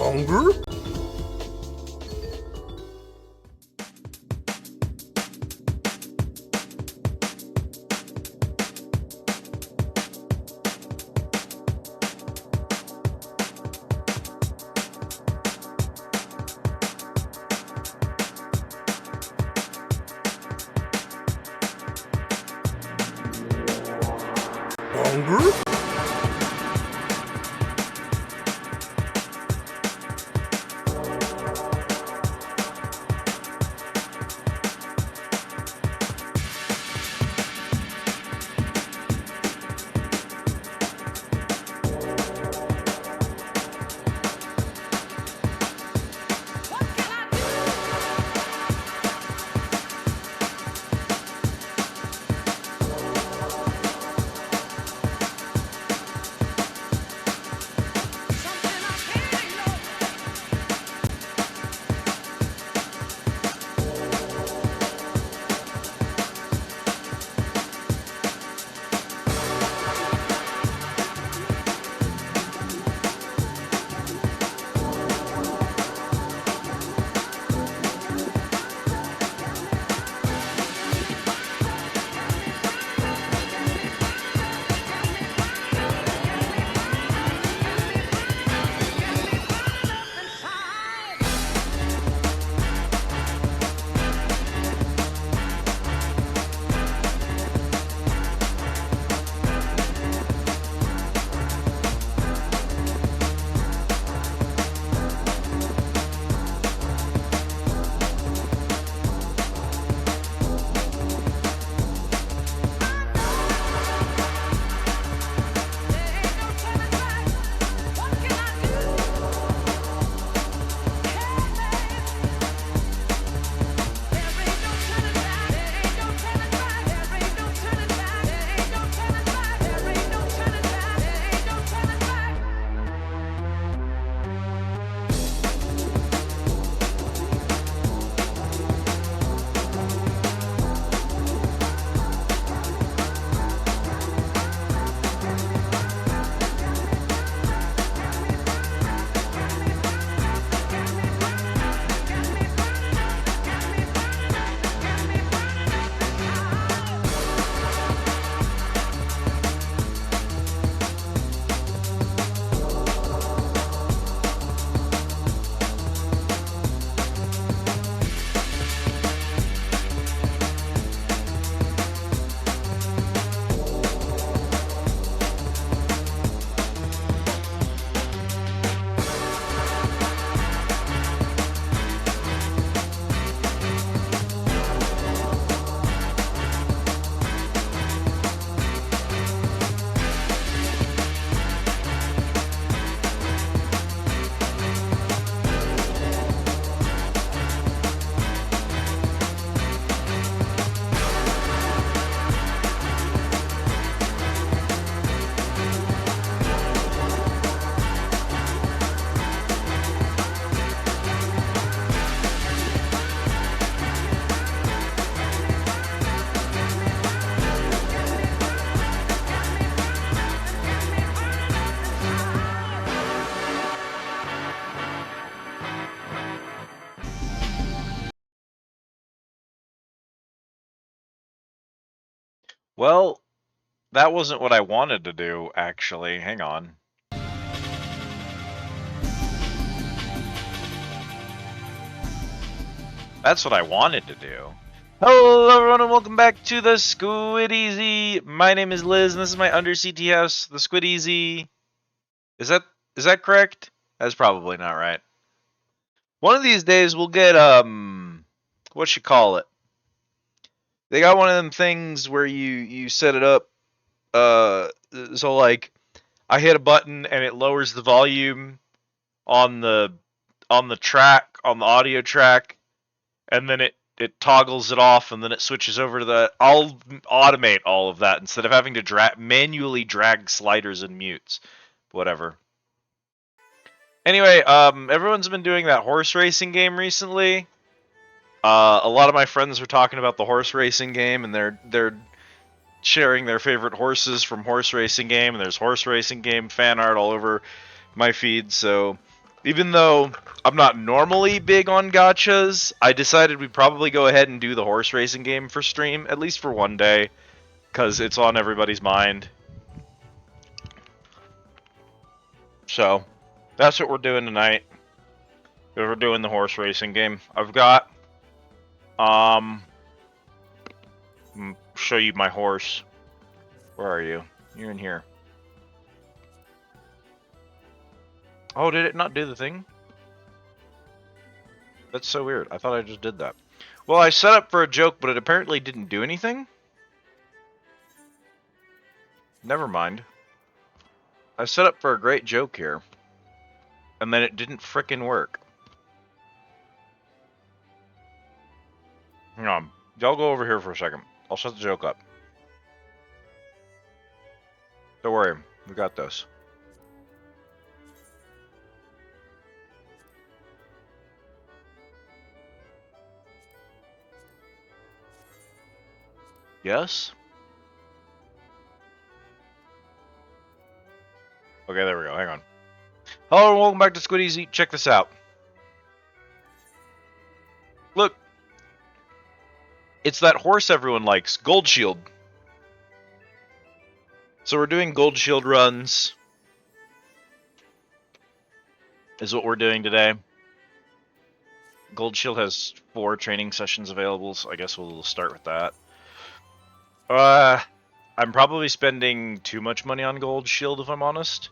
Longer? Longer? Well, that wasn't what I wanted to do, actually. Hang on. That's what I wanted to do. Hello, everyone, and welcome back to the Squid Easy. My name is Liz, and this is my Under CT house, the Squid Easy. Is that correct? That's probably not right. One of these days, we'll get what you call it? They got one of them things where you set it up. So like, I hit a button and it lowers the volume on the track, on the audio track, and then it toggles it off, and then it switches over to the. I'll automate all of that instead of having to manually drag sliders and mutes, whatever. Anyway, everyone's been doing that horse racing game recently. A lot of my friends were talking about the horse racing game, and they're sharing their favorite horses from horse racing game, and there's horse racing game fan art all over my feed. So Even though I'm not normally big on gachas, I decided we'd probably go ahead and do the horse racing game for stream, at least for one day, because it's on everybody's mind. So, that's what we're doing tonight. We're doing the horse racing game. I've got, show you my horse. Where are you? You're in here. Oh, did it not do the thing? That's so weird. I thought I just did that. Well, I set up for a joke, but it apparently didn't do anything. Never mind. I set up for a great joke here, and then it didn't frickin' work. Hang on. Y'all go over here for a second. I'll set the joke up. Don't worry. We got this. Yes? Okay, there we go. Hang on. Hello and welcome back to Squid Easy. Check this out. Look. It's that horse everyone likes. Gold Shield. So we're doing Gold Shield runs. Is what we're doing today. Gold Shield has 4 training sessions available, so I guess we'll start with that. I'm probably spending too much money on Gold Shield, if I'm honest.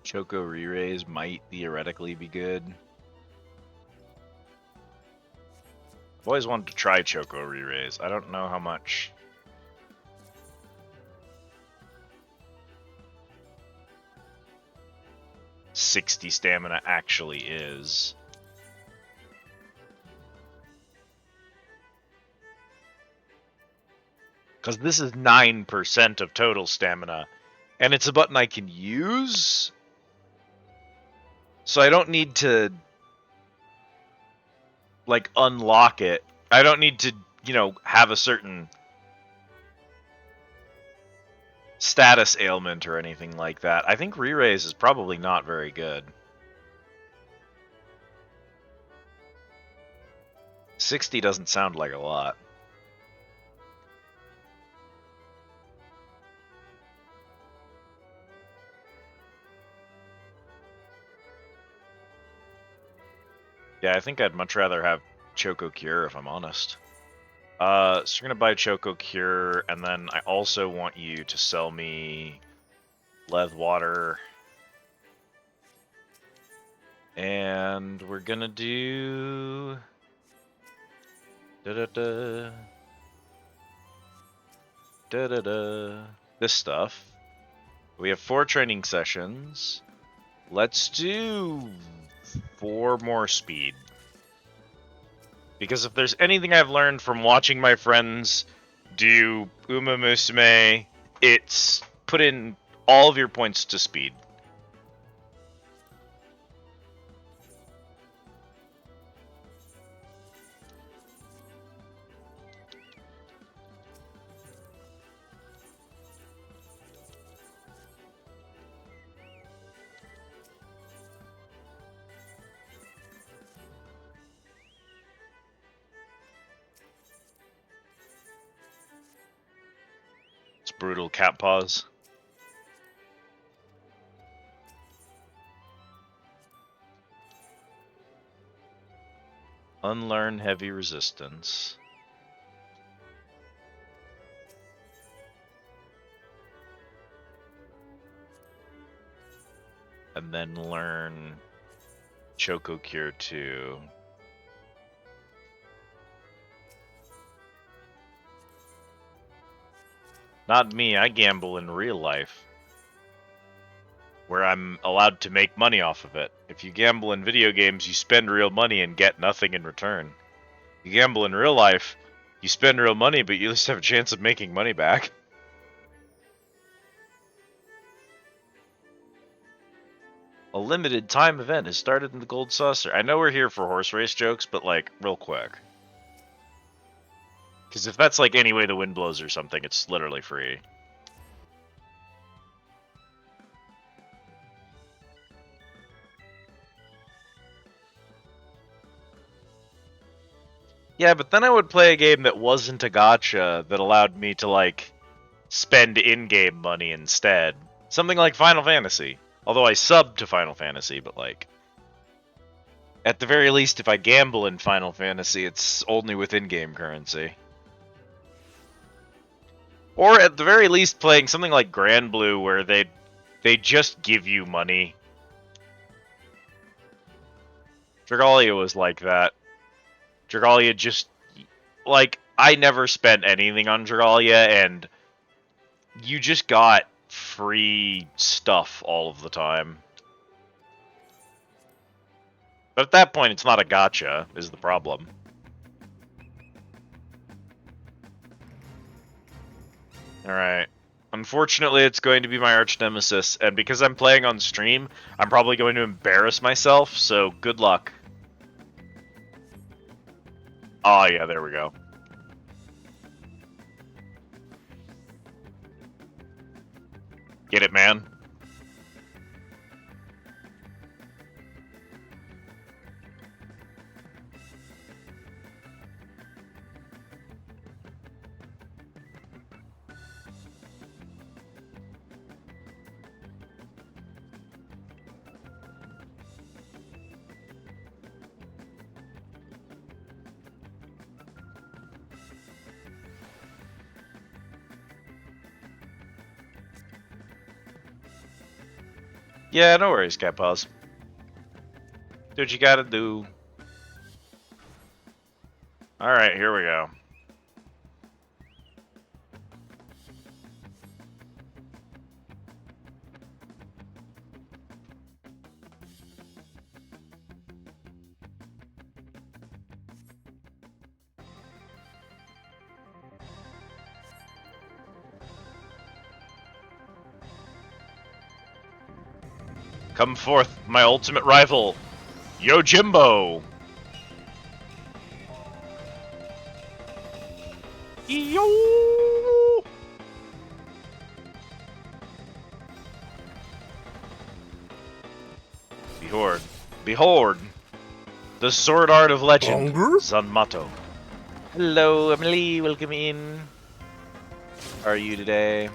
Choco re-raise might theoretically be good. I've always wanted to try Choco re-raise. I don't know how much. $60 stamina actually is. Because this is 9% of total stamina. And it's a button I can use. So I don't need to, like, unlock it. I don't need to, you know, have a certain status ailment or anything like that. I think re-raise is probably not very good. 60 doesn't sound like a lot. Yeah, I think I'd much rather have Choco Cure, if I'm honest. So you're gonna buy Choco Cure, and then I also want you to sell me Leth Water. And we're gonna do... Da-da-da. Da-da-da. This stuff. We have 4 training sessions. Let's do 4 more speed. Because if there's anything I've learned from watching my friends do Uma Musume, it's put in all of your points to speed. It's brutal cat paws. Unlearn heavy resistance. And then learn Choco Cure 2. Not me, I gamble in real life. Where I'm allowed to make money off of it. If you gamble in video games, you spend real money and get nothing in return. You gamble in real life, you spend real money, but you at least have a chance of making money back. A limited time event has started in the Gold Saucer. I know we're here for horse race jokes, but like, real quick. Because if that's like any way the wind blows or something, it's literally free. Yeah, but then I would play a game that wasn't a gacha that allowed me to, like, spend in-game money instead. Something like Final Fantasy. Although I sub to Final Fantasy, but, like, at the very least, if I gamble in Final Fantasy, it's only with in-game currency. Or at the very least, playing something like Grand Blue, where they just give you money. Dragalia was like that. Dragalia just, like, I never spent anything on Dragalia, and you just got free stuff all of the time. But at that point, it's not a gacha, is the problem. Alright. Unfortunately, it's going to be my arch nemesis, and because I'm playing on stream, I'm probably going to embarrass myself, so good luck. Oh yeah, there we go. Get it, man? Yeah, no worries, Cat Paws. Do what you gotta do. Alright, here we go. Come forth, my ultimate rival, Yojimbo! Yo! Behold, the sword art of legend, Zanmato. Hello, Emily, welcome in. How are you today?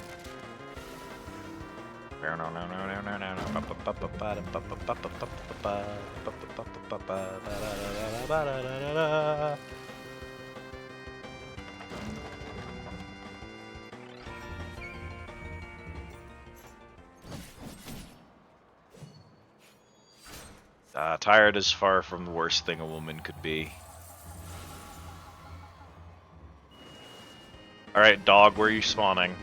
Tired is far from the worst thing a woman could be. Alright, dog, where are you spawning?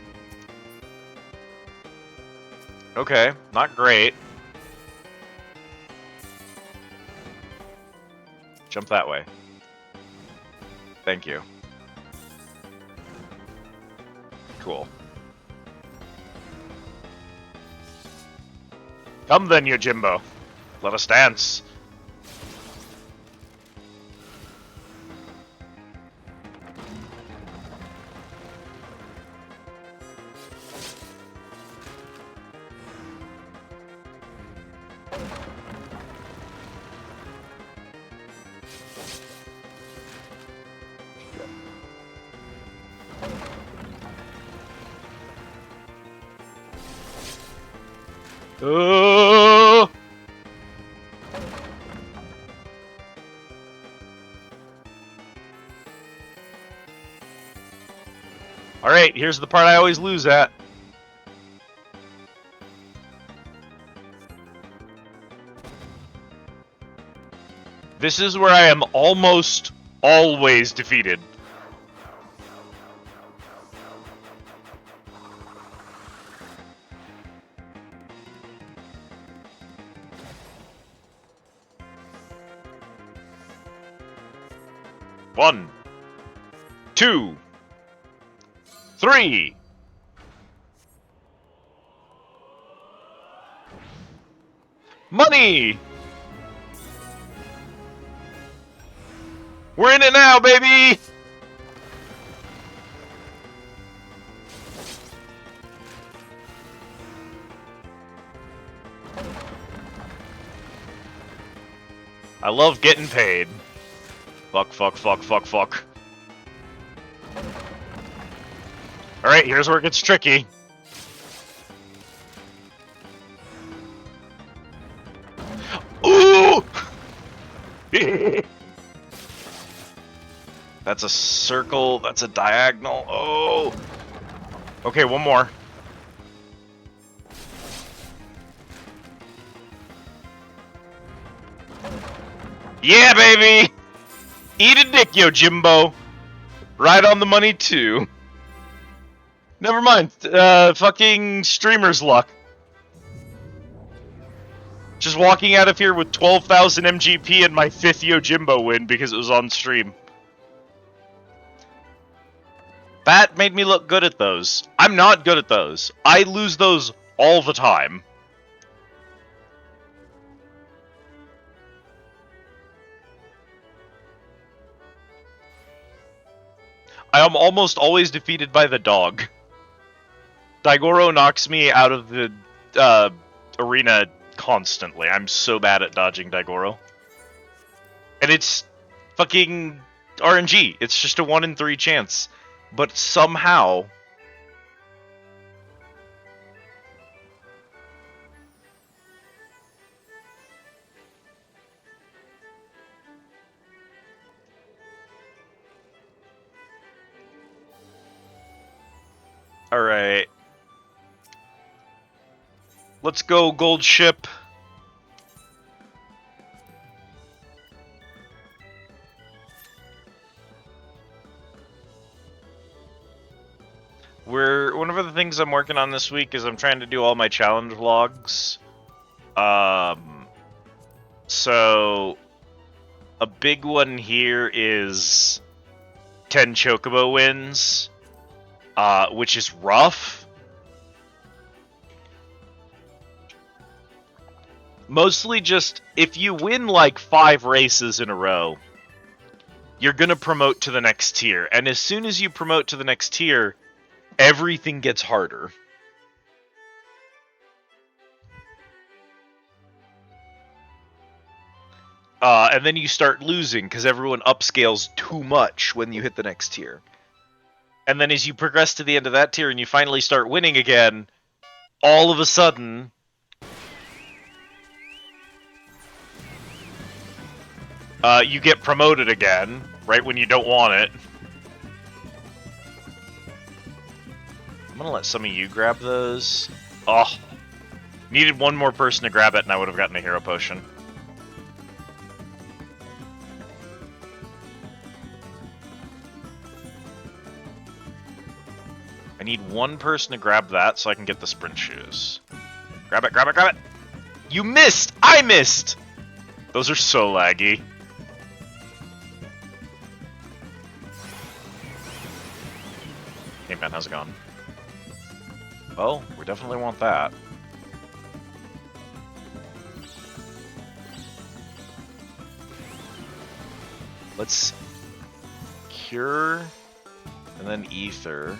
Okay, not great. Jump that way. Thank you. Cool. Come then, Yojimbo. Let us dance. Alright, here's the part I always lose at. This is where I am almost always defeated. One, 2, 3. Money! We're in it now, baby! I love getting paid. Fuck, fuck, fuck, fuck, fuck. Alright, here's where it gets tricky. Ooh! That's a circle, that's a diagonal. Oh! Okay, one more. Yeah, baby! Eat a dick, Yojimbo! Right on the money, too. Never mind. Fucking streamer's luck. Just walking out of here with 12,000 MGP and my 5th Yojimbo win because it was on stream. That made me look good at those. I'm not good at those. I lose those all the time. I am almost always defeated by the dog. Daigoro knocks me out of the arena constantly. I'm so bad at dodging Daigoro. And it's fucking RNG. It's just a 1 in 3 chance. But somehow... Alright. Let's go, gold ship. One of the things I'm working on this week is I'm trying to do all my challenge vlogs. So a big one here is 10 Chocobo wins, which is rough. Mostly just, if you win like 5 races in a row, you're gonna promote to the next tier. And as soon as you promote to the next tier, everything gets harder. And then you start losing because everyone upscales too much when you hit the next tier. And then as you progress to the end of that tier and you finally start winning again, all of a sudden... you get promoted again, right when you don't want it. I'm gonna let some of you grab those. Oh, needed one more person to grab it and I would have gotten a hero potion. I need one person to grab that so I can get the sprint shoes. Grab it, grab it, grab it! You missed! I missed! Those are so laggy. Hey man, how's it going? Well, we definitely want that. Let's cure and then ether.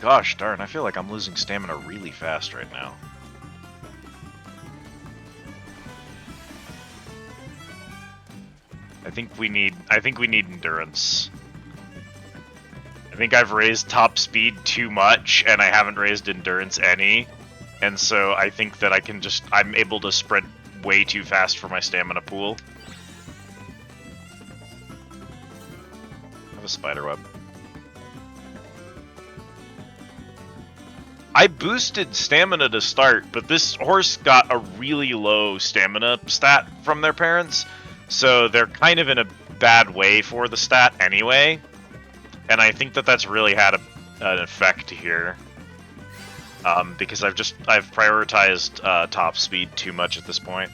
Gosh darn, I feel like I'm losing stamina really fast right now. I think we need endurance. I think I've raised top speed too much, and I haven't raised endurance any. And so I think that I'm able to sprint way too fast for my stamina pool. I have a spider web. I boosted stamina to start, but this horse got a really low stamina stat from their parents. So they're kind of in a bad way for the stat anyway, and I think that that's really had an effect here, because I've prioritized top speed too much at this point.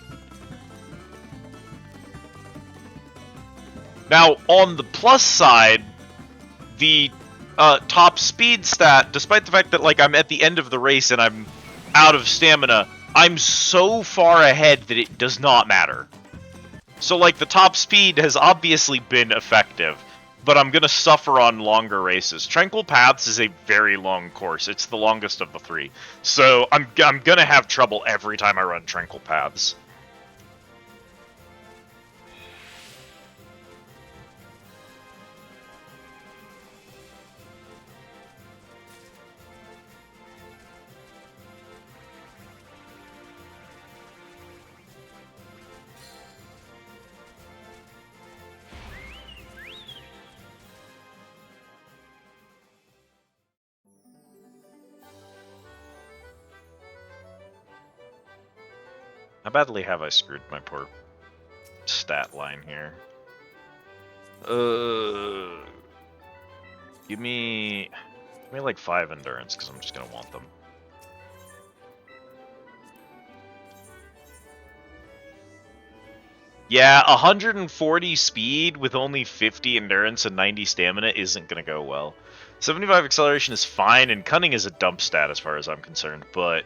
Now, on the plus side, the top speed stat, despite the fact that like I'm at the end of the race and I'm out of stamina, I'm so far ahead that it does not matter. So like the top speed has obviously been effective, but I'm gonna suffer on longer races. Tranquil Paths is a very long course. It's the longest of the three. So I'm gonna have trouble every time I run Tranquil Paths. How badly have I screwed my poor stat line here? Give me like 5 endurance, because I'm just gonna want them. Yeah, 140 speed with only 50 endurance and 90 stamina isn't gonna go well. 75 acceleration is fine, and cunning is a dump stat as far as I'm concerned, but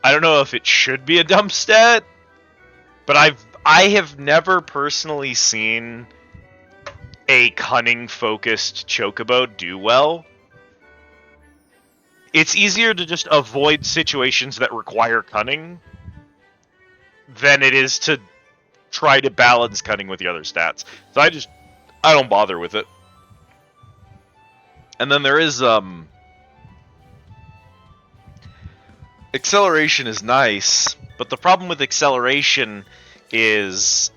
I don't know if it should be a dump stat, but I have never personally seen a cunning focused chocobo do well. It's easier to just avoid situations that require cunning than it is to try to balance cunning with the other stats. So I don't bother with it. And then there is acceleration is nice, but the problem with acceleration is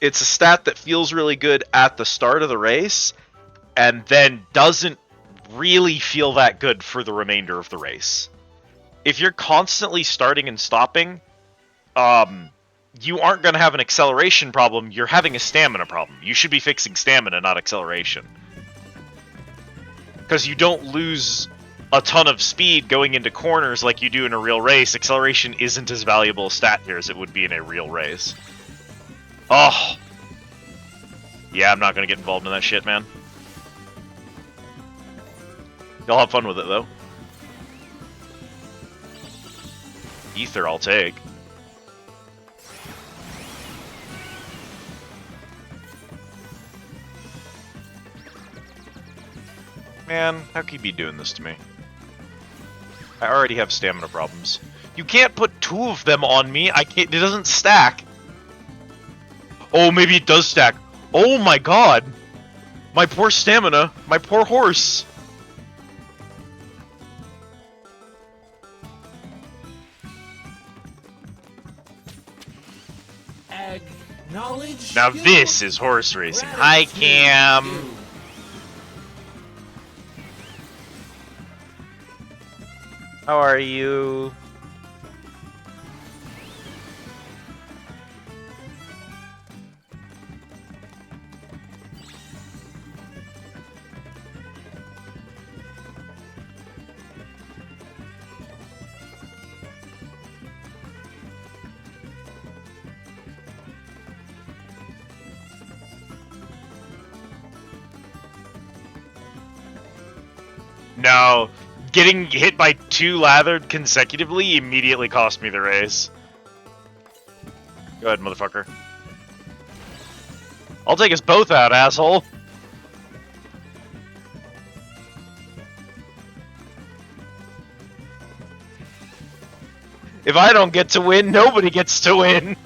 it's a stat that feels really good at the start of the race and then doesn't really feel that good for the remainder of the race. If you're constantly starting and stopping, you aren't going to have an acceleration problem, you're having a stamina problem. You should be fixing stamina, not acceleration. Because you don't lose a ton of speed going into corners like you do in a real race. Acceleration isn't as valuable a stat here as it would be in a real race. Oh. Yeah, I'm not going to get involved in that shit, man. Y'all have fun with it, though. Ether I'll take. Man, how can you be doing this to me? I already have stamina problems. You can't put 2 of them on me. I can't. It doesn't stack. Oh, maybe it does stack. Oh my god. My poor stamina. My poor horse. Now this is horse racing. Hi, Cam. How are you? No. Getting hit by 2 lathered consecutively immediately cost me the race. Go ahead, motherfucker. I'll take us both out, asshole. If I don't get to win, nobody gets to win.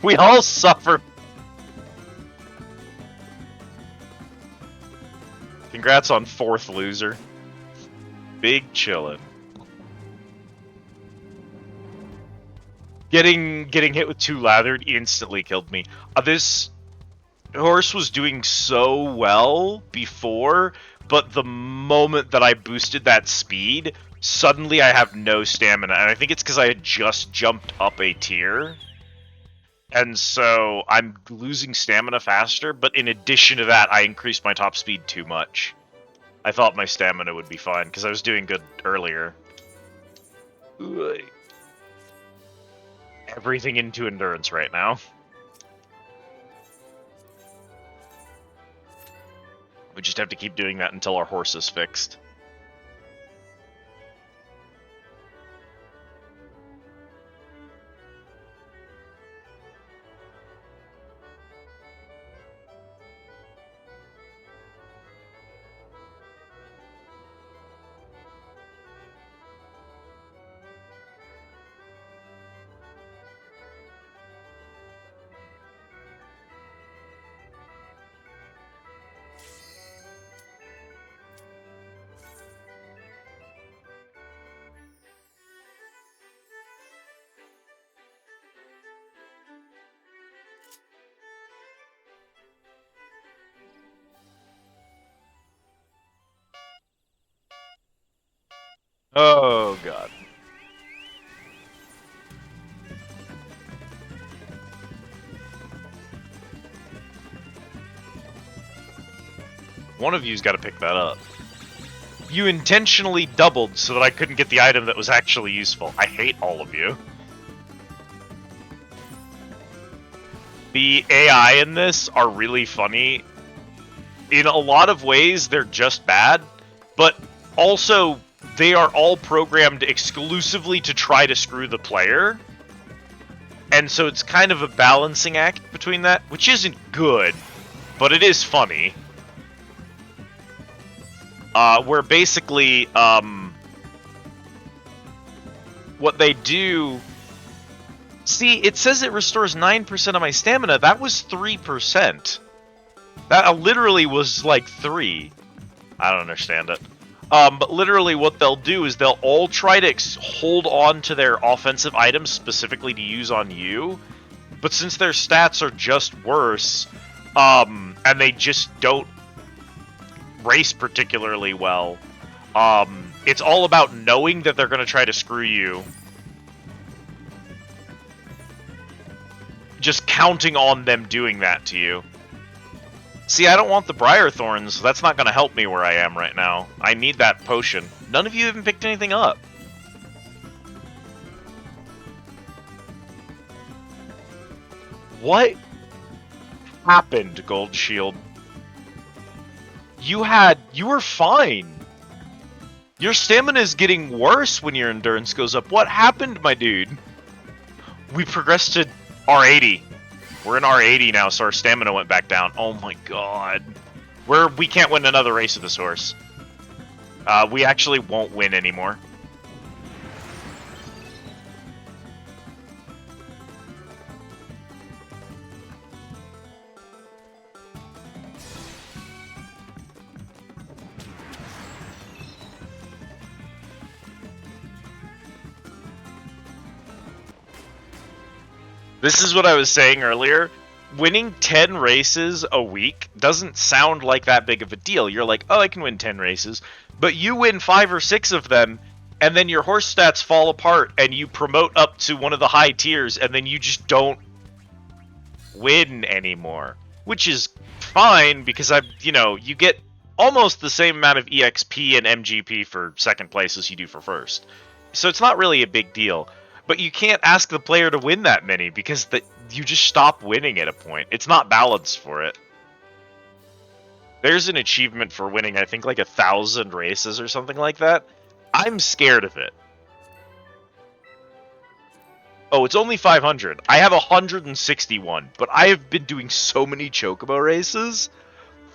We all suffer. Congrats on 4th loser. Big chillin'. Getting hit with 2 lathered instantly killed me. This horse was doing so well before, but the moment that I boosted that speed, suddenly I have no stamina. And I think it's because I had just jumped up a tier. And so I'm losing stamina faster, but in addition to that, I increased my top speed too much. I thought my stamina would be fine, because I was doing good earlier. Ooh, everything into endurance right now. We just have to keep doing that until our horse is fixed. Oh, God. One of you's got to pick that up. You intentionally doubled so that I couldn't get the item that was actually useful. I hate all of you. The AI in this are really funny. In a lot of ways, they're just bad, but also they are all programmed exclusively to try to screw the player. And so it's kind of a balancing act between that, which isn't good, but it is funny. Where basically, what they do... See, it says it restores 9% of my stamina. That was 3%. That literally was like 3. I don't understand it. But literally what they'll do is they'll all try to hold on to their offensive items specifically to use on you. But since their stats are just worse, and they just don't race particularly well, it's all about knowing that they're going to try to screw you. Just counting on them doing that to you. See, I don't want the Briar Thorns. That's not going to help me where I am right now. I need that potion. None of you even picked anything up. What happened, Gold Shield? You were fine. Your stamina is getting worse when your endurance goes up. What happened, my dude? We progressed to R80. We're in R80 now, so our stamina went back down. Oh my god. We can't win another race with this horse. We actually won't win anymore. This is what I was saying earlier. Winning 10 races a week doesn't sound like that big of a deal. You're like, oh, I can win 10 races. But you win 5 or 6 of them, and then your horse stats fall apart, and you promote up to one of the high tiers, and then you just don't win anymore. Which is fine, because you get almost the same amount of EXP and MGP for second place as you do for first. So it's not really a big deal. But you can't ask the player to win that many, because you just stop winning at a point. It's not balanced for it. There's an achievement for winning, I think, like 1,000 races or something like that. I'm scared of it. Oh, it's only 500. I have 161, but I have been doing so many Chocobo races.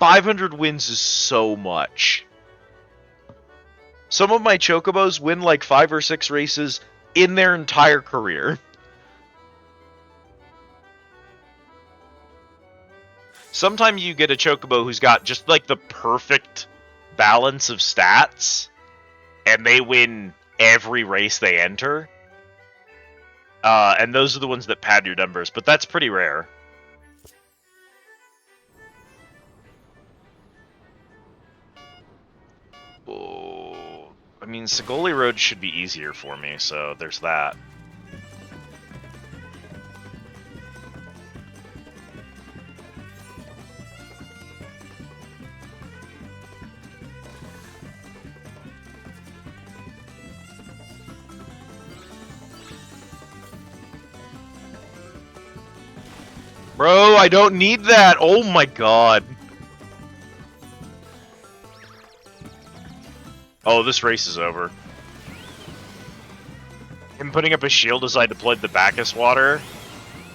500 wins is so much. Some of my Chocobos win like 5 or 6 races in their entire career. Sometimes you get a Chocobo who's got just like the perfect balance of stats, and they win every race they enter. And those are the ones that pad your numbers, but that's pretty rare. Oh, I mean, Segoli Road should be easier for me, so there's that. Bro, I don't need that! Oh my god. Oh, this race is over. Him putting up a shield as I deployed the Bacchus water.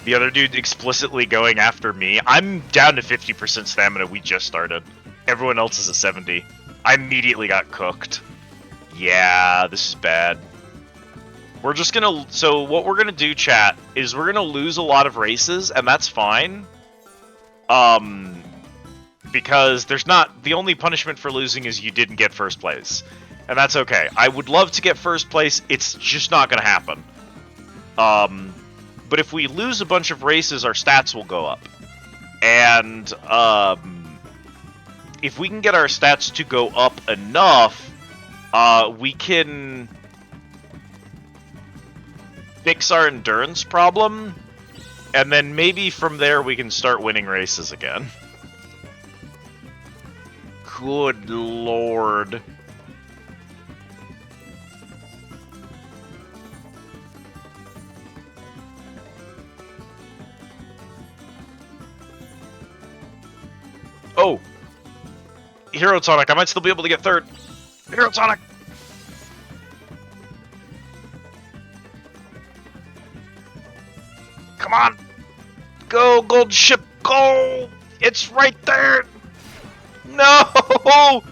The other dude explicitly going after me. I'm down to 50% stamina. We just started. Everyone else is at 70. I immediately got cooked. Yeah, this is bad. We're just gonna... So what we're gonna do, chat, is we're gonna lose a lot of races, and that's fine. Because there's not... The only punishment for losing is you didn't get first place. And that's okay. I would love to get first place. It's just not gonna happen. But if we lose a bunch of races, our stats will go up. And, if we can get our stats to go up enough, we can fix our endurance problem, and then maybe from there we can start winning races again. Good lord. Oh! Hero Tonic, I might still be able to get third. Hero Tonic! Come on! Go, Gold Ship, go! It's right there! No!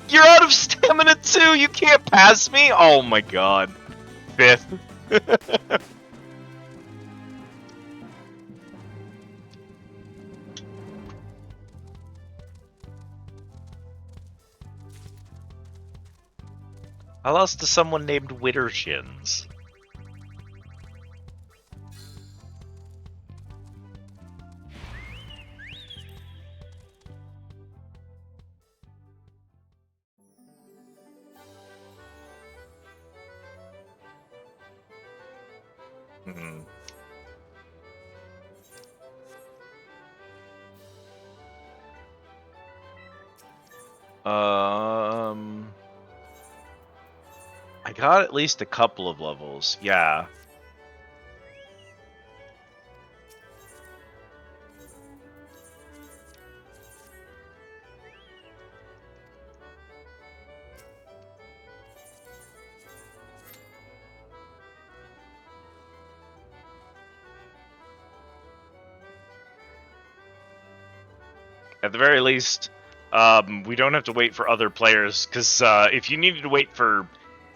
You're out of stamina too! You can't pass me? Oh my god. Fifth. I lost to someone named Wittershins. I got at least a couple of levels, yeah. At the very least, we don't have to wait for other players, because if you needed to wait for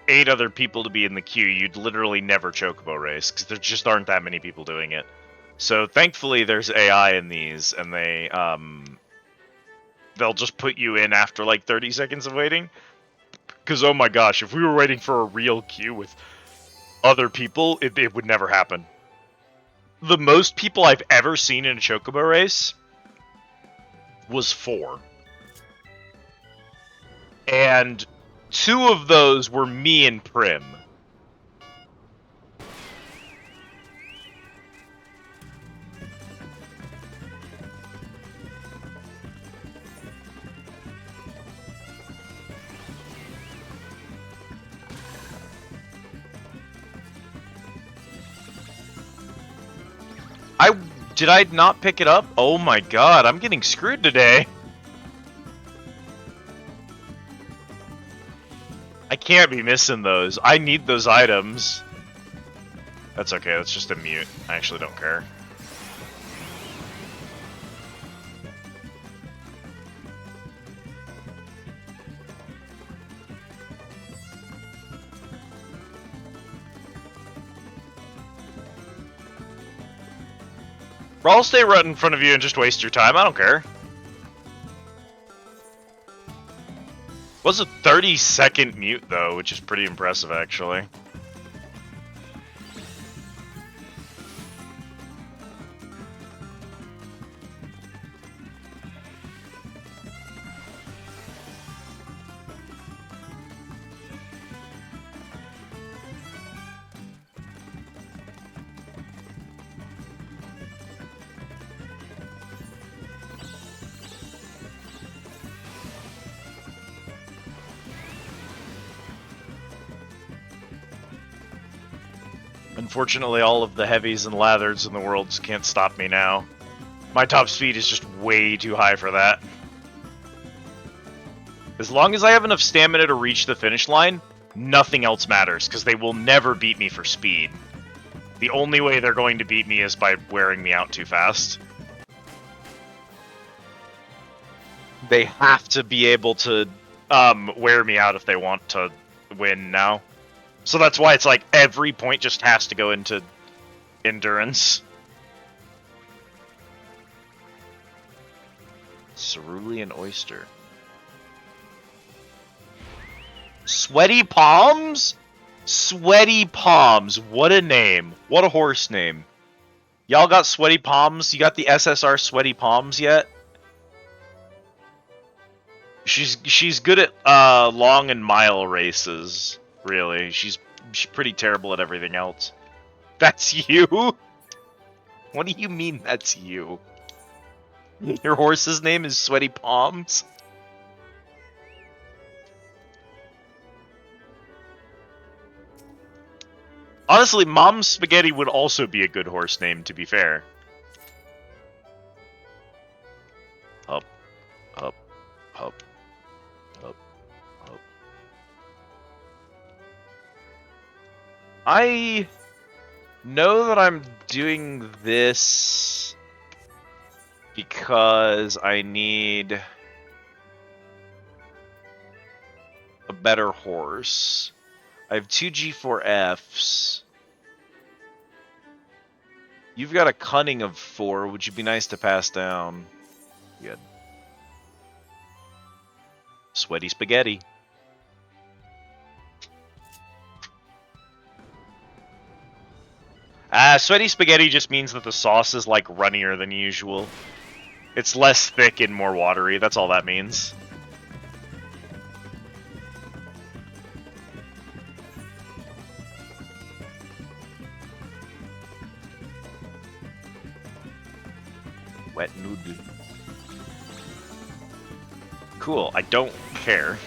8 other people to be in the queue, you'd literally never Chocobo race, because there just aren't that many people doing it. So thankfully there's AI in these, and they'll just put you in after like 30 seconds of waiting. Because oh my gosh, if we were waiting for a real queue with other people, it would never happen. The most people I've ever seen in a Chocobo race was 4. And 2 of those were me and Prim. Did I not pick it up? Oh my god, I'm getting screwed today. I can't be missing those. I need those items. That's okay, that's just a mute. I actually don't care. I'll stay right in front of you and just waste your time. I don't care. Was a 30-second mute though, which is pretty impressive actually. Unfortunately, all of the heavies and lathers in the world can't stop me now. My top speed is just way too high for that. As long as I have enough stamina to reach the finish line, nothing else matters, because they will never beat me for speed. The only way they're going to beat me is by wearing me out too fast. They have to be able to wear me out if they want to win now. So that's why it's like every point just has to go into endurance. Cerulean oyster. Sweaty Palms? Sweaty Palms. What a name. What a horse name. Y'all got Sweaty Palms? You got the SSR Sweaty Palms yet? She's good at long and mile races, really. She's pretty terrible at everything else. That's you? What do you mean that's you? Your horse's name is Sweaty Palms? Honestly, Mom Spaghetti would also be a good horse name, to be fair. Up, up, up, up, up. I know that I'm doing this because I need a better horse. I have 2 G4Fs. You've got a cunning of 4, which would be nice to pass down. Good. Sweaty Spaghetti. Sweaty Spaghetti just means that the sauce is, like, runnier than usual. It's less thick and more watery, that's all that means. Wet noodle. Cool, I don't care.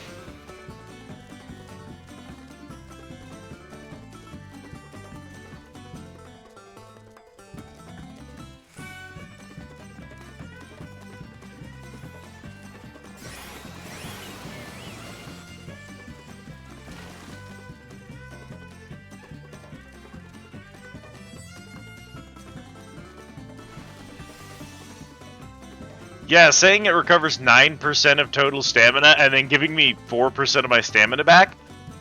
Yeah, saying it recovers 9% of total stamina and then giving me 4% of my stamina back?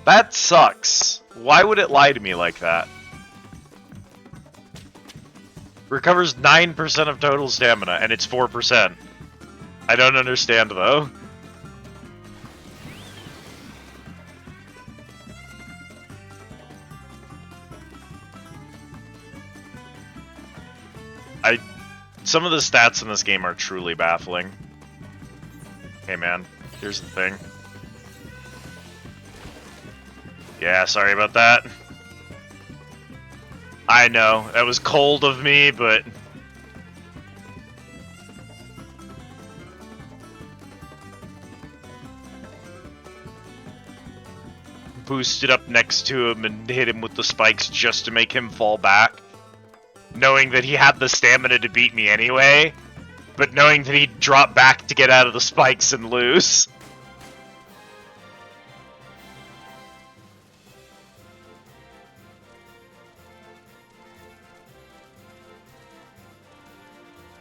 That sucks. Why would it lie to me like that? Recovers 9% of total stamina and it's 4%. I don't understand though. Some of the stats in this game are truly baffling. Hey man, here's the thing. Yeah, sorry about that. I know, that was cold of me, but... boosted up next to him and hit him with the spikes just to make him fall back. Knowing that he had the stamina to beat me anyway, but knowing that he'd drop back to get out of the spikes and lose.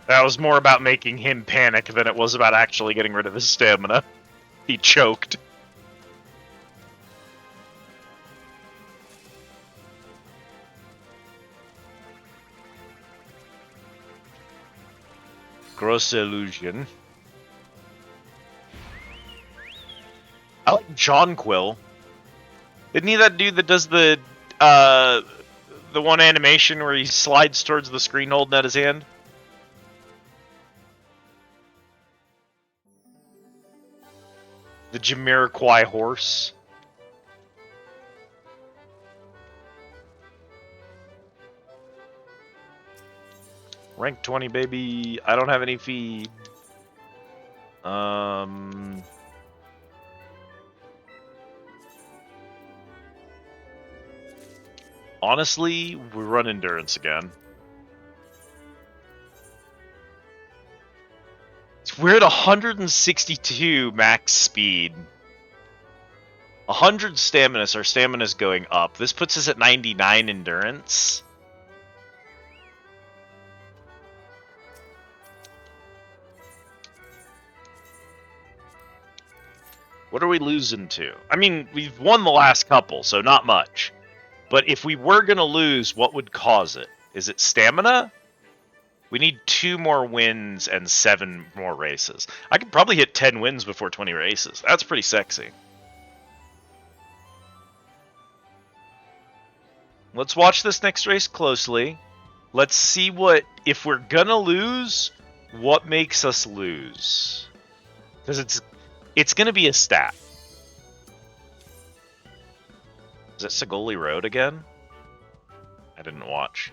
That was more about making him panic than it was about actually getting rid of his stamina. He choked. Gross illusion. I like Jonquil. Isn't he that dude that does the one animation where he slides towards the screen holding out his hand? The Jamiroquai horse. Rank 20, baby. I don't have any feed. Honestly, we run endurance again. We're at 162 max speed. 100 stamina, so our stamina's going up. This puts us at 99 endurance. What are we losing to? I mean, we've won the last couple, so not much. But if we were going to lose, what would cause it? Is it stamina? We need 2 more wins and 7 more races. I could probably hit 10 wins before 20 races. That's pretty sexy. Let's watch this next race closely. Let's see what, if we're gonna lose, what makes us lose. Because it's gonna be a stat. Is it Segoli Road again? I didn't watch.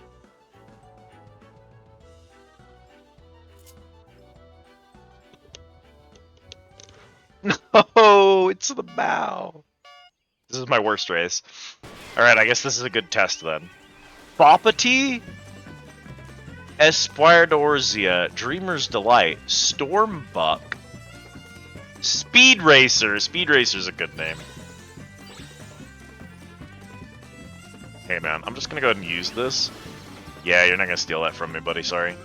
No, it's the bow. This is my worst race. Alright, I guess this is a good test then. Bopati, Esquire d'Orzia, Dreamer's Delight, Stormbuck, Speed Racer. Speed Racer's a good name. Hey man, I'm just gonna go ahead and use this. Yeah, you're not gonna steal that from me, buddy, sorry.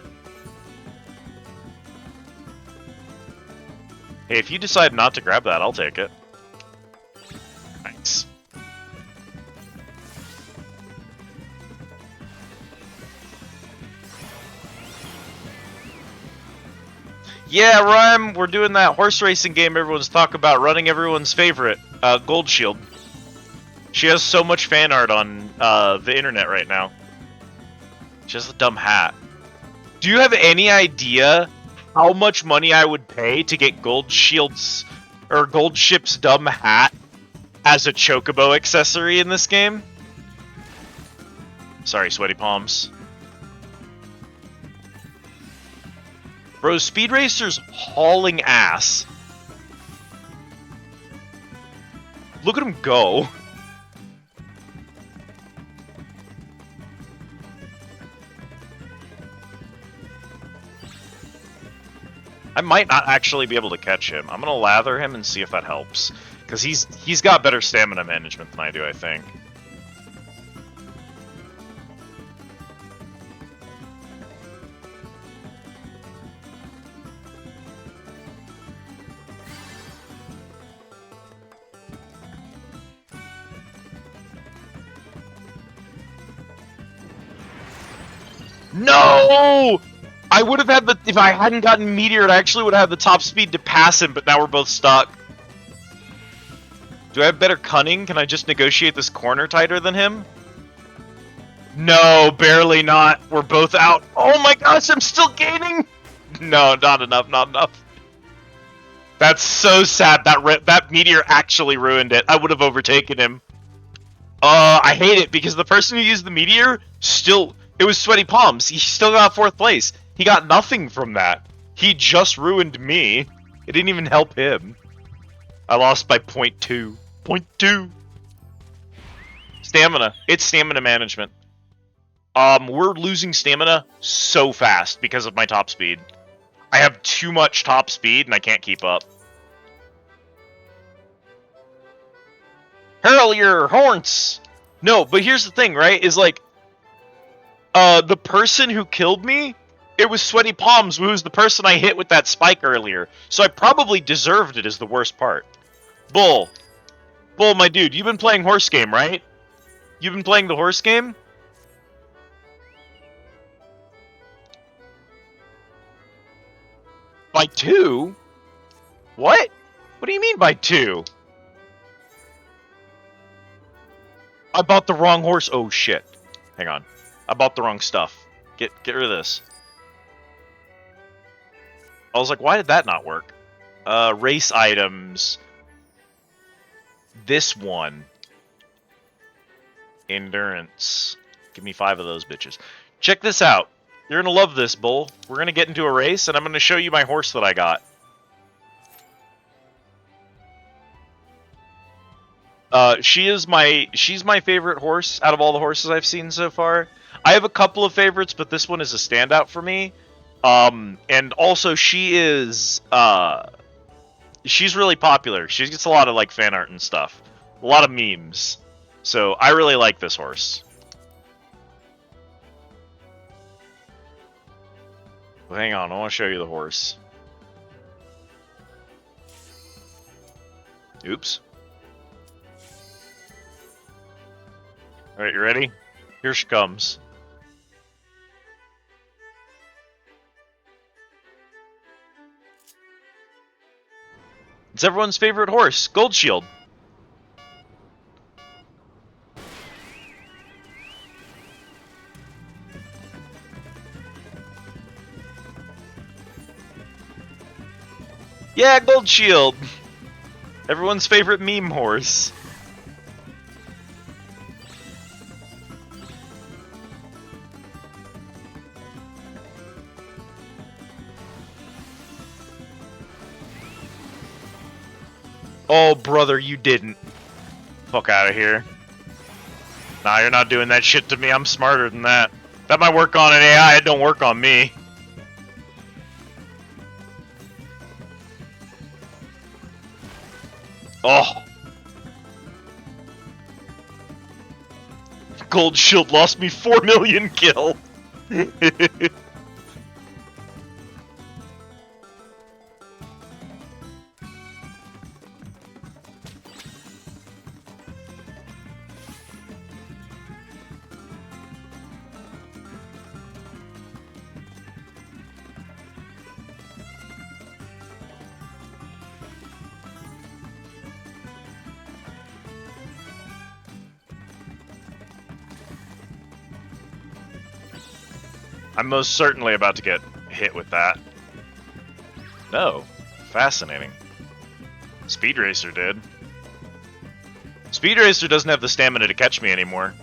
Hey, if you decide not to grab that, I'll take it. Nice. Yeah, Rhyme, we're doing that horse racing game everyone's talking about, running everyone's favorite, Gold Shield. She has so much fan art on the internet right now. She has a dumb hat. Do you have any idea how much money I would pay to get Gold Shield's or Gold Ship's dumb hat as a Chocobo accessory in this game? Sorry, sweaty palms. Bro, Speed Racer's hauling ass. Look at him go. I might not actually be able to catch him. I'm gonna lather him and see if that helps. Because he's got better stamina management than I do, I think. No! I would have had the... If I hadn't gotten Meteored, I actually would have had the top speed to pass him, but now we're both stuck. Do I have better cunning? Can I just negotiate this corner tighter than him? No, barely not. We're both out. Oh my gosh, I'm still gaining! No, not enough, not enough. That's so sad. That Meteor actually ruined it. I would have overtaken him. I hate it, because the person who used the Meteor still... It was Sweaty Palms. He still got 4th place. He got nothing from that. He just ruined me. It didn't even help him. I lost by 0.2. 0.2. Stamina. It's stamina management. We're losing stamina so fast because of my top speed. I have too much top speed and I can't keep up. Hurl your horns! No, but here's the thing, right? Is like, the person who killed me, it was Sweaty Palms, who was the person I hit with that spike earlier. So I probably deserved it, is the worst part. Bull. Bull, my dude, you've been playing horse game, right? You've been playing the horse game? By 2? What? What do you mean by 2? I bought the wrong horse. Oh, shit. Hang on. I bought the wrong stuff. Get rid of this. I was like, why did that not work? Race items. This one. Endurance. Give me 5 of those bitches. Check this out. You're gonna love this, Bull. We're gonna get into a race, and I'm gonna show you my horse that I got. She's my favorite horse out of all the horses I've seen so far. I have a couple of favorites, but this one is a standout for me. And also she is she's really popular. She gets a lot of like fan art and stuff, a lot of memes. So I really like this horse. Well, hang on, I want to show you the horse. Oops. All right, you ready? Here she comes. It's everyone's favorite horse, Gold Shield. Yeah, Gold Shield. Everyone's favorite meme horse. Oh, brother, you didn't. Fuck out of here. Nah, you're not doing that shit to me. I'm smarter than that. That might work on an AI, it don't work on me. Oh. Gold Shield lost me 4 million kill. I'm most certainly about to get hit with that. No. Fascinating. Speed Racer did. Speed Racer doesn't have the stamina to catch me anymore.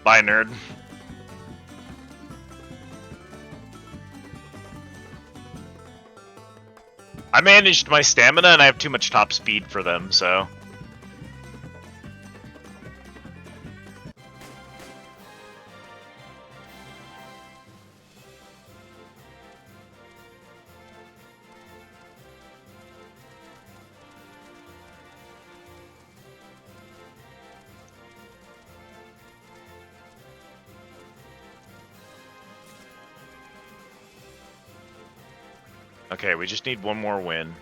Bye, nerd. I managed my stamina and I have too much top speed for them, so... Okay, we just need one more win.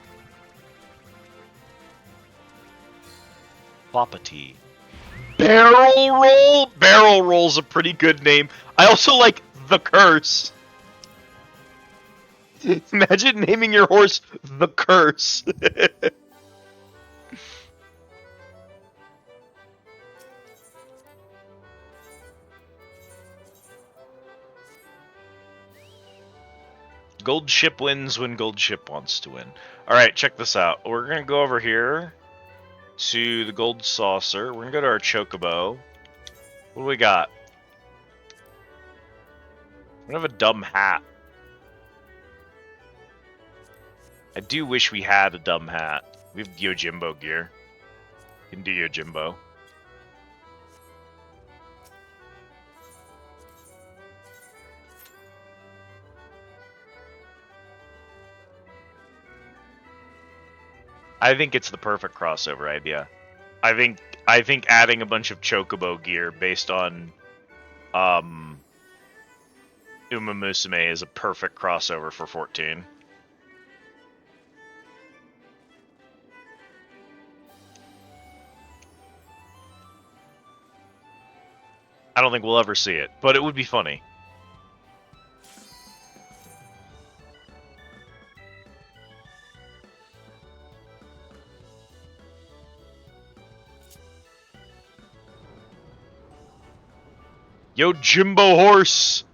Plopati. Barrel Roll? Barrel Roll's a pretty good name. I also like The Curse. Imagine naming your horse The Curse. Gold Ship wins when Gold Ship wants to win. Alright, check this out. We're going to go over here to the Gold Saucer. We're going to go to our Chocobo. What do we got? We have a dumb hat. I do wish we had a dumb hat. We have Yojimbo gear. You can do Yojimbo. I think it's the perfect crossover idea. I think adding a bunch of Chocobo gear based on Uma Musume is a perfect crossover for 14. I don't think we'll ever see it, but it would be funny. Yo, Jimbo Horse!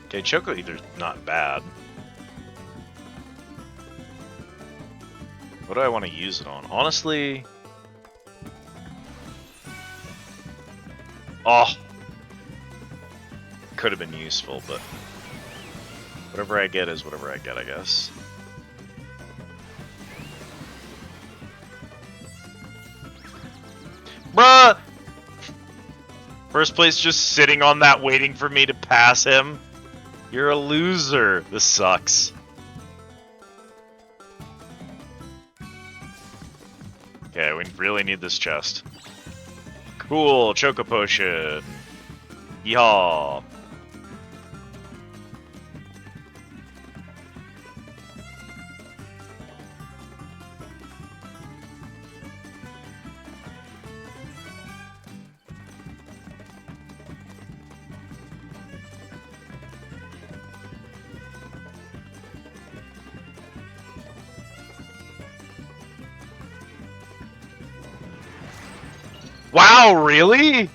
Okay, Choco Eater's not bad. What do I want to use it on? Honestly, Oh, could have been useful, but whatever I get is whatever I get, I guess. Bruh! First place just sitting on that waiting for me to pass him. You're a loser. This sucks. Okay, we really need this chest. Cool, Choco Potion. Yeehaw. Wow, really?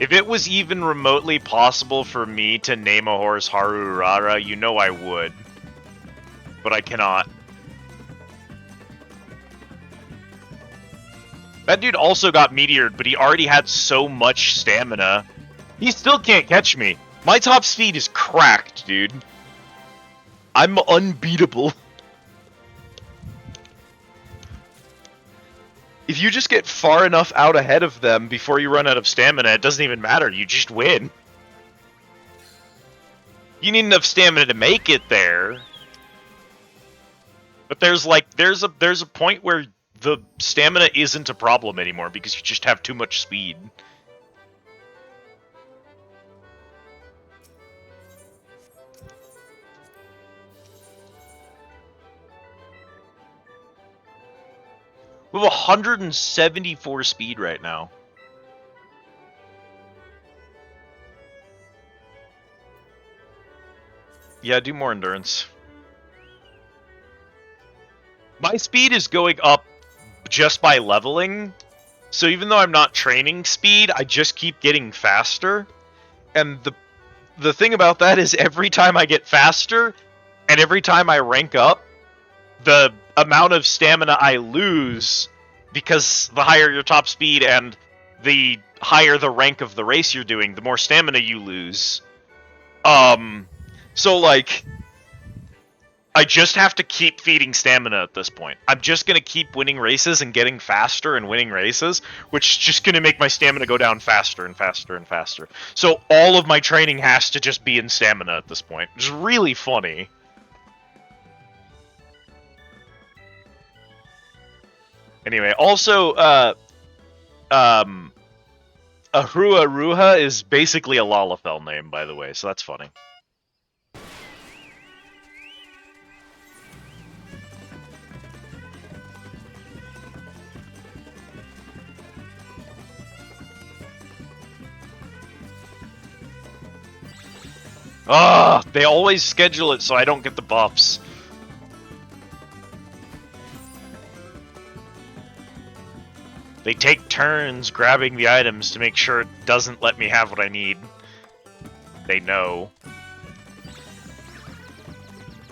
If it was even remotely possible for me to name a horse Harurara, you know I would. But I cannot. That dude also got meteored, but he already had so much stamina. He still can't catch me. My top speed is cracked, dude. I'm unbeatable. If you just get far enough out ahead of them before you run out of stamina, it doesn't even matter. You just win. You need enough stamina to make it there. But there's a point where the stamina isn't a problem anymore because you just have too much speed. We have 174 speed right now. Yeah, do more endurance. My speed is going up just by leveling. So even though I'm not training speed, I just keep getting faster. And the thing about that is every time I get faster and every time I rank up, the amount of stamina I lose, because the higher your top speed and the higher the rank of the race you're doing, the more stamina you lose. So like, I just have to keep feeding stamina at this point. I'm just going to keep winning races and getting faster and winning races, which is just going to make my stamina go down faster and faster and faster. So all of my training has to just be in stamina at this point. It's really funny. Anyway, also, Ahura Ruha is basically a Lalafell name, by the way, so that's funny. Ugh, they always schedule it so I don't get the buffs. They take turns grabbing the items to make sure it doesn't let me have what I need. They know.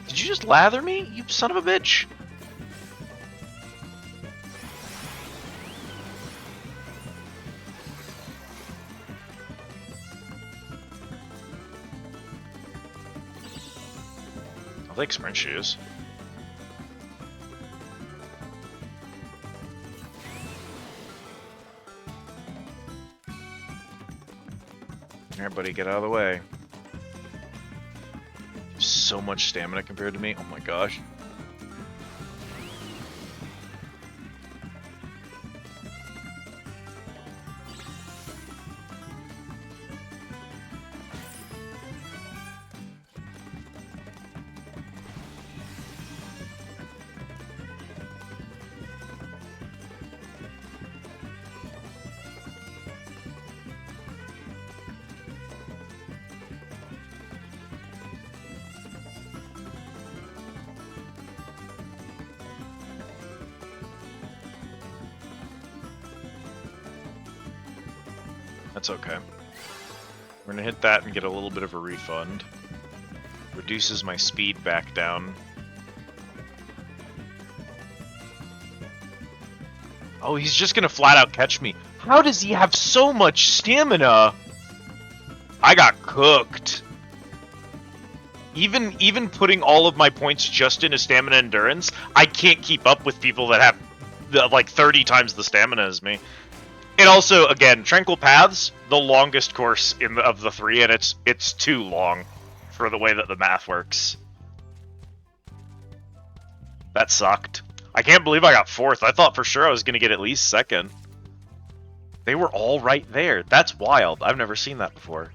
Did you just lather me, you son of a bitch? I'll take sprint shoes. Everybody get out of the way. So much stamina compared to me. Oh my gosh. That's okay. We're gonna hit that and get a little bit of a refund. Reduces my speed back down. Oh, he's just gonna flat out catch me. How does he have so much stamina? I got cooked. Even putting all of my points just into stamina endurance, I can't keep up with people that have like 30 times the stamina as me. And also, again, Tranquil Paths, the longest course of the three, and it's too long for the way that the math works. That sucked. I can't believe I got 4th. I thought for sure I was going to get at least 2nd. They were all right there. That's wild. I've never seen that before.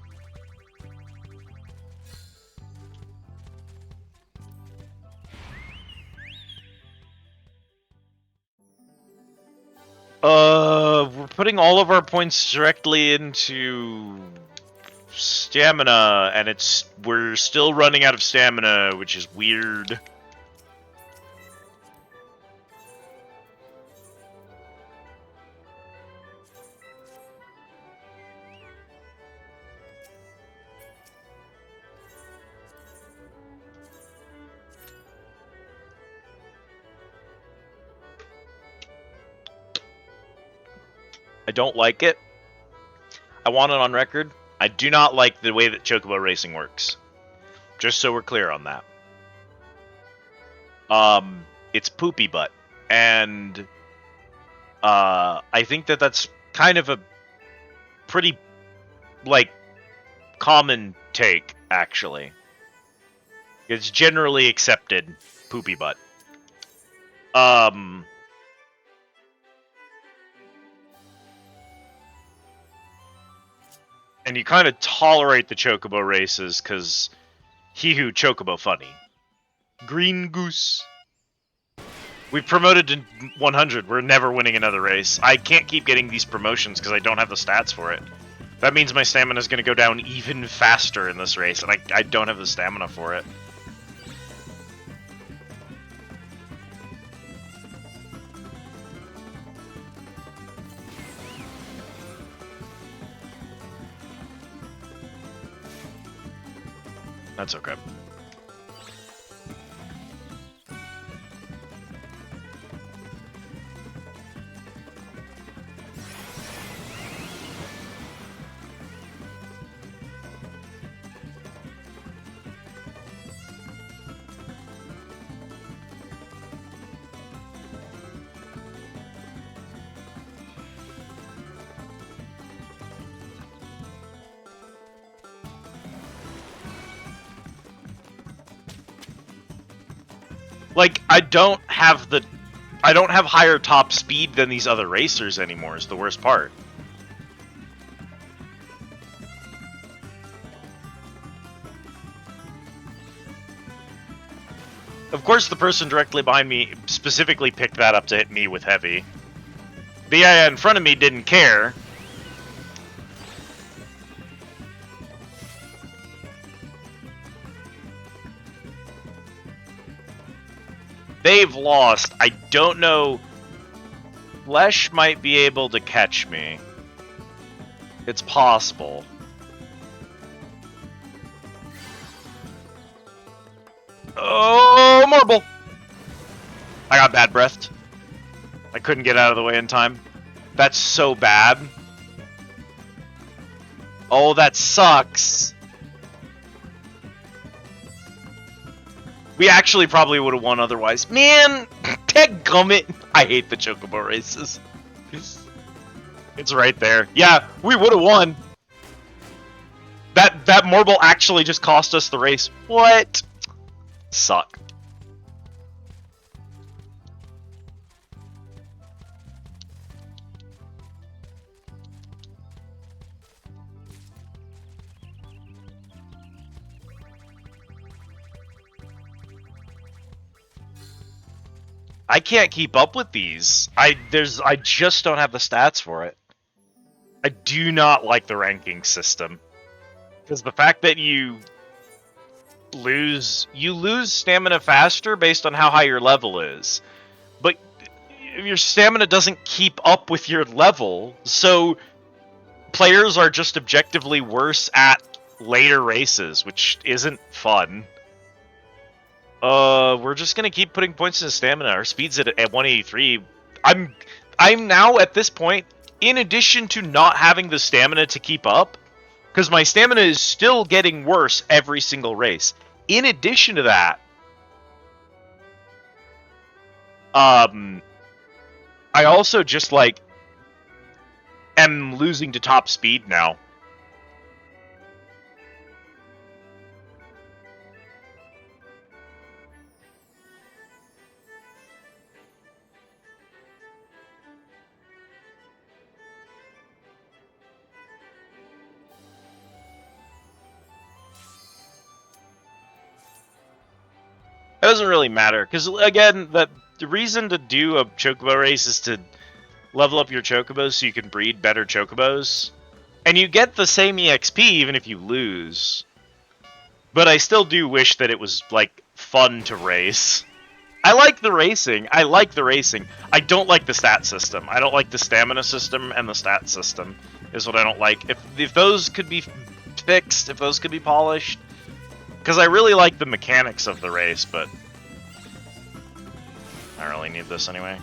We're putting all of our points directly into stamina, and we're still running out of stamina, which is weird. I don't like it. I want it on record. I do not like the way that Chocobo Racing works. Just so we're clear on that. It's poopy butt. And I think that that's kind of a pretty, like, common take, actually. It's generally accepted poopy butt. And you kind of tolerate the Chocobo races, because he who Chocobo funny. Green Goose. We've promoted to 100. We're never winning another race. I can't keep getting these promotions because I don't have the stats for it. That means my stamina is going to go down even faster in this race, and I don't have the stamina for it. That's okay. Like, I don't have higher top speed than these other racers anymore, is the worst part. Of course, the person directly behind me specifically picked that up to hit me with heavy. The guy in front of me didn't care. They've lost. I don't know. Flesh might be able to catch me. It's possible. Oh, marble! I got bad breathed. I couldn't get out of the way in time. That's so bad. Oh, that sucks. We actually probably would have won otherwise. Man, dadgummit. I hate the Chocobo races. It's right there. Yeah, we would have won. That marble actually just cost us the race. What? Suck. I can't keep up with these. I just don't have the stats for it. I do not like the ranking system. Because the fact that you lose stamina faster based on how high your level is. But your stamina doesn't keep up with your level, so players are just objectively worse at later races, which isn't fun. We're just gonna keep putting points in stamina. Our speed's at 183. I'm I'm now at this point, in addition to not having the stamina to keep up, because my stamina is still getting worse every single race. In addition to that, I also just like am losing to top speed now. It doesn't really matter, because again, the reason to do a chocobo race is to level up your chocobos so you can breed better chocobos. And you get the same EXP even if you lose. But I still do wish that it was, like, fun to race. I like the racing. I don't like the stat system. I don't like the stamina system and the stat system is what I don't like. If those could be fixed, if those could be polished, because I really like the mechanics of the race, but I don't really need this anyway.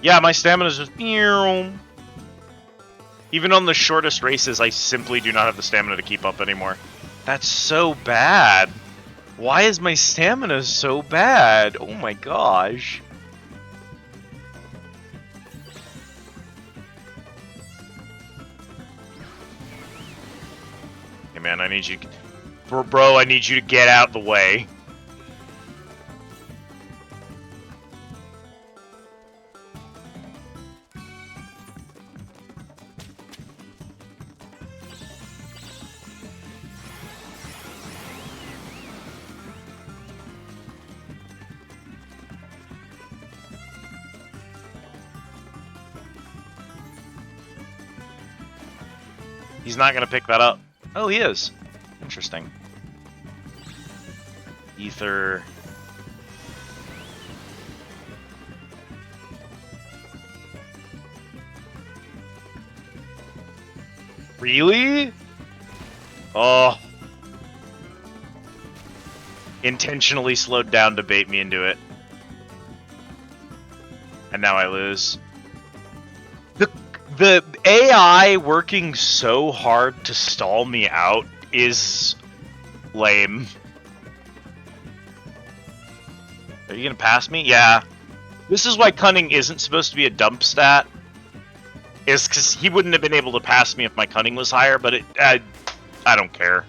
Yeah, my stamina's just... Even on the shortest races, I simply do not have the stamina to keep up anymore. That's so bad. Why is my stamina so bad? Oh my gosh. Hey man, I need you... Bro, I need you to get out of the way. He's not gonna pick that up. Oh, he is. Interesting. Ether. Really? Oh. Intentionally slowed down to bait me into it. And now I lose. The AI working so hard to stall me out is lame. Are you gonna pass me? Yeah. This is why cunning isn't supposed to be a dump stat. Is because he wouldn't have been able to pass me if my cunning was higher, but I don't care.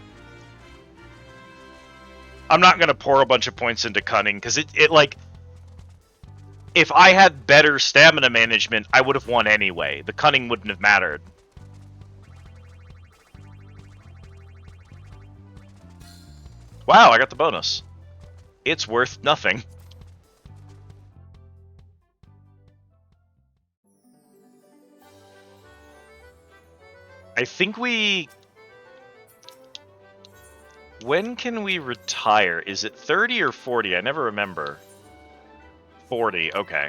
I'm not gonna pour a bunch of points into cunning, because it like... If I had better stamina management, I would have won anyway. The cunning wouldn't have mattered. Wow, I got the bonus. It's worth nothing. I think we... When can we retire? Is it 30 or 40? I never remember. 40, okay.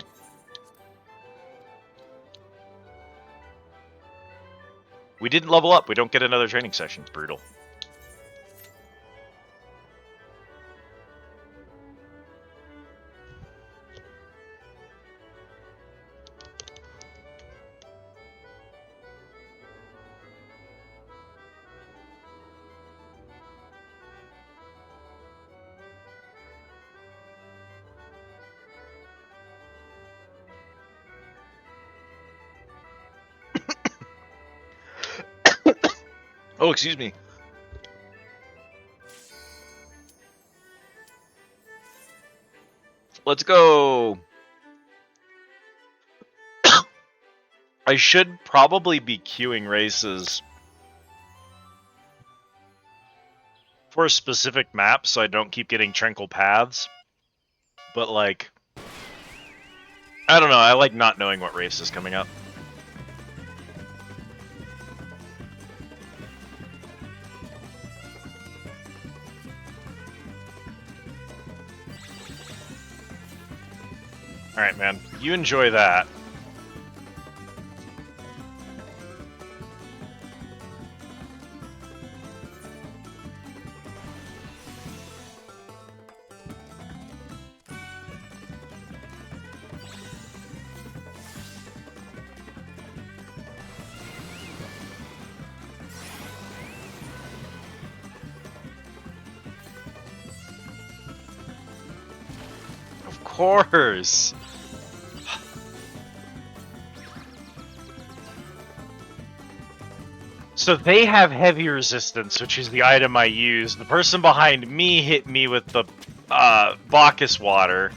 We didn't level up. We don't get another training session. Brutal. Oh, excuse me. Let's go. I should probably be queuing races for a specific map so I don't keep getting Tranquil Paths. But, like, I don't know. I like not knowing what race is coming up. Alright, man. You enjoy that. course. So they have heavy resistance, which is the item I use. The person behind me hit me with the Bacchus water.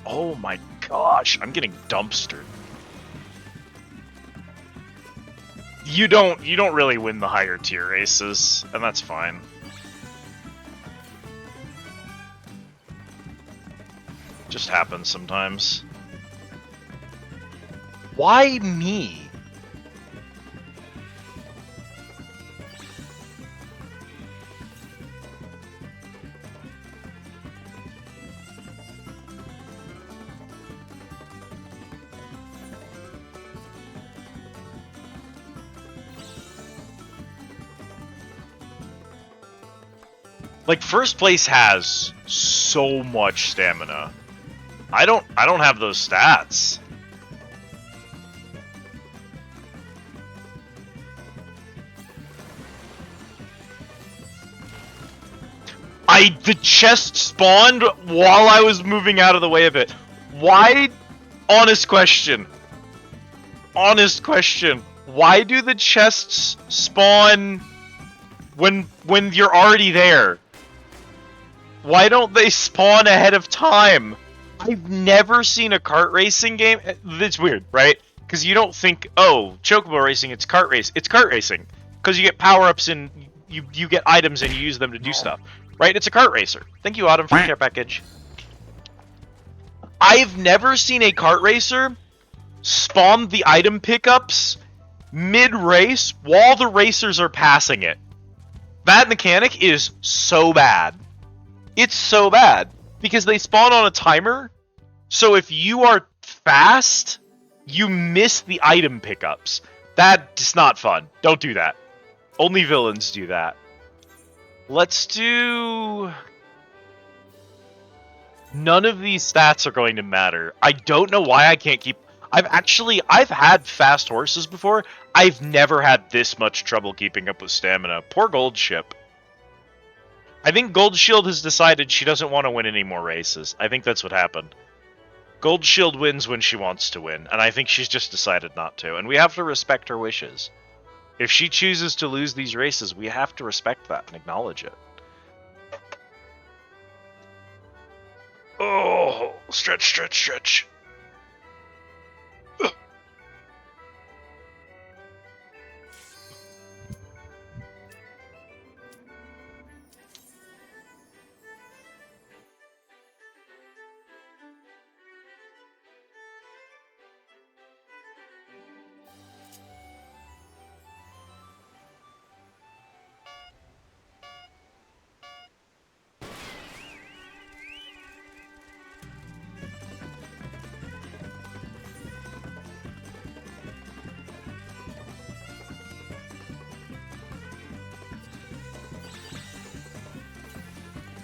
Oh my gosh, I'm getting dumpstered. You don't really win the higher tier races, and that's fine. Just happens sometimes. Why me? Like, first place has so much stamina. I don't have those stats. The chest spawned while I was moving out of the way of it. Why? Honest question. Honest question. Why do the chests spawn when you're already there? Why don't they spawn ahead of time? I've never seen a kart racing game. It's weird, right? Because you don't think, oh, chocobo racing, it's kart race. It's kart racing. Because you get power-ups and you get items and you use them to do stuff. Right? It's a kart racer. Thank you, Autumn, for the care package. I've never seen a kart racer spawn the item pickups mid-race while the racers are passing it. That mechanic is so bad. It's so bad. Because they spawn on a timer, so if you are fast, you miss the item pickups. That's not fun. Don't do that. Only villains do that. Let's do... None of these stats are going to matter. I don't know why I can't keep... I've had fast horses before. I've never had this much trouble keeping up with stamina. Poor Gold Ship. I think Gold Shield has decided she doesn't want to win any more races. I think that's what happened. Gold Shield wins when she wants to win, and I think she's just decided not to. And we have to respect her wishes. If she chooses to lose these races, we have to respect that and acknowledge it. Oh, stretch, stretch, stretch.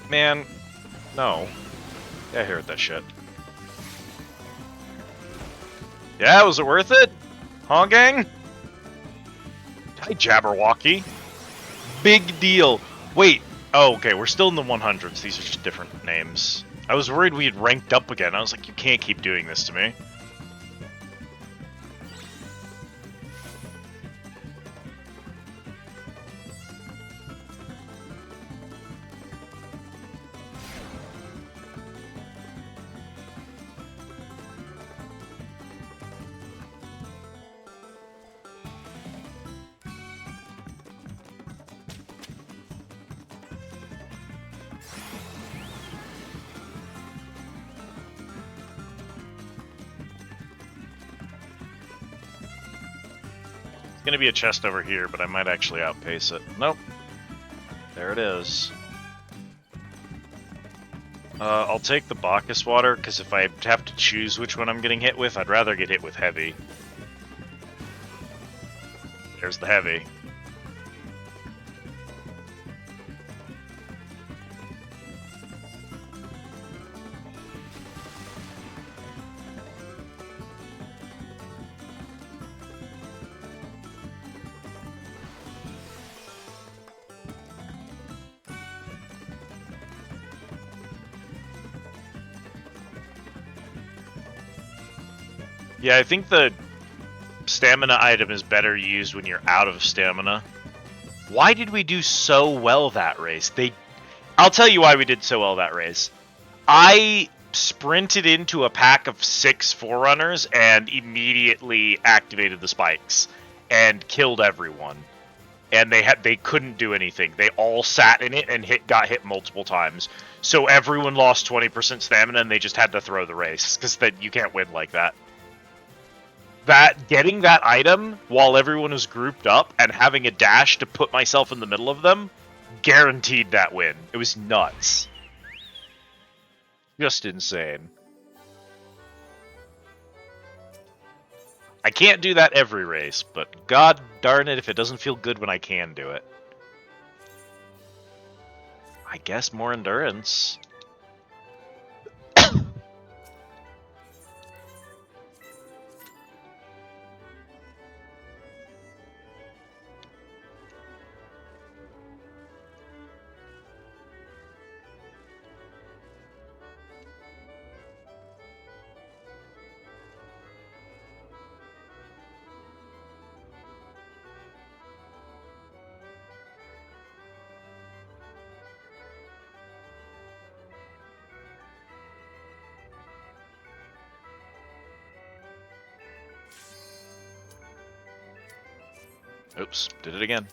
Man, no. Yeah, I heard that shit. Yeah, was it worth it? Huh, gang? Hi, Jabberwocky. Big deal. Wait. Oh, okay, we're still in the 100s. These are just different names. I was worried we had ranked up again. I was like, you can't keep doing this to me. Gonna be a chest over here, but I might actually outpace it. Nope. There it is. I'll take the Bacchus water, because if I have to choose which one I'm getting hit with, I'd rather get hit with heavy. There's the heavy. Yeah, I think the stamina item is better used when you're out of stamina. Why did we do so well that race? I'll tell you why we did so well that race. I sprinted into a pack of 6 Forerunners and immediately activated the spikes and killed everyone. And they couldn't do anything. They all sat in it and got hit multiple times. So everyone lost 20% stamina and they just had to throw the race because you can't win like that. Getting that item while everyone was grouped up and having a dash to put myself in the middle of them guaranteed that win. It was nuts. Just insane. I can't do that every race, but god darn it if it doesn't feel good when I can do it. I guess more endurance. Oops, did it again.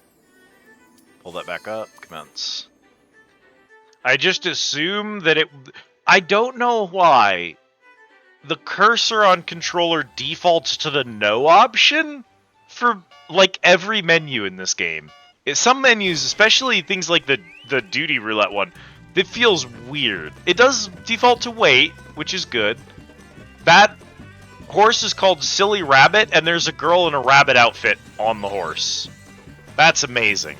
Pull that back up, commence. I just assume that I don't know why. The cursor on controller defaults to the no option for, like, every menu in this game. Some menus, especially things like the duty roulette one, it feels weird. It does default to wait, which is good. That horse is called Silly Rabbit, and there's a girl in a rabbit outfit on the horse. That's amazing.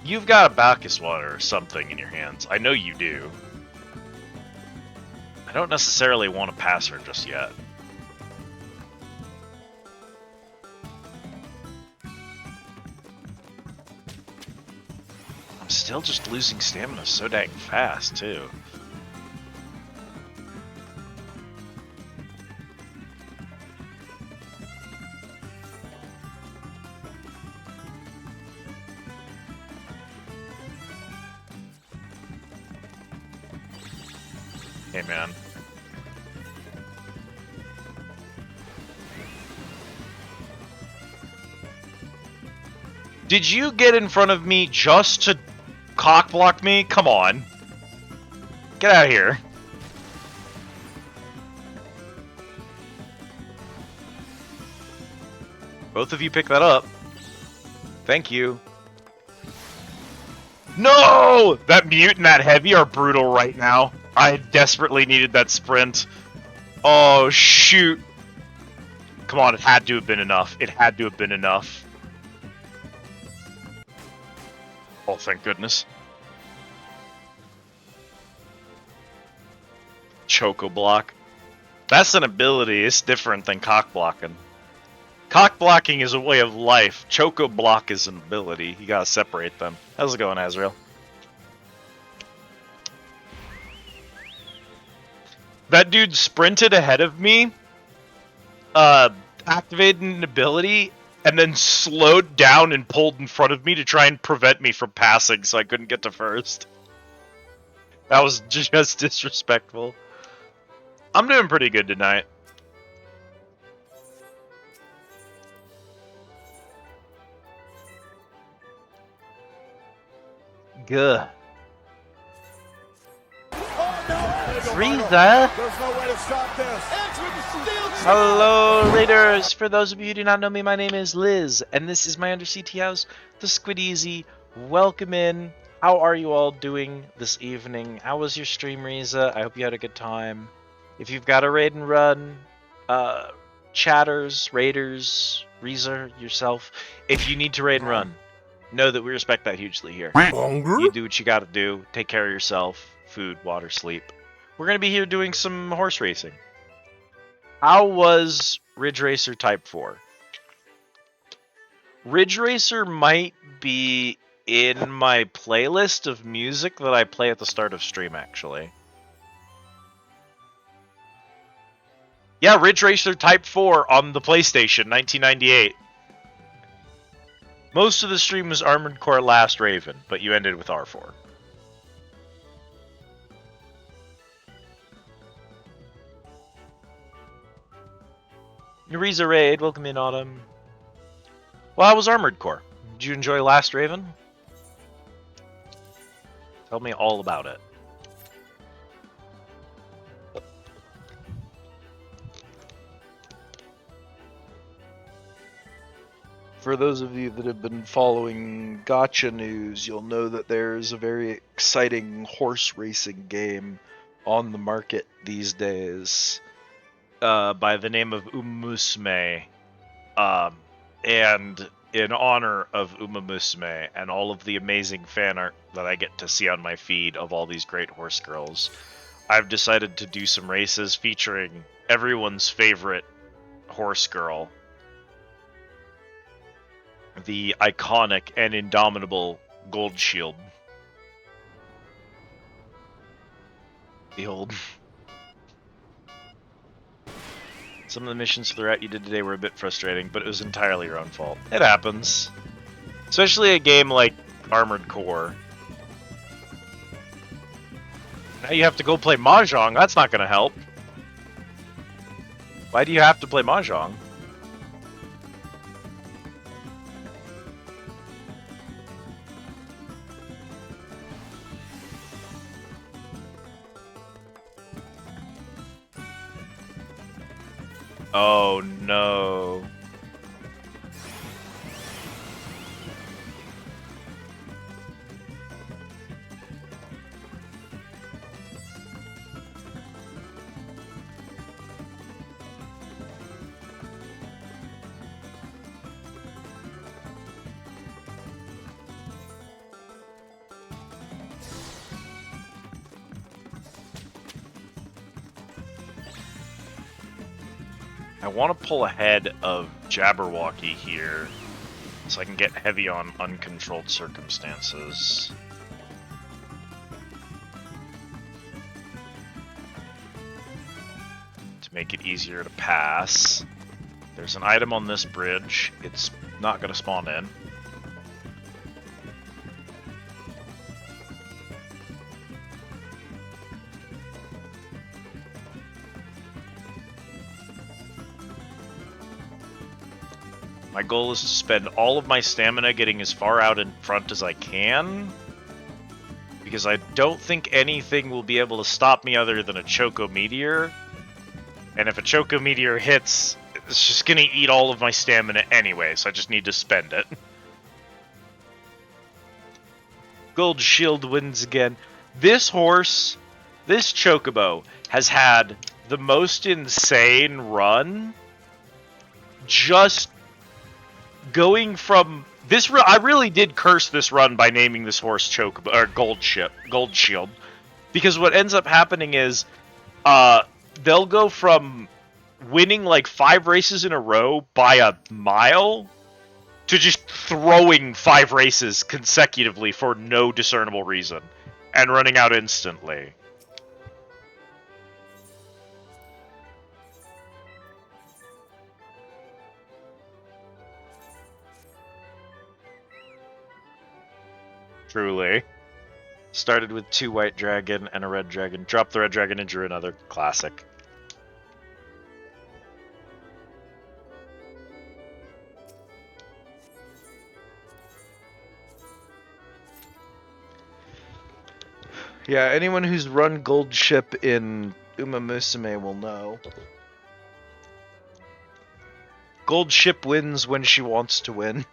You've got a Bacchus water or something in your hands. I know you do. I don't necessarily want to pass her just yet. I'm still just losing stamina so dang fast, too. Hey, man. Did you get in front of me just to cockblock me? Come on. Get out of here. Both of you pick that up. Thank you. No! That mute and that heavy are brutal right now. I desperately needed that sprint. Oh, shoot. Come on, it had to have been enough. It had to have been enough. Oh, thank goodness. Choco block. That's an ability. It's different than cock blocking. Cock blocking is a way of life. Choco block is an ability. You gotta separate them. How's it going, Azrael? That dude sprinted ahead of me, activated an ability, and then slowed down and pulled in front of me to try and prevent me from passing so I couldn't get to first. That was just disrespectful. I'm doing pretty good tonight. Good. Frieza? Hello, Raiders! For those of you who do not know me, my name is Liz, and this is my Under CT house, the Squideasy. Welcome in. How are you all doing this evening? How was your stream, Riza? I hope you had a good time. If you've got a raid and run, chatters, raiders, Riza, yourself. If you need to raid and run, know that we respect that hugely here. You do what you gotta do. Take care of yourself. Food, water, sleep. We're gonna be here doing some horse racing. How was Ridge Racer Type 4? Ridge Racer might be in my playlist of music that I play at the start of stream, actually. Yeah, Ridge Racer Type 4 on the PlayStation, 1998. Most of the stream was Armored Core Last Raven, but you ended with R4. Eureka Raid, welcome in, Autumn. Well, how was Armored Core? Did you enjoy Last Raven? Tell me all about it. For those of you that have been following Gacha news, you'll know that there's a very exciting horse racing game on the market these days by the name of Umamusume. And in honor of Umamusume and all of the amazing fan art that I get to see on my feed of all these great horse girls, I've decided to do some races featuring everyone's favorite horse girl, the iconic and indomitable Gold Shield. Behold. Some of the missions for the route you did today were a bit frustrating, but it was entirely your own fault. It happens. Especially a game like Armored Core. Now you have to go play Mahjong, that's not gonna help. Why do you have to play Mahjong? Oh no. I want to pull ahead of Jabberwocky here, so I can get heavy on uncontrolled circumstances. To make it easier to pass. There's an item on this bridge. It's not going to spawn in. My goal is to spend all of my stamina getting as far out in front as I can, because I don't think anything will be able to stop me other than a Choco Meteor. And if a Choco Meteor hits, it's just gonna eat all of my stamina anyway, so I just need to spend it. Gold Shield wins again. This horse, this Chocobo, has had the most insane run. Just going from this, I really did curse this run by naming this horse Chocobo or Gold Shield, because what ends up happening is, they'll go from winning like 5 races in a row by a mile to just throwing 5 races consecutively for no discernible reason and running out instantly. Truly. Started with 2 white dragon and a red dragon. Dropped the red dragon and drew another. Classic. Yeah, anyone who's run Gold Ship in Umamusume will know. Gold Ship wins when she wants to win.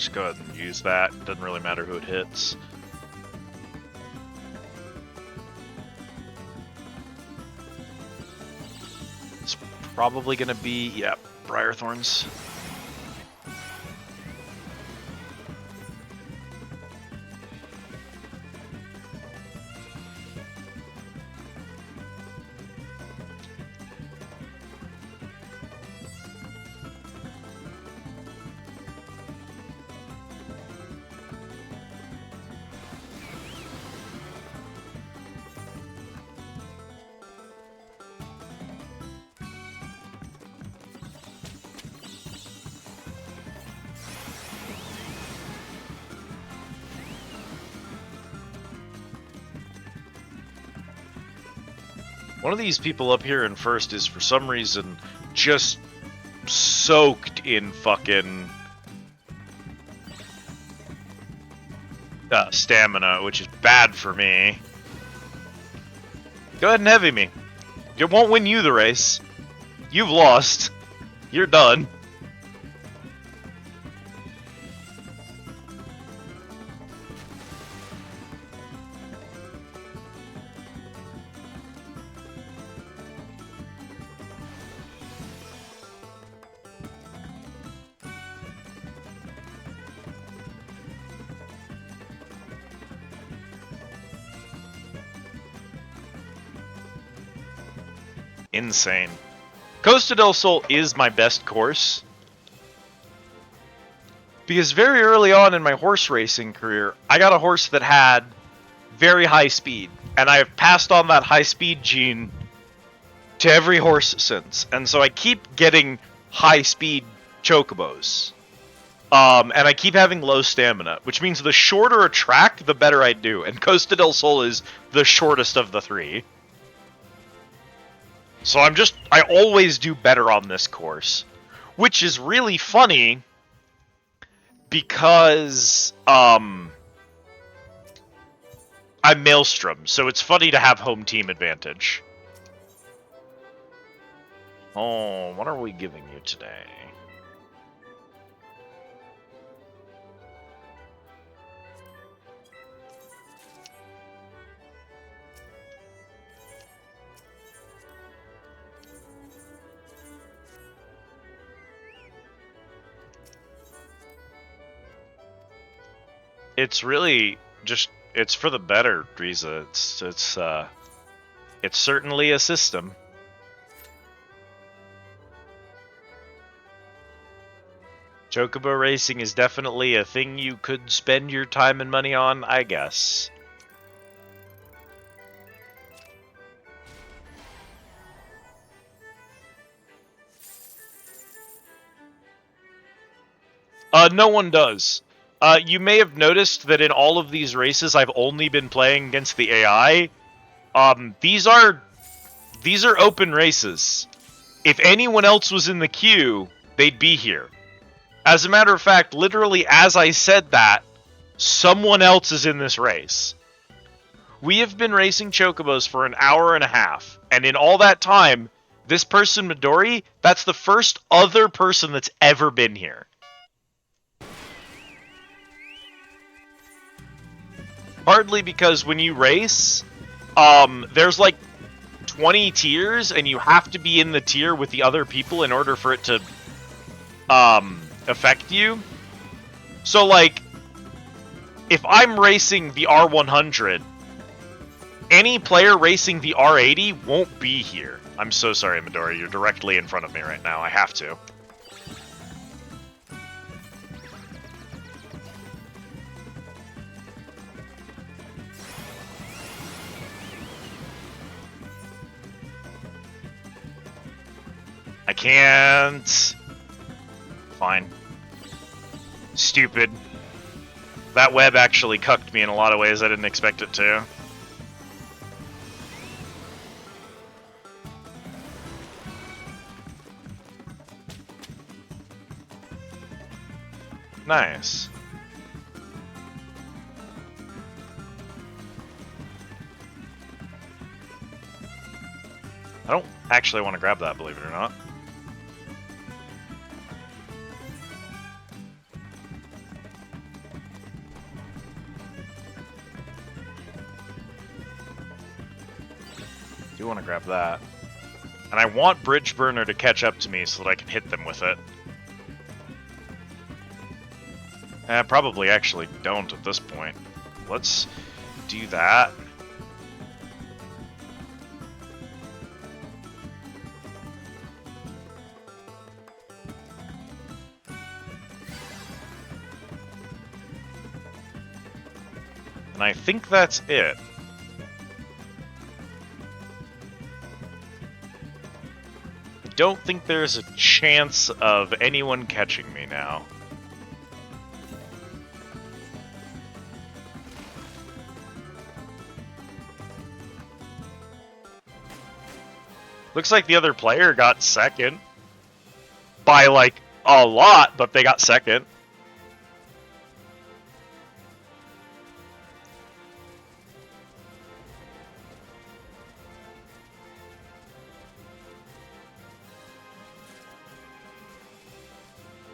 Just go ahead and use that. Doesn't really matter who it hits. It's probably gonna be, yeah, Briarthorns. One of these people up here in first is, for some reason, just soaked in fucking stamina, which is bad for me. Go ahead and heavy me. It won't win you the race. You've lost. You're done. Insane. Costa del Sol is my best course, because very early on in my horse racing career, I got a horse that had very high speed, and I have passed on that high speed gene to every horse since, and so I keep getting high speed chocobos. And I keep having low stamina, which means the shorter a track, the better I do, and Costa del Sol is the shortest of the three. So I always do better on this course, which is really funny because I'm Maelstrom, so it's funny to have home team advantage. Oh, what are we giving you today? It's really just, it's for the better, Riza. It's certainly a system. Chocobo racing is definitely a thing you could spend your time and money on, I guess. No one does. You may have noticed that in all of these races, I've only been playing against the AI. These are open races. If anyone else was in the queue, they'd be here. As a matter of fact, literally as I said that, someone else is in this race. We have been racing chocobos for an hour and a half, and in all that time, this person, Midori, that's the first other person that's ever been here. Partly because when you race, there's like 20 tiers, and you have to be in the tier with the other people in order for it to affect you. So, like, if I'm racing the R100, any player racing the R80 won't be here. I'm so sorry, Midori. You're directly in front of me right now. I have to. I can't. Fine. Stupid. That web actually cucked me in a lot of ways I didn't expect it to. Nice. I don't actually want to grab that, believe it or not. do want to grab that. And I want Bridge Burner to catch up to me so that I can hit them with it. I probably actually don't at this point. Let's do that. And I think that's it. I don't think there's a chance of anyone catching me now. Looks like the other player got second. By, like, a lot, but they got second.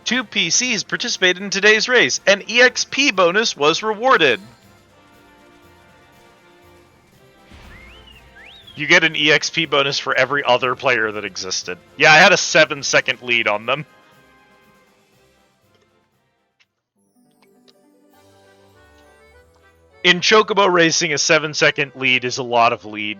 Two PCs participated in today's race. An EXP bonus was rewarded. You get an EXP bonus for every other player that existed. Yeah, I had a 7-second lead on them. In Chocobo Racing, a 7-second lead is a lot of lead.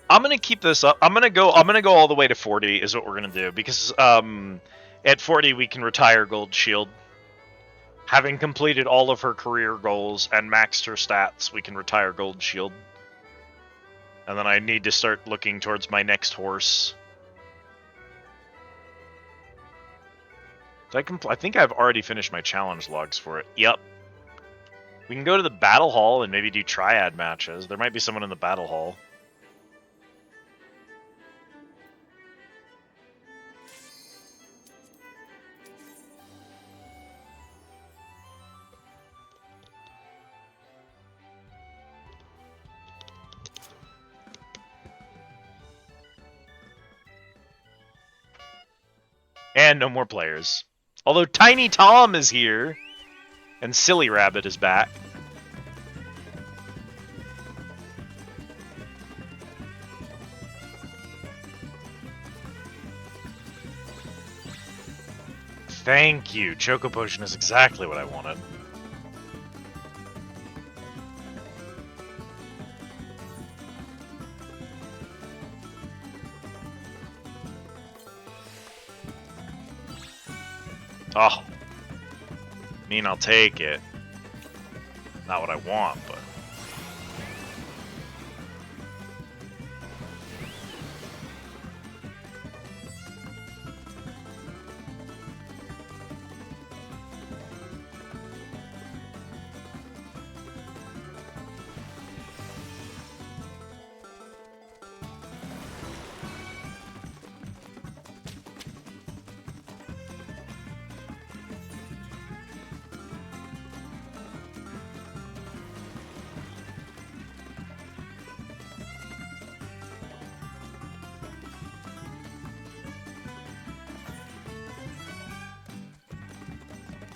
I'm gonna keep this up. I'm gonna go all the way to 40 is what we're gonna do, because at 40 we can retire Gold Shield. Having completed all of her career goals and maxed her stats, we can retire Gold Shield. And then I need to start looking towards my next horse. I think I've already finished my challenge logs for it. Yep. We can go to the Battle Hall and maybe do triad matches. There might be someone in the Battle Hall. And no more players. Although Tiny Tom is here. And Silly Rabbit is back. Thank you. Choco Potion is exactly what I wanted. Oh. I mean, I'll take it. Not what I want, but...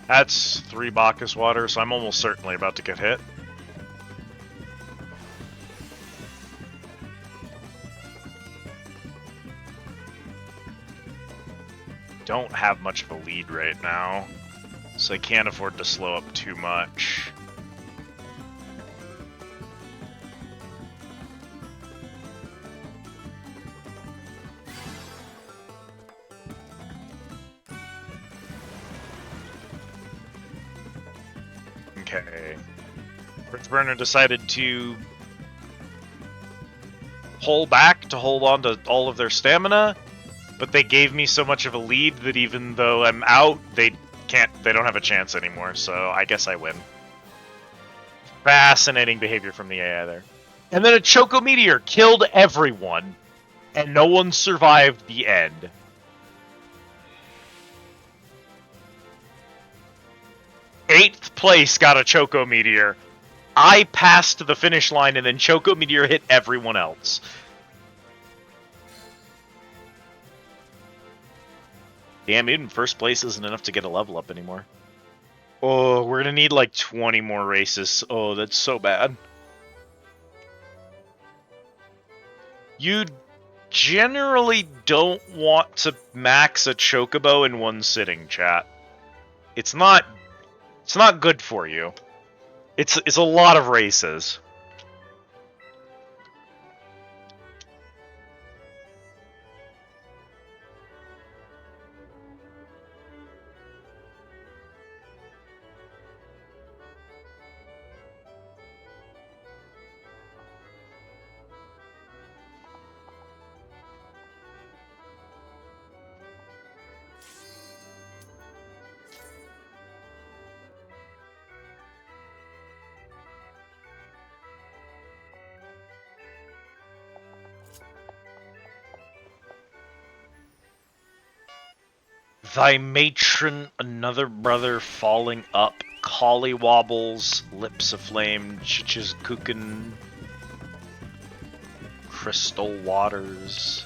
That's 3 Bacchus water, so I'm almost certainly about to get hit. Don't have much of a lead right now, so I can't afford to slow up too much. Okay. Bridge Burner decided to pull back to hold on to all of their stamina, but they gave me so much of a lead that even though I'm out, they don't have a chance anymore, so I guess I win. Fascinating behavior from the AI there. And then a Choco Meteor killed everyone, and no one survived the end. Eighth place got a Choco Meteor. I passed the finish line and then Choco Meteor hit everyone else. Damn, even first place isn't enough to get a level up anymore. Oh, we're gonna need like 20 more races. Oh, that's so bad. You generally don't want to max a Chocobo in one sitting, chat. It's not good for you. It's a lot of races. Thy matron, another brother falling up, collywobbles, lips aflame, Chichizkuken, crystal waters.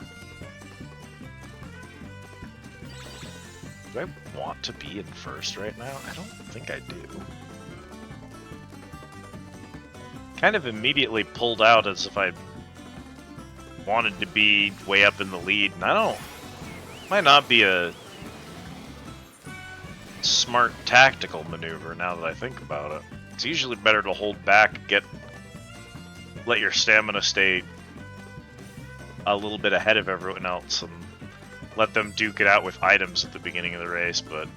Do I want to be in first right now? I don't think I do. Kind of immediately pulled out as if I wanted to be way up in the lead, and I don't. Might not be a smart tactical maneuver now that I think about it. It's usually better to hold back, let your stamina stay a little bit ahead of everyone else, and let them duke it out with items at the beginning of the race, but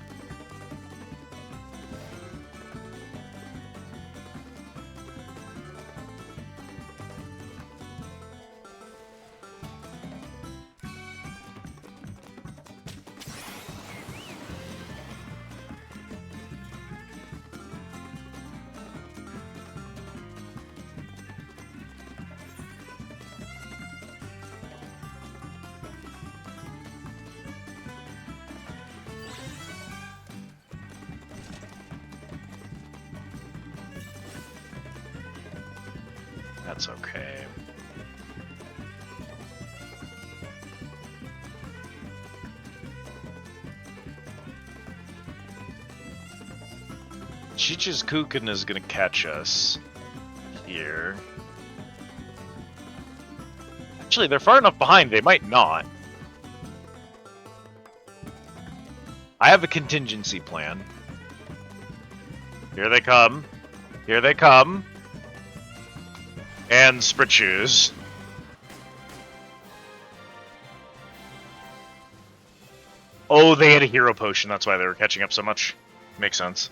that's okay. Chichizkuken is gonna catch us here. Actually, they're far enough behind, they might not. I have a contingency plan. Here they come. Here they come. And Spritchoos. Oh, they had a hero potion, that's why they were catching up so much. Makes sense.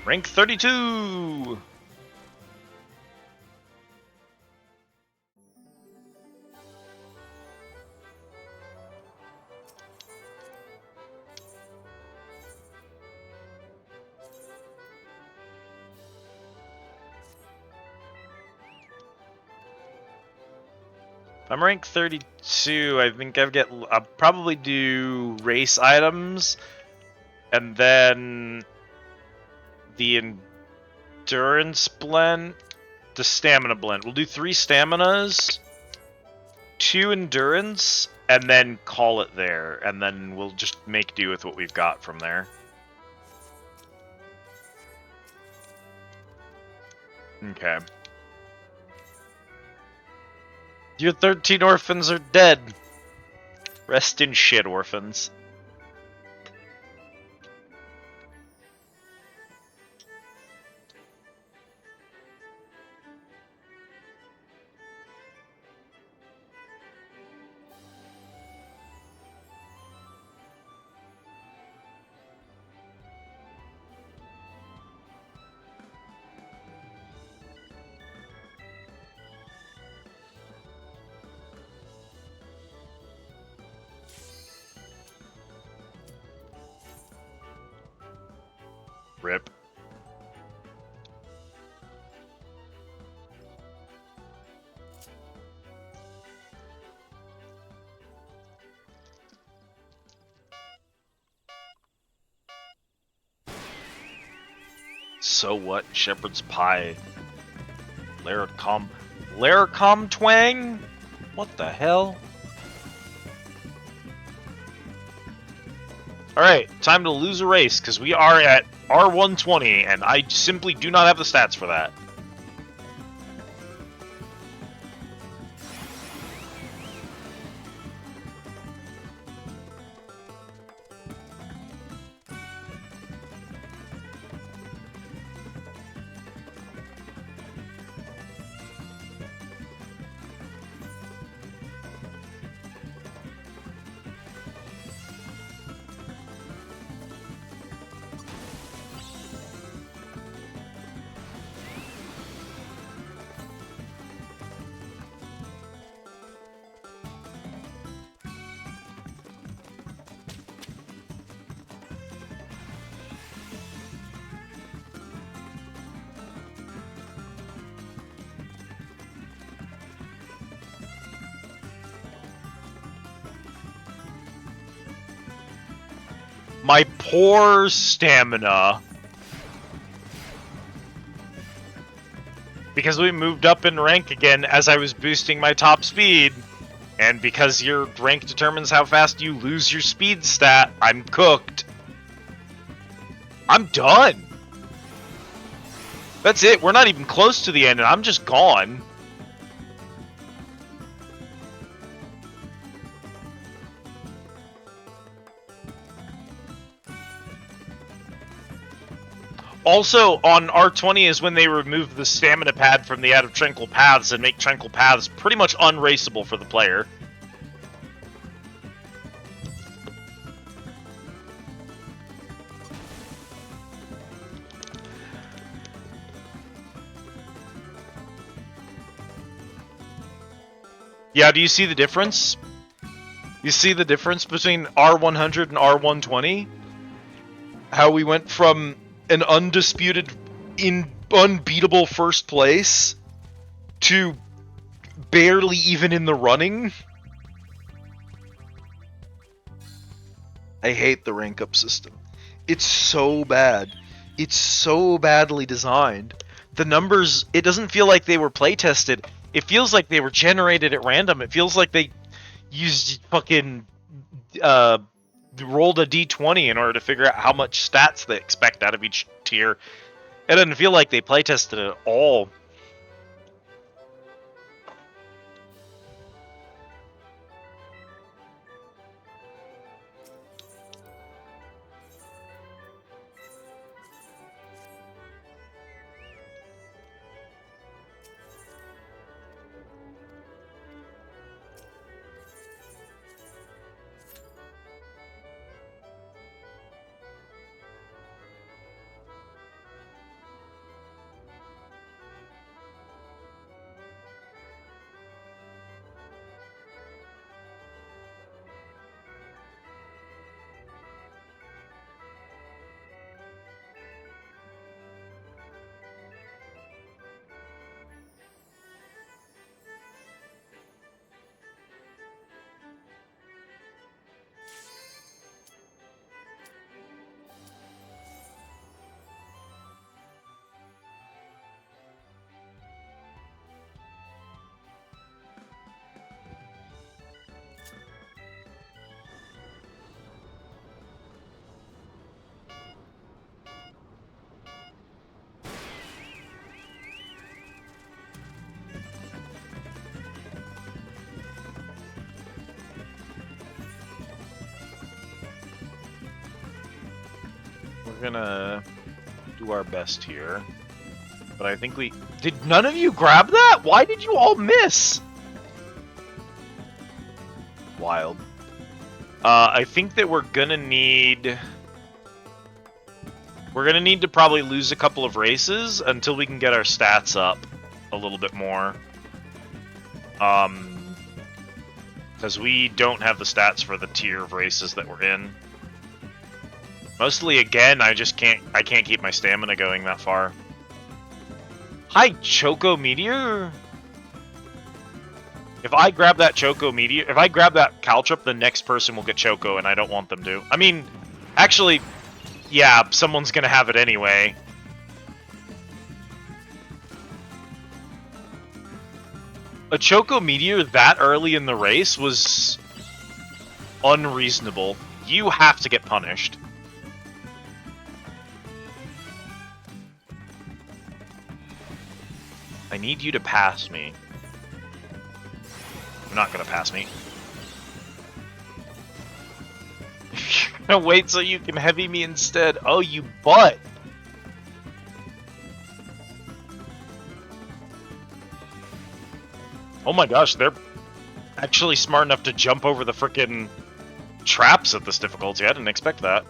Rank 32! If I'm rank 32, I think I'll probably do race items, and then the endurance blend, the stamina blend. We'll do 3 staminas, 2 endurance, and then call it there, and then we'll just make do with what we've got from there. Okay. Your 13 orphans are dead. Rest in shit, orphans. Rip. So what? Shepherd's pie. Laricom twang? What the hell? Alright, time to lose a race, because we are at R120, and I simply do not have the stats for that. My poor stamina. Because we moved up in rank again as I was boosting my top speed. And because your rank determines how fast you lose your speed stat, I'm cooked. I'm done. That's it. We're not even close to the end, and I'm just gone. Also, on R20 is when they remove the stamina pad from the Out of Tranquil Paths and make Tranquil Paths pretty much unraceable for the player. Yeah, do you see the difference? You see the difference between R100 and R120? How we went from an undisputed, unbeatable first place to barely even in the running? I hate the rank up system. It's so bad. It's so badly designed. The numbers, it doesn't feel like they were play tested. It feels like they were generated at random. It feels like they used fucking rolled a d20 in order to figure out how much stats they expect out of each tier. It doesn't feel like they playtested it at all. We're gonna do our best here. But I think we... Did none of you grab that? Why did you all miss? Wild. I think that we're gonna need... We're gonna need to probably lose a couple of races until we can get our stats up a little bit more. Because we don't have the stats for the tier of races that we're in. Mostly, again, I can't keep my stamina going that far. Hi, Choco Meteor! If I grab that Choco Meteor, if I grab that Caltrip, the next person will get Choco, and I don't want them to. I mean, actually, yeah, someone's gonna have it anyway. A Choco Meteor that early in the race was unreasonable. You have to get punished. I need you to pass me. You're not gonna pass me. You're gonna wait so you can heavy me instead. Oh, you butt! Oh my gosh, they're actually smart enough to jump over the frickin' traps at this difficulty. I didn't expect that.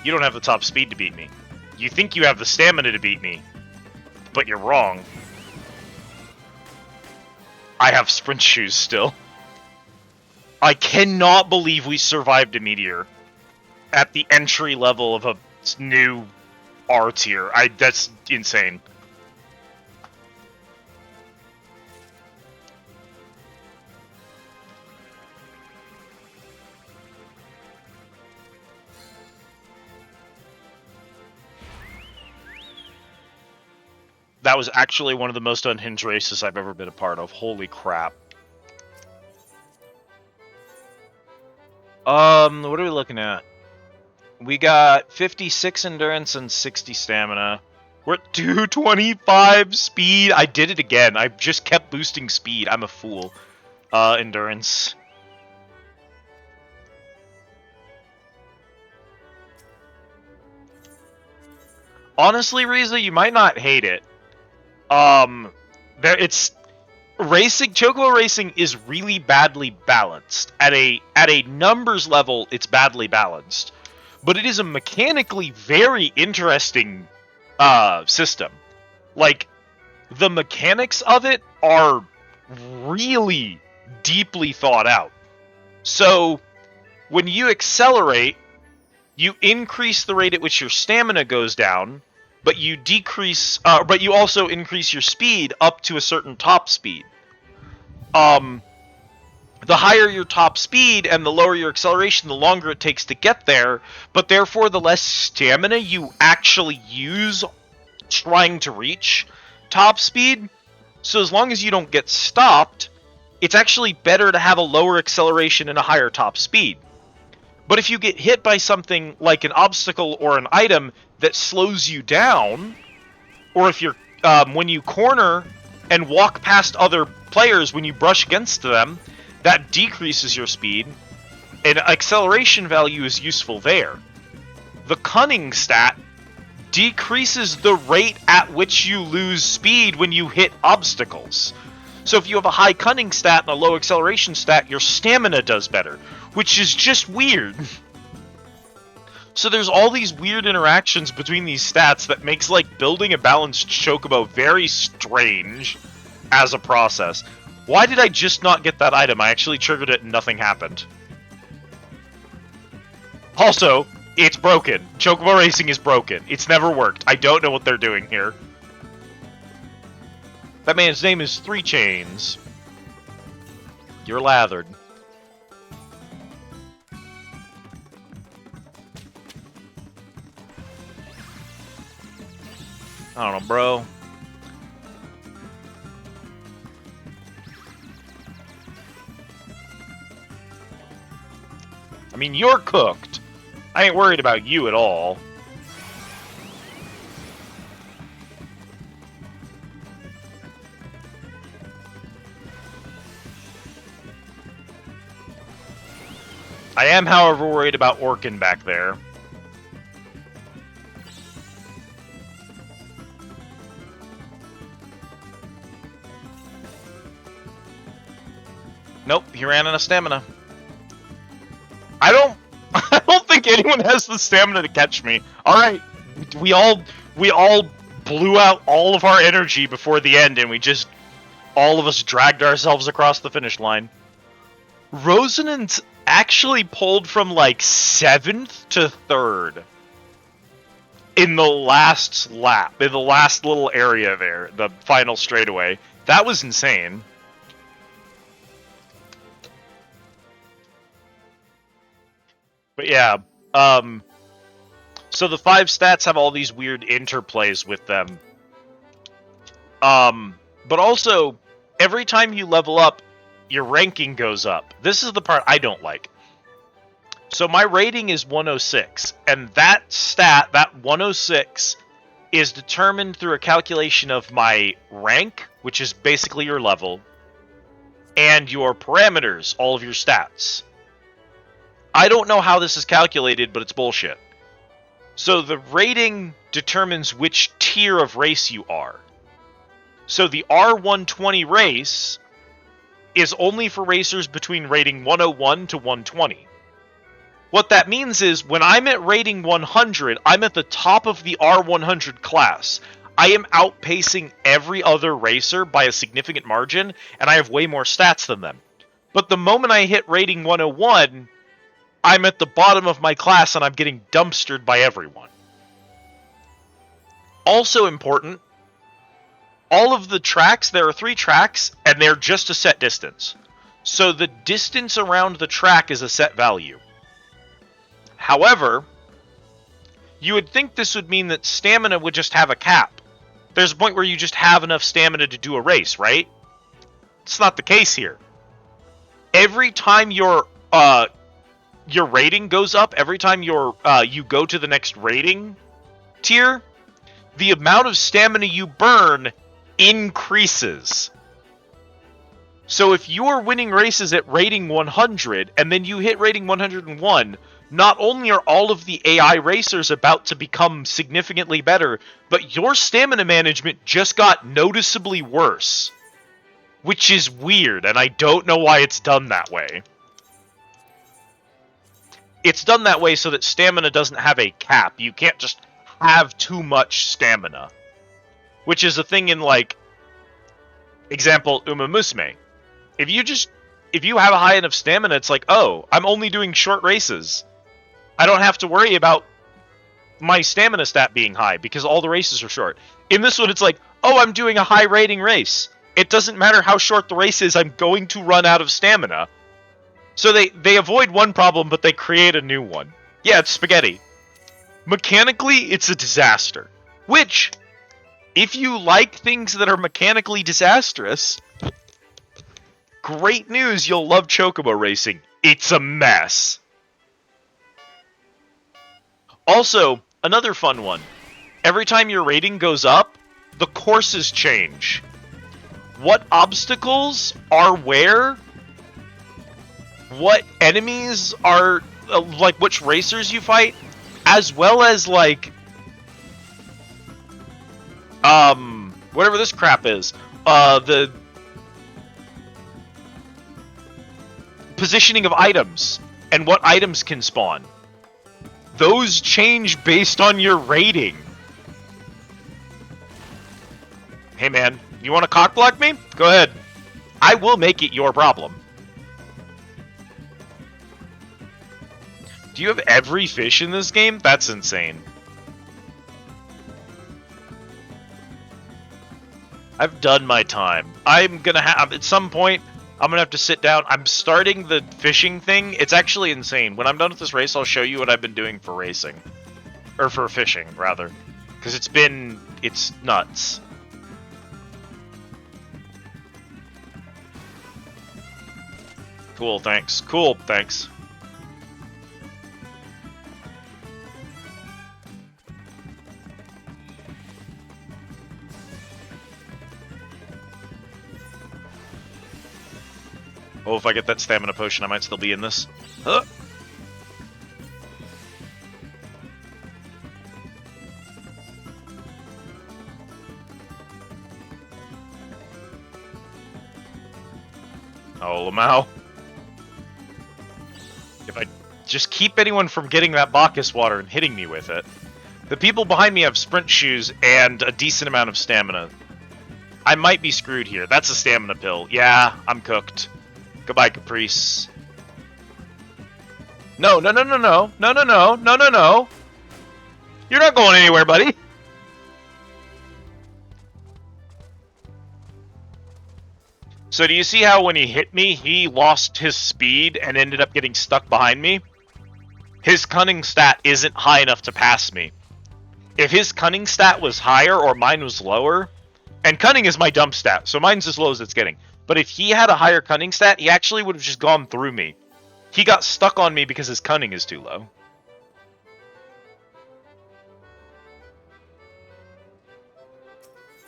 You don't have the top speed to beat me. You think you have the stamina to beat me, but you're wrong. I have sprint shoes still. I cannot believe we survived a meteor at the entry level of a new R tier. That's insane. That was actually one of the most unhinged races I've ever been a part of. Holy crap. What are we looking at? We got 56 endurance and 60 stamina. We're at 225 speed. I did it again. I just kept boosting speed. I'm a fool. Endurance. Honestly, Riza, you might not hate it. Chocobo racing is really badly balanced. At a numbers level, it's badly balanced. But it is a mechanically very interesting system. Like, the mechanics of it are really deeply thought out. So, when you accelerate, you increase the rate at which your stamina goes down, but you also increase your speed up to a certain top speed. The higher your top speed and the lower your acceleration, the longer it takes to get there, but therefore the less stamina you actually use trying to reach top speed. So as long as you don't get stopped, it's actually better to have a lower acceleration and a higher top speed. But if you get hit by something like an obstacle or an item that slows you down, or if you're when you corner and walk past other players, when you brush against them, that decreases your speed, and acceleration value is useful there. The cunning stat decreases the rate at which you lose speed when you hit obstacles. So if you have a high cunning stat and a low acceleration stat, your stamina does better, which is just weird. So there's all these weird interactions between these stats that makes like building a balanced Chocobo very strange as a process. Why did I just not get that item? I actually triggered it and nothing happened. Also, it's broken. Chocobo Racing is broken. It's never worked. I don't know what they're doing here. That man's name is 3 Chains. You're lathered. I don't know, bro. I mean, you're cooked. I ain't worried about you at all. I am, however, worried about Orkin back there. Nope, he ran out of stamina. I don't think anyone has the stamina to catch me. Alright, we all blew out all of our energy before the end, and all of us dragged ourselves across the finish line. Rosenant actually pulled from like 7th to 3rd in the last lap, in the last little area there, the final straightaway. That was insane. But yeah, so the 5 stats have all these weird interplays with them. But also, every time you level up, your ranking goes up. This is the part I don't like. So my rating is 106, and that stat, that 106, is determined through a calculation of my rank, which is basically your level, and your parameters, all of your stats. I don't know how this is calculated, but it's bullshit. So the rating determines which tier of race you are. So the R120 race is only for racers between rating 101 to 120. What that means is, when I'm at rating 100, I'm at the top of the R100 class. I am outpacing every other racer by a significant margin, and I have way more stats than them. But the moment I hit rating 101, I'm at the bottom of my class and I'm getting dumpstered by everyone. Also important, all of the tracks, there are 3 tracks, and they're just a set distance. So the distance around the track is a set value. However, you would think this would mean that stamina would just have a cap. There's a point where you just have enough stamina to do a race, right? It's not the case here. Every time your rating goes up, every time you go to the next rating tier, the amount of stamina you burn increases. So if you're winning races at rating 100, and then you hit rating 101, not only are all of the AI racers about to become significantly better, but your stamina management just got noticeably worse. Which is weird, and I don't know why it's done that way. It's done that way so that stamina doesn't have a cap. You can't just have too much stamina. Which is a thing in, like, example, Uma Musume. If you have a high enough stamina, it's like, oh, I'm only doing short races. I don't have to worry about my stamina stat being high because all the races are short. In this one, it's like, oh, I'm doing a high rating race. It doesn't matter how short the race is, I'm going to run out of stamina. So they avoid one problem, but they create a new one. Yeah, it's spaghetti. Mechanically, it's a disaster. Which, if you like things that are mechanically disastrous, great news, you'll love Chocobo Racing. It's a mess. Also, another fun one. Every time your rating goes up, the courses change. What obstacles are where? What enemies are, like, which racers you fight? As well as, like, whatever this crap is. The positioning of items and what items can spawn. Those change based on your rating. Hey man, you want to cockblock me? Go ahead. I will make it your problem. Do you have every fish in this game? That's insane. I've done my time. I'm gonna have, at some point, I'm gonna have to sit down. I'm starting the fishing thing. It's actually insane. When I'm done with this race, I'll show you what I've been doing for racing. Or for fishing, rather. Because it's nuts. Cool, thanks. Cool, thanks. Oh, if I get that stamina potion, I might still be in this. Huh. Oh, Lamau. If I just keep anyone from getting that Bacchus water and hitting me with it. The people behind me have sprint shoes and a decent amount of stamina. I might be screwed here. That's a stamina pill. Yeah, I'm cooked. Goodbye, Caprice. No, no, no, no, no. No, no, no. No, no, no. You're not going anywhere, buddy. So do you see how when he hit me, he lost his speed and ended up getting stuck behind me? His cunning stat isn't high enough to pass me. If his cunning stat was higher or mine was lower, And cunning is my dump stat, so mine's as low as it's getting. But if he had a higher cunning stat, he actually would have just gone through me. He got stuck on me because his cunning is too low.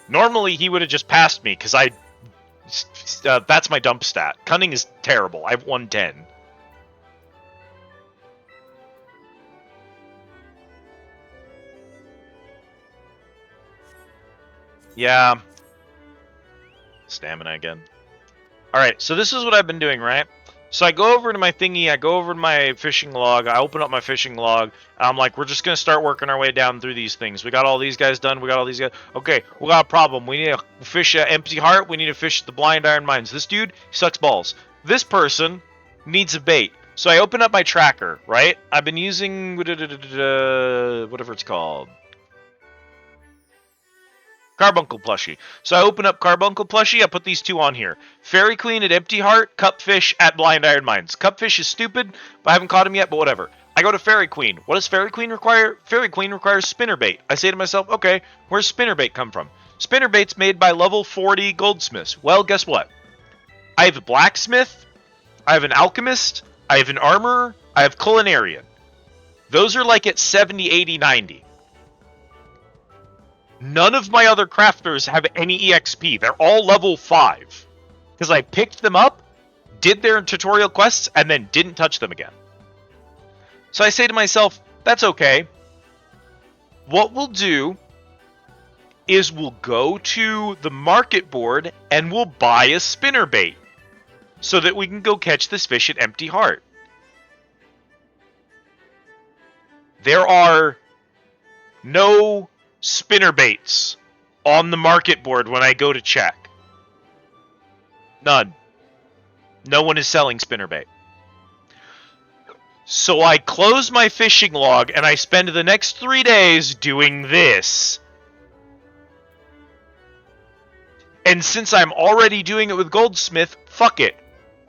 Normally, he would have just passed me, because that's my dump stat. Cunning is terrible. I have 110. Yeah. Stamina again. Alright, so this is what I've been doing, right? So I go over to my thingy, I go over to my fishing log, I open up my fishing log, and I'm like, we're just going to start working our way down through these things. We got all these guys done, we got all these guys... Okay, we got a problem. We need to fish Empty Heart, we need to fish the Blind Iron Mines. This dude sucks balls. This person needs a bait. So I open up my tracker, right? I've been using... whatever it's called. Carbuncle plushie. So I open up Carbuncle plushie, I put these two on here. Fairy Queen at Empty Heart, Cupfish at Blind Iron Mines. Cupfish is stupid, but I haven't caught him yet, but whatever. I go to Fairy Queen. What does Fairy Queen require? Fairy Queen requires spinnerbait. I say to myself, okay, where's spinnerbait come from? Spinnerbait's made by level 40 goldsmiths. Well, guess what? I have a blacksmith, I have an alchemist, I have an armorer, I have culinarian. Those are like at 70, 80, 90. None of my other crafters have any EXP. They're all level 5. Because I picked them up, did their tutorial quests, and then didn't touch them again. So I say to myself, that's okay. What we'll do is we'll go to the market board and we'll buy a spinnerbait. So that we can go catch this fish at Empty Heart. There are no spinnerbaits on the market board when I go to check. None. No one is selling spinnerbait. So I close my fishing log and I spend the next 3 days doing this. And since I'm already doing it with Goldsmith, fuck it.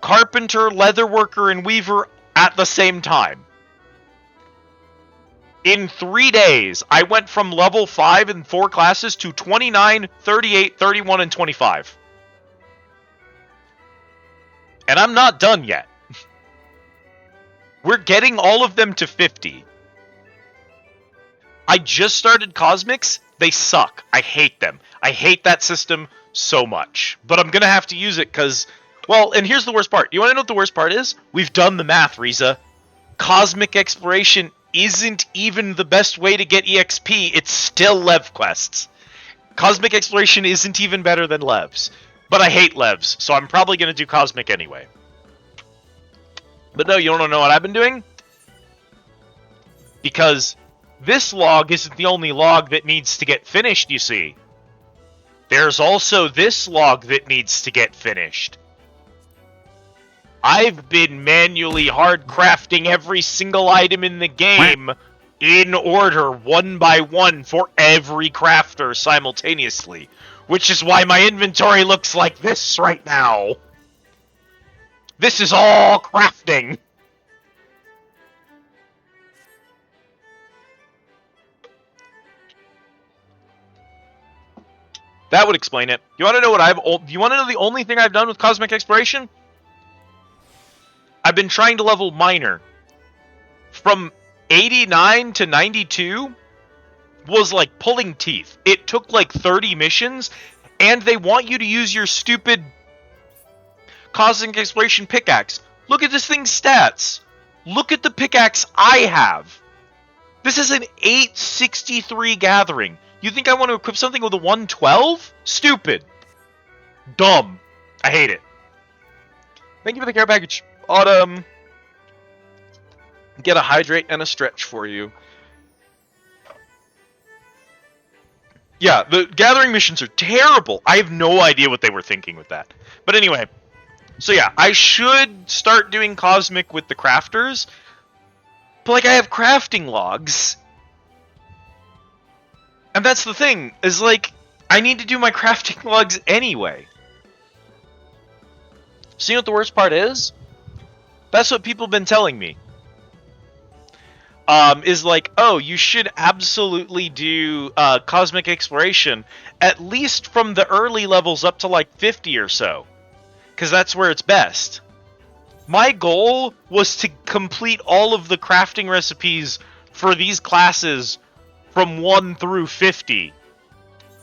Carpenter, leatherworker, and weaver at the same time. In 3 days, I went from level 5 in 4 classes to 29, 38, 31, and 25. And I'm not done yet. We're getting all of them to 50. I just started Cosmics. They suck. I hate them. I hate that system so much. But I'm going to have to use it because... Well, and here's the worst part. You want to know what the worst part is? We've done the math, Riza. Cosmic Exploration isn't even the best way to get EXP. It's still Lev quests. Cosmic Exploration isn't even better than Levs. But I hate Levs, so I'm probably going to do Cosmic anyway. But no, you don't know what I've been doing? Because this log isn't the only log that needs to get finished, you see. There's also this log that needs to get finished. I've been manually hard crafting every single item in the game in order, one by one, for every crafter simultaneously. Which is why my inventory looks like this right now. This is all crafting. That would explain it. You want to know what you want to know the only thing I've done with Cosmic Exploration? I've been trying to level Miner. From 89 to 92 was like pulling teeth. It took like 30 missions, and they want you to use your stupid Cosmic Exploration pickaxe. Look at this thing's stats. Look at the pickaxe I have. This is an 863 gathering. You think I want to equip something with a 112? Stupid. Dumb. I hate it. Thank you for the care package. Autumn. Get a hydrate and a stretch for you. Yeah, the gathering missions are terrible. I have no idea what they were thinking with that. But anyway, so yeah, I should start doing Cosmic with the crafters. But like, I have crafting logs. And that's the thing, is like, I need to do my crafting logs anyway. See what the worst part is? That's what people have been telling me. is like, oh, you should absolutely do cosmic exploration, at least from the early levels up to like 50 or so, because that's where it's best. My goal was to complete all of the crafting recipes for these classes from 1 through 50.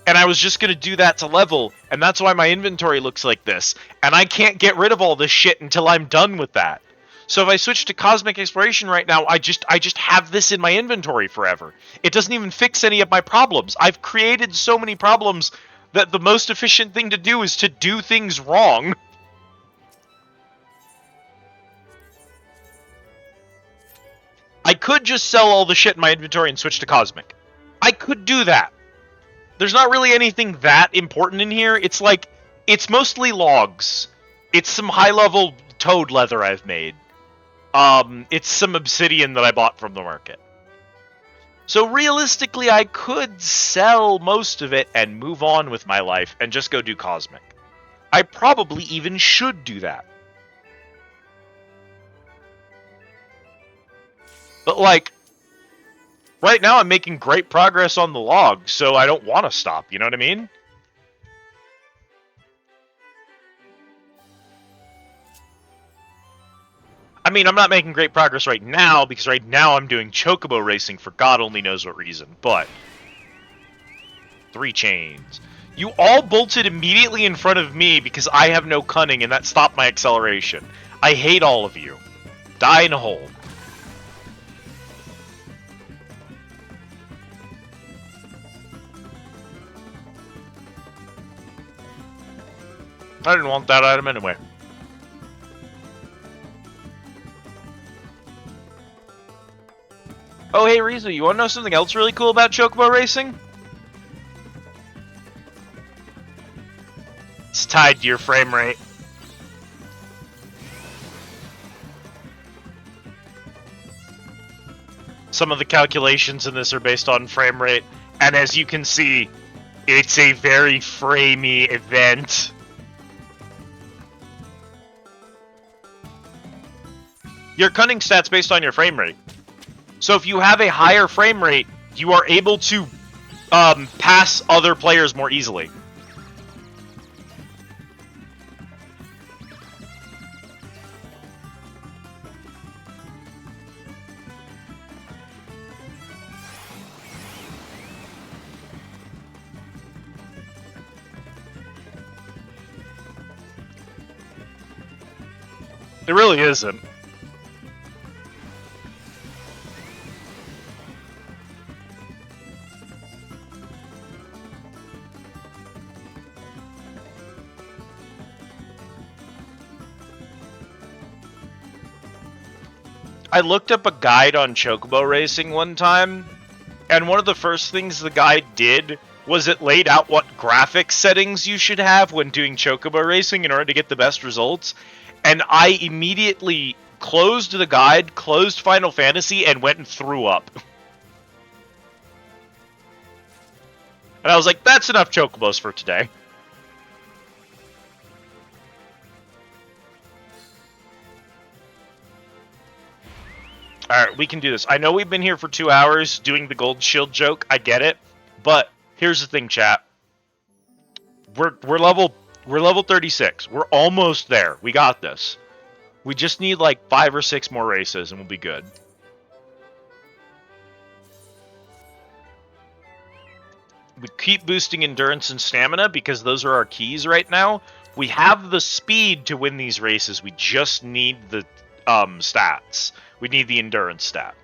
And I was just going to do that to level, and that's why my inventory looks like this. And I can't get rid of all this shit until I'm done with that. So if I switch to Cosmic Exploration right now, I just have this in my inventory forever. It doesn't even fix any of my problems. I've created so many problems that the most efficient thing to do is to do things wrong. I could just sell all the shit in my inventory and switch to Cosmic. I could do that. There's not really anything that important in here. It's like, it's mostly logs. It's some high-level toad leather I've made. It's some obsidian that I bought from the market. So realistically, I could sell most of it and move on with my life and just go do Cosmic. I probably even should do that. But like, right now I'm making great progress on the log, so I don't want to stop, you know what I mean? I mean, I'm not making great progress right now, because right now I'm doing chocobo racing for God only knows what reason, but... 3 chains. You all bolted immediately in front of me because I have no cunning, and that stopped my acceleration. I hate all of you. Die in a hole. I didn't want that item anyway. Oh, hey, Rizu, you want to know something else really cool about chocobo racing? It's tied to your frame rate. Some of the calculations in this are based on frame rate, and as you can see, it's a very framey event. Your cunning stat's based on your frame rate. So if you have a higher frame rate, you are able to pass other players more easily. It really isn't. I looked up a guide on chocobo racing one time, and one of the first things the guide did was it laid out what graphics settings you should have when doing chocobo racing in order to get the best results, and I immediately closed the guide, closed Final Fantasy, and went and threw up. And I was like, that's enough chocobos for today. Alright, we can do this. I know we've been here for 2 hours doing the gold shield joke. I get it. But here's the thing, chat. We're level 36. We're almost there. We got this. We just need like 5 or 6 more races and we'll be good. We keep boosting endurance and stamina because those are our keys right now. We have the speed to win these races. We just need the stats. We need the endurance stat.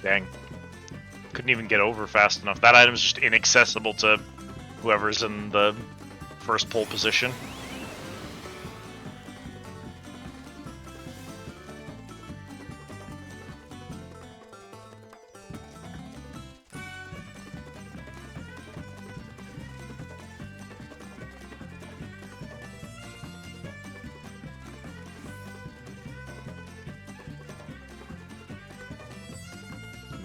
Dang. Couldn't even get over fast enough. That item's just inaccessible to whoever's in the first pole position.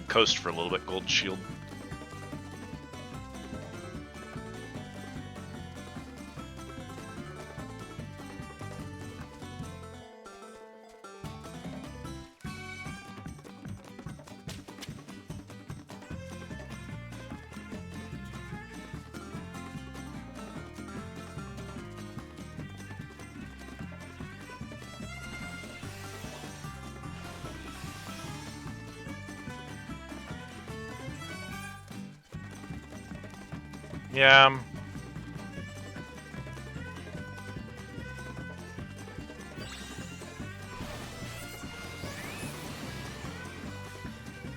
Coast for a little bit, gold shield. Yeah.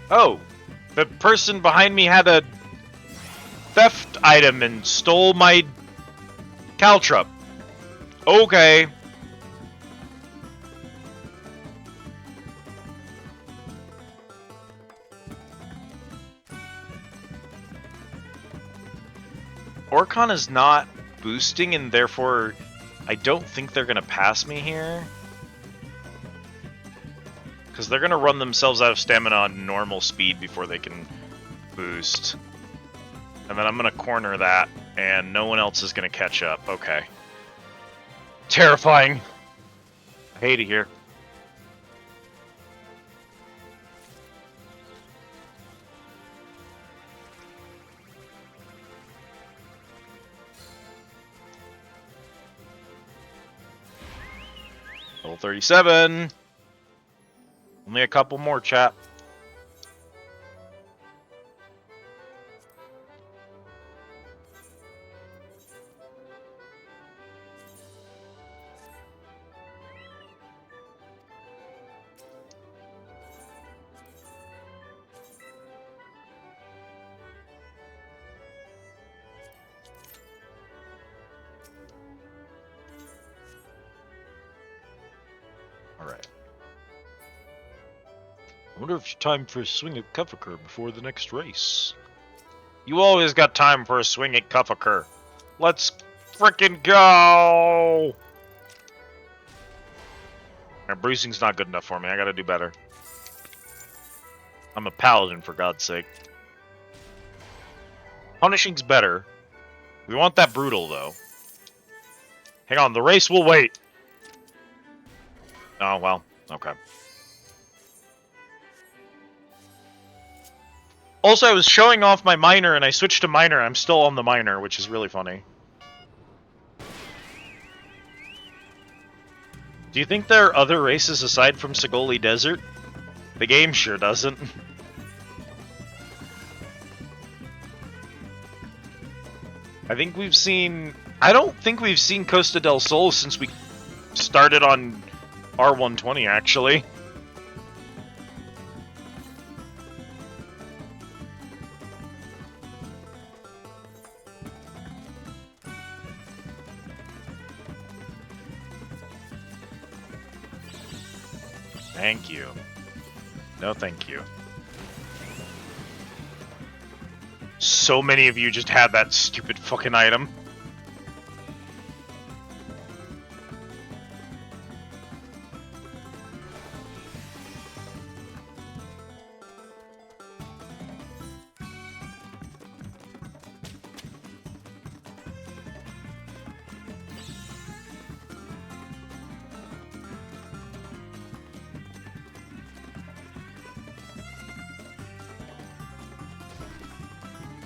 Oh, the person behind me had a theft item and stole my caltrop. Okay. Orcon is not boosting, and therefore I don't think they're going to pass me here. Because they're going to run themselves out of stamina on normal speed before they can boost. And then I'm going to corner that, and no one else is going to catch up. Okay. Terrifying. I hate it here. Level 37. Only a couple more, chat. Alright. I wonder if it's time for a swing at Kuffaker before the next race. You always got time for a swing at Kuffaker. Let's frickin' go! My bruising's not good enough for me. I gotta do better. I'm a paladin, for God's sake. Punishing's better. We want that brutal, though. Hang on, the race will wait. Oh, well, okay. Also, I was showing off my minor, and I switched to minor. I'm still on the minor, which is really funny. Do you think there are other races aside from Sagoli Desert? The game sure doesn't. I think we've seen... I don't think we've seen Costa del Sol since we started on R120, actually. Thank you. No, thank you. So many of you just had that stupid fucking item.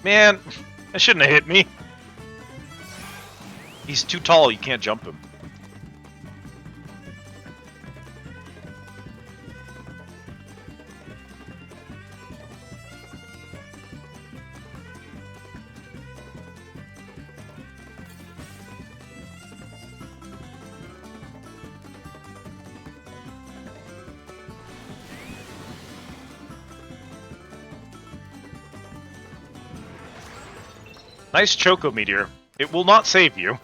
Man, that shouldn't have hit me. He's too tall, you can't jump him. Nice Choco Meteor. It will not save you.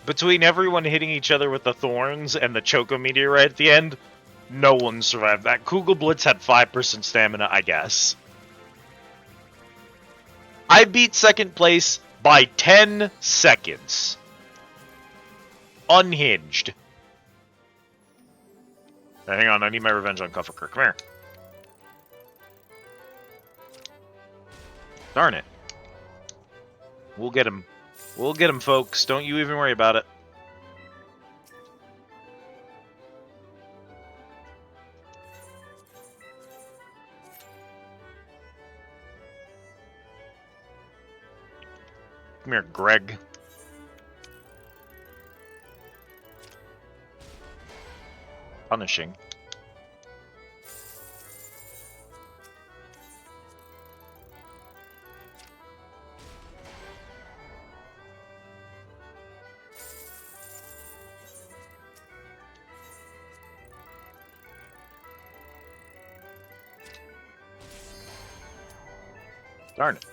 Between everyone hitting each other with the thorns and the Choco Meteor right at the end, no one survived that. Kugel Blitz had 5% stamina, I guess. I beat second place by 10 seconds. Unhinged. Hang on, I need my revenge on Cuffaker. Come here. Darn it. We'll get him. We'll get him, folks. Don't you even worry about it. Come here, Greg. Punishing. Darn it.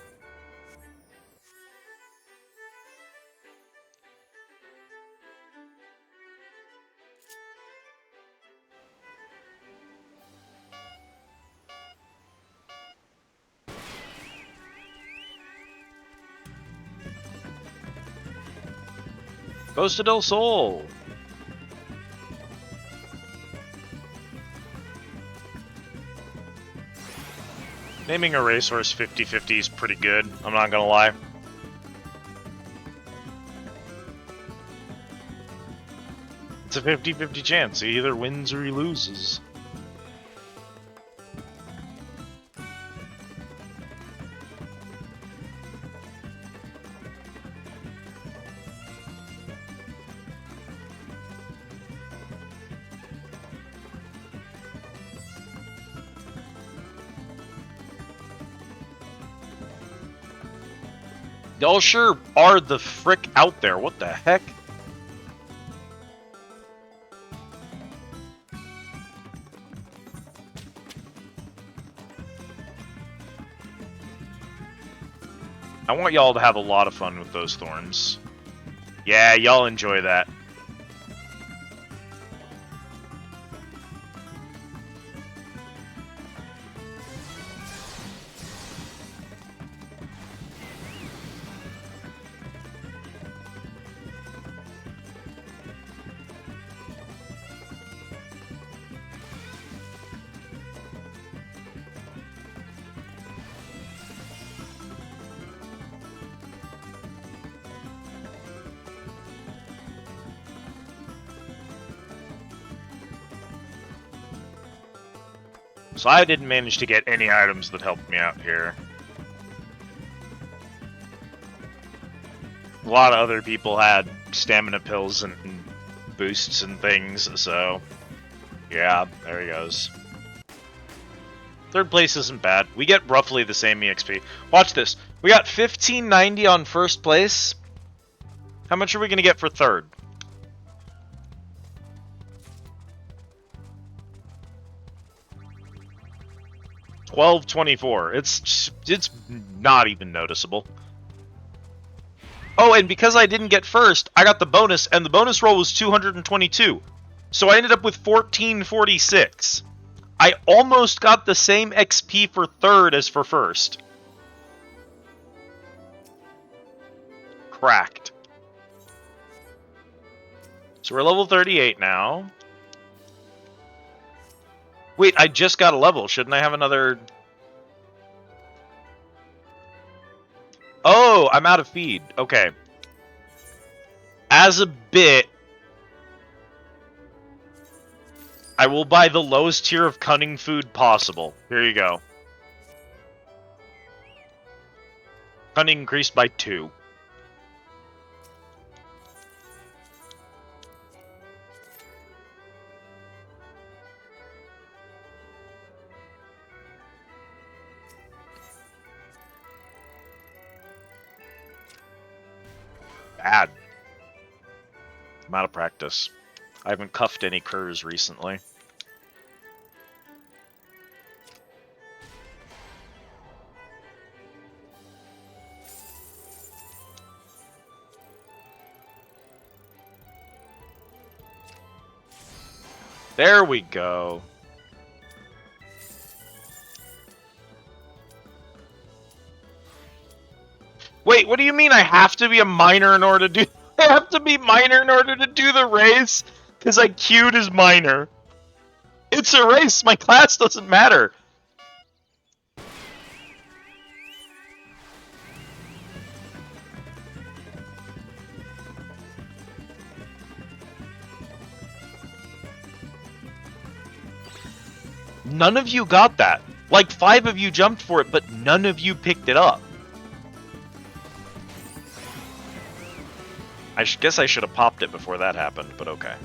Costa del Sol. Naming a racehorse 50-50 is pretty good, I'm not gonna lie. It's a 50-50 chance. He either wins or he loses. Y'all sure are the frick out there. What the heck? I want y'all to have a lot of fun with those thorns. Yeah, y'all enjoy that. So I didn't manage to get any items that helped me out here. A lot of other people had stamina pills and boosts and things, so yeah, there he goes. Third place isn't bad. We get roughly the same EXP. Watch this. We got 1590 on first place. How much are we going to get for third? $12.24. It's not even noticeable. Oh, and because I didn't get first, I got the bonus, and the bonus roll was 222. So I ended up with 1446. I almost got the same XP for third as for first. Cracked. So we're level 38 now. Wait, I just got a level. Shouldn't I have another... Oh, I'm out of feed. Okay. As a bit, I will buy the lowest tier of cunning food possible. Here you go. Cunning increased by 2. bad. I'm out of practice. I haven't cuffed any curs recently. There we go. Wait, what do you mean I have to be a minor in order to do... I have to be minor in order to do the race? Because I queued as minor. It's a race, my class doesn't matter. None of you got that. Like 5 of you jumped for it, but none of you picked it up. I guess I should have popped it before that happened, but okay.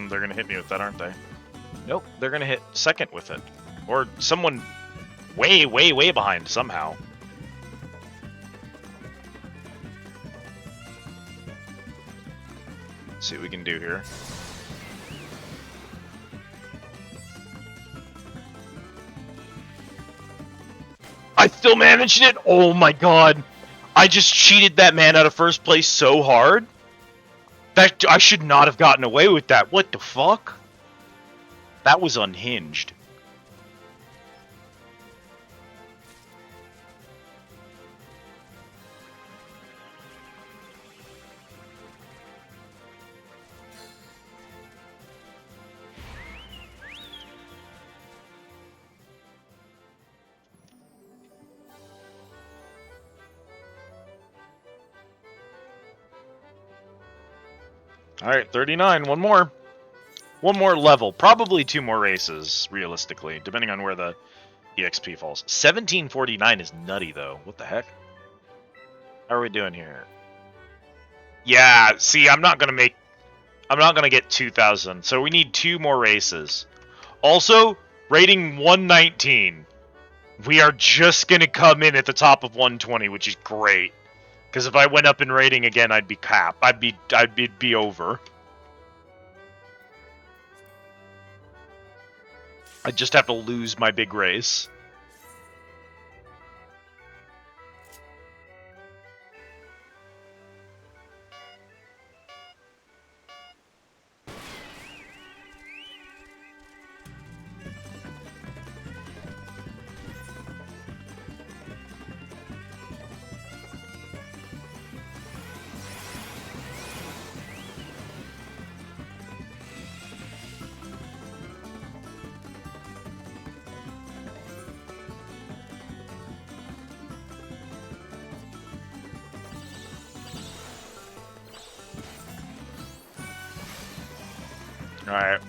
They're gonna hit me with that, aren't they? Nope, they're gonna hit second with it. Or someone way, way, way behind somehow. Let's see what we can do here. I still managed it? Oh my god. I just cheated that man out of first place so hard. That I should not have gotten away with that. What the fuck? That was unhinged. Alright, 39, one more. One more level, probably 2 more races, realistically, depending on where the EXP falls. 1749 is nutty, though. What the heck? How are we doing here? Yeah, see, I'm not gonna get 2,000, so we need 2 more races. Also, rating 119. We are just gonna come in at the top of 120, which is great. Because if I went up in rating again, I'd be capped. I'd be over. I'd just have to lose my big race. Alright,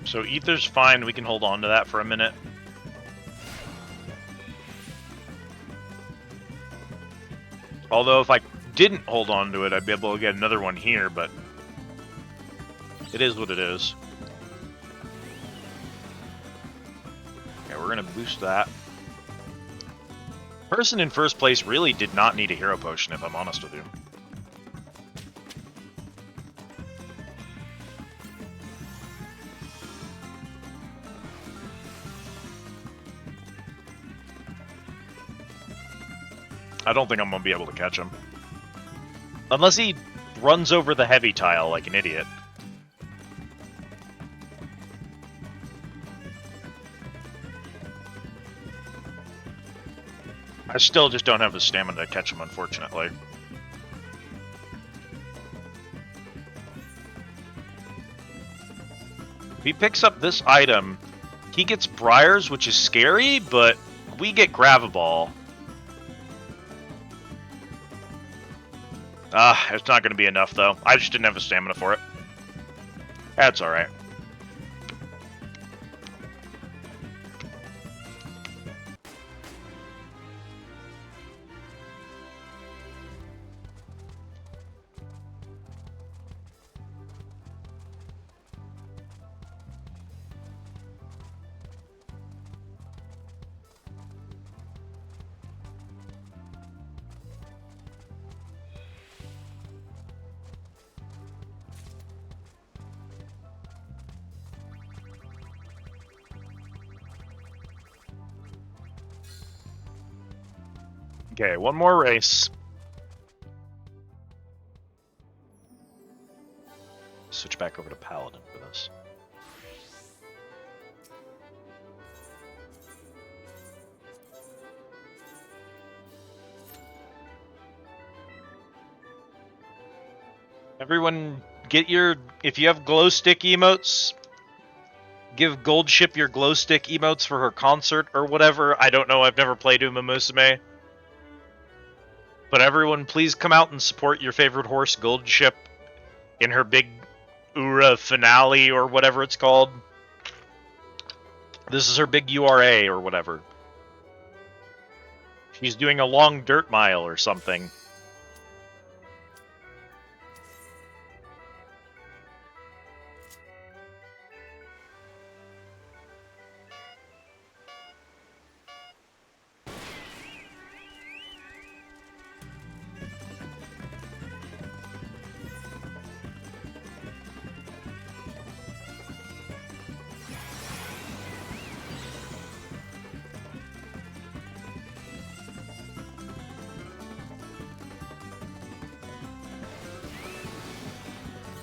so Ether's fine, we can hold on to that for a minute. Although if I didn't hold on to it, I'd be able to get another one here, but it is what it is. Okay, we're gonna boost that. Person in first place really did not need a hero potion, if I'm honest with you. I don't think I'm going to be able to catch him. Unless he runs over the heavy tile like an idiot. I still just don't have the stamina to catch him, unfortunately. If he picks up this item, he gets Briars, which is scary, but we get Gravaball. It's not going to be enough, though. I just didn't have the stamina for it. That's alright. Okay, one more race. Switch back over to Paladin for this. Everyone, get your... If you have glow stick emotes, give Goldship your glow stick emotes for her concert or whatever. I don't know, I've never played Uma Musume. But everyone, please come out and support your favorite horse, Goldship, in her big Ura finale or whatever it's called. This is her big URA or whatever. She's doing a long dirt mile or something.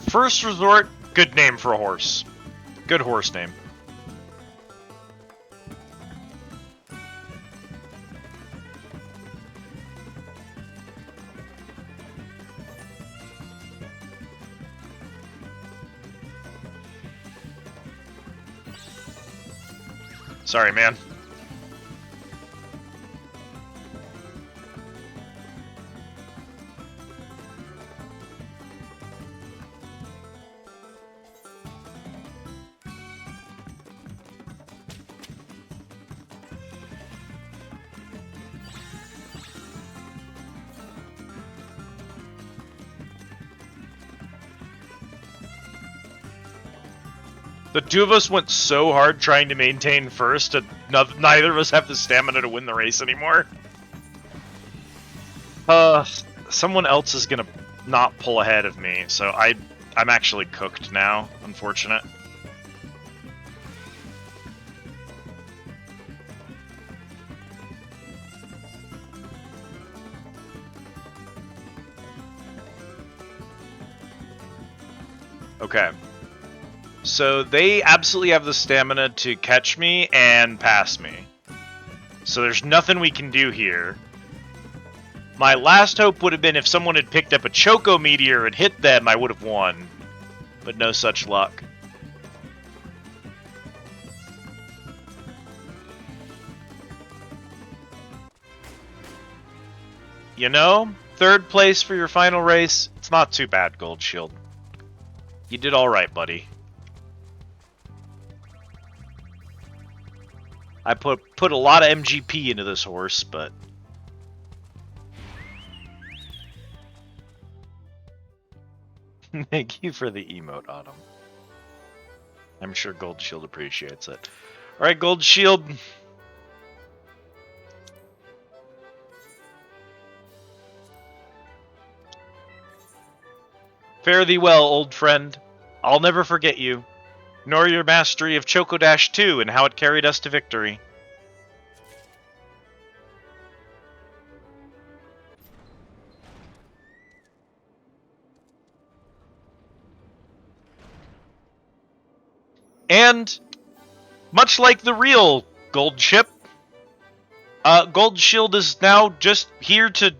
First Resort, good name for a horse. Good horse name. Sorry, man. The two of us went so hard trying to maintain first, and neither of us have the stamina to win the race anymore. Someone else is gonna not pull ahead of me, so I'm actually cooked now. Unfortunate. Okay. So they absolutely have the stamina to catch me and pass me. So there's nothing we can do here. My last hope would have been if someone had picked up a Choco Meteor and hit them, I would have won. But no such luck. You know, third place for your final race, it's not too bad, Gold Shield. You did alright, buddy. I put a lot of MGP into this horse, but... Thank you for the emote, Autumn. I'm sure Gold Shield appreciates it. Alright, Gold Shield. Fare thee well, old friend. I'll never forget you. Nor your mastery of Choco Dash 2 and how it carried us to victory. And much like the real Gold Ship, Gold Shield is now just here to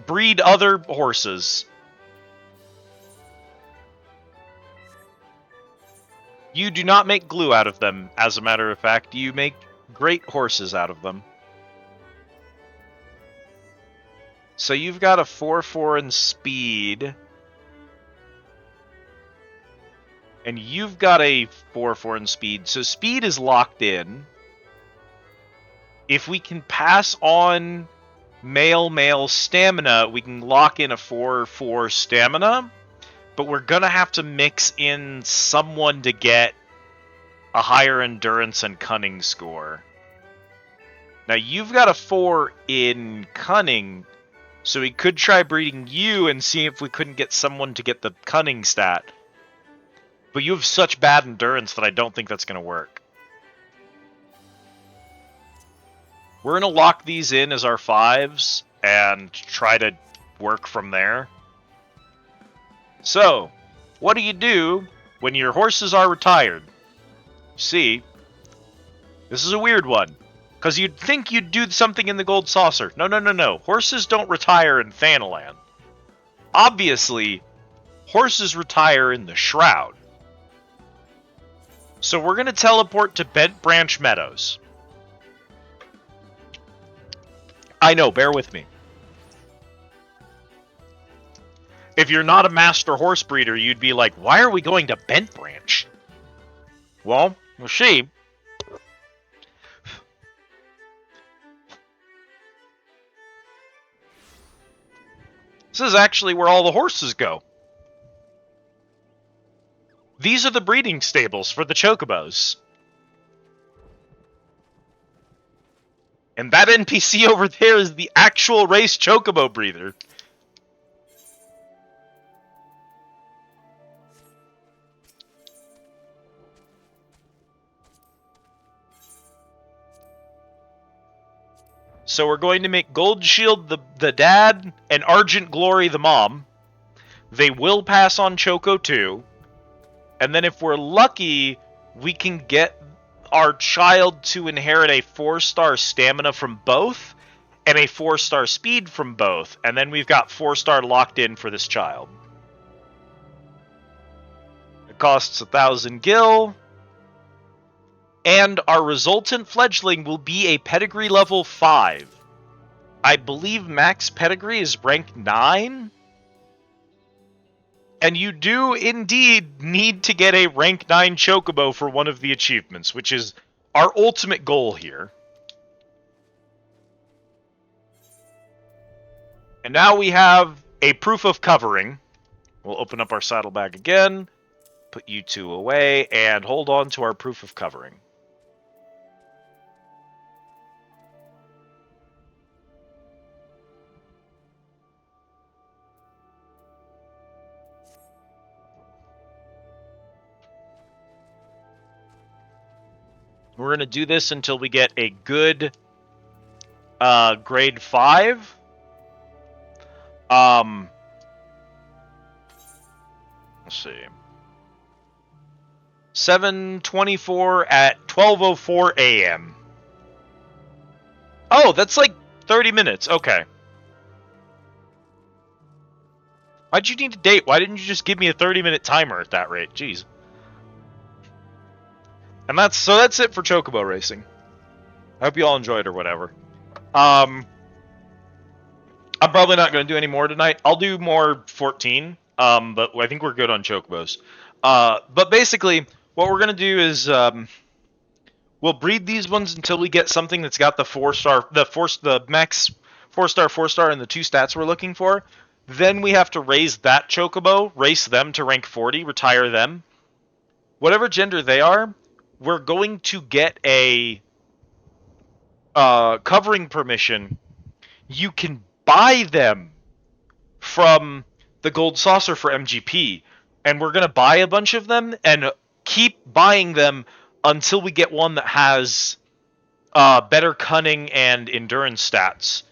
breed other horses. You do not make glue out of them, as a matter of fact. You make great horses out of them. So you've got a 4-4 in speed. And you've got a 4-4 in speed. So speed is locked in. If we can pass on male stamina, we can lock in a 4-4 stamina. But we're going to have to mix in someone to get a higher endurance and cunning score. Now, you've got a 4 in cunning, so we could try breeding you and see if we couldn't get someone to get the cunning stat. But you have such bad endurance that I don't think that's going to work. We're going to lock these in as our 5s and try to work from there. So, what do you do when your horses are retired? See, this is a weird one. Because you'd think you'd do something in the Gold Saucer. No. Horses don't retire in Thanalan. Obviously, horses retire in the Shroud. So we're going to teleport to Bent Branch Meadows. I know, bear with me. If you're not a master horse breeder, you'd be like, why are we going to Bent Branch? Well, see. This is actually where all the horses go. These are the breeding stables for the Chocobos. And that NPC over there is the actual race Chocobo breeder. So we're going to make Gold Shield the dad and Argent Glory the mom. They will pass on Choco too. And then if we're lucky, we can get our child to inherit a 4-star stamina from both and a 4-star speed from both. And then we've got 4-star locked in for this child. It costs 1,000 gil. And our resultant fledgling will be a pedigree level 5. I believe max pedigree is rank 9. And you do indeed need to get a rank 9 Chocobo for one of the achievements, which is our ultimate goal here. And now we have a proof of covering. We'll open up our saddlebag again, put you 2 away, and hold on to our proof of covering. We're going to do this until we get a good grade 5. Let's see. 7:24 at 12:04 a.m. Oh, that's like 30 minutes. Okay. Why'd you need a date? Why didn't you just give me a 30-minute timer at that rate? Jeez. And that's it for Chocobo racing. I hope you all enjoyed or whatever. I'm probably not going to do any more tonight. I'll do more 14, but I think we're good on Chocobos. But basically, what we're going to do is we'll breed these ones until we get something that's got the 4-star, the max 4-star, and the 2 stats we're looking for. Then we have to raise that Chocobo, race them to rank 40, retire them. Whatever gender they are, we're going to get a covering permission. You can buy them from the Gold Saucer for MGP, and we're going to buy a bunch of them and keep buying them until we get one that has better cunning and endurance stats.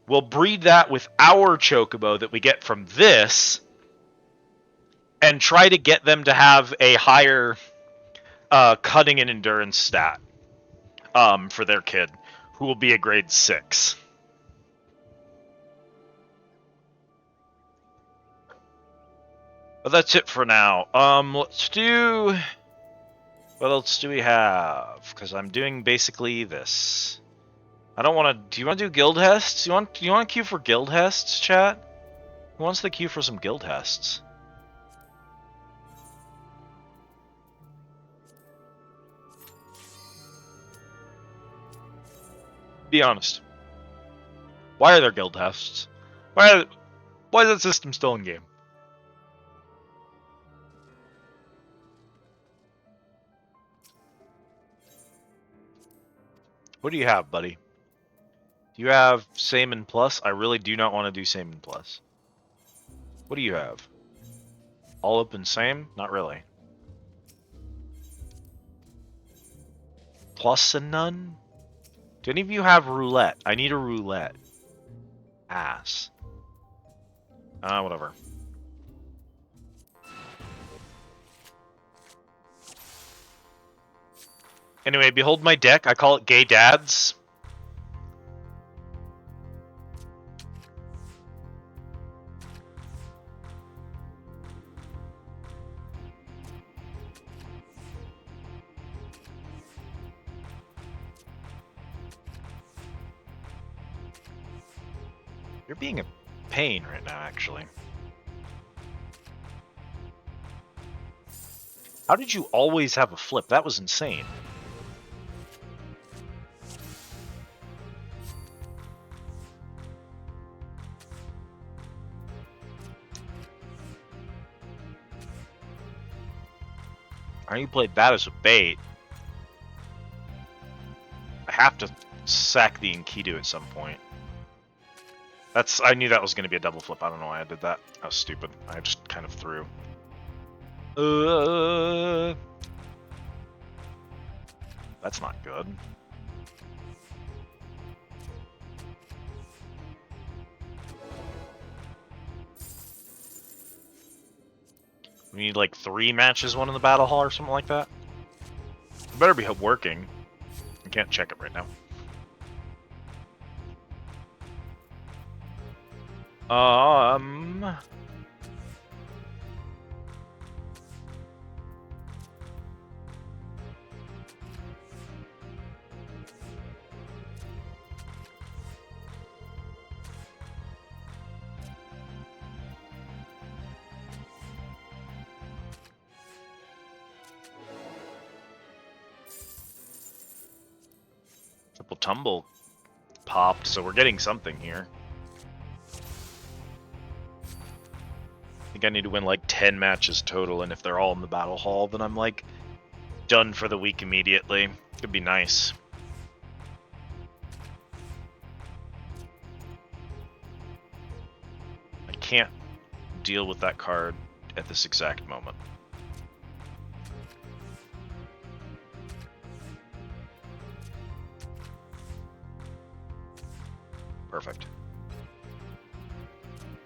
We'll breed that with our Chocobo that we get from this and try to get them to have a higher cutting and endurance stat for their kid, who will be a grade 6. But that's it for now. Let's do... What else do we have? Because I'm doing basically this. I don't want to... Do you want to do guild hests? Do you want to queue for guild hests, chat? Who wants to queue for some guild hests? Be honest. Why are there guild hests? Why is that system still in game? What do you have, buddy? Do you have Saman Plus? I really do not want to do Saman Plus. What do you have? All open same? Not really. Plus and none? Do any of you have roulette? I need a roulette. Ass. Whatever. Anyway, behold my deck. I call it Gay Dads. You're being a pain right now, actually. How did you always have a flip? That was insane. I know you played that as a bait. I have to sack the Enkidu at some point. I knew that was going to be a double flip. I don't know why I did that. That was stupid. I just kind of threw. That's not good. We need like 3 matches, one in the battle hall or something like that. It better be working. I can't check it right now. Triple Tumble popped, so we're getting something here. I think I need to win like 10 matches total, and if they're all in the battle hall, then I'm like done for the week immediately. Could be nice. I can't deal with that card at this exact moment. Perfect.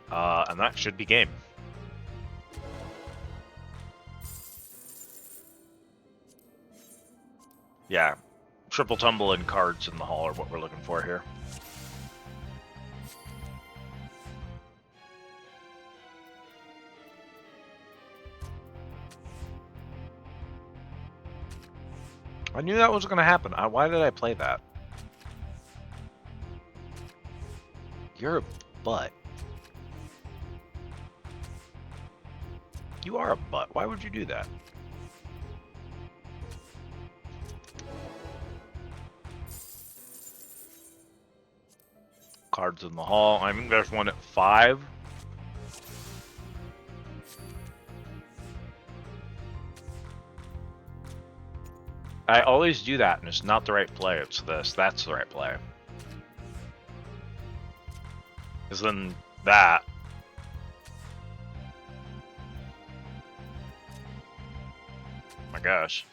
And that should be game. Yeah, triple tumble and cards in the hall are what we're looking for here. I knew that was going to happen. Why did I play that? You're a butt. You are a butt. Why would you do that? Cards in the hall. I think there's one at 5. I always do that, and it's not the right play. It's this. That's the right play. Because then that. Oh my gosh.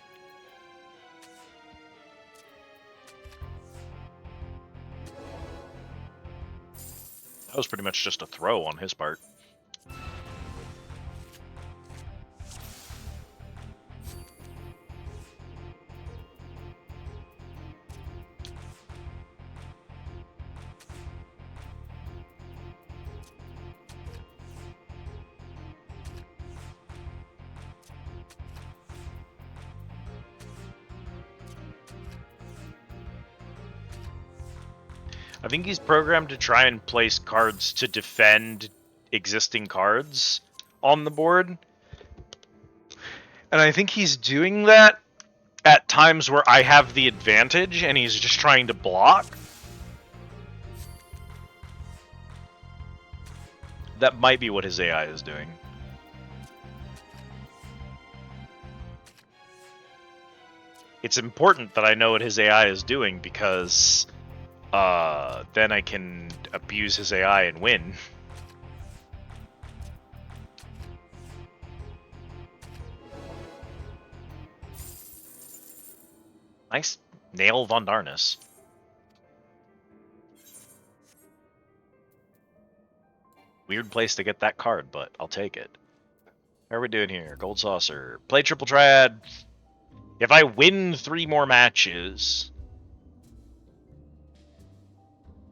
That was pretty much just a throw on his part. I think he's programmed to try and place cards to defend existing cards on the board. And I think he's doing that at times where I have the advantage and he's just trying to block. That might be what his AI is doing. It's important that I know what his AI is doing because then I can abuse his AI and win. Nice nail Von Darnus. Weird place to get that card, but I'll take it. How are we doing here? Gold Saucer. Play Triple Triad. If I win 3 more matches...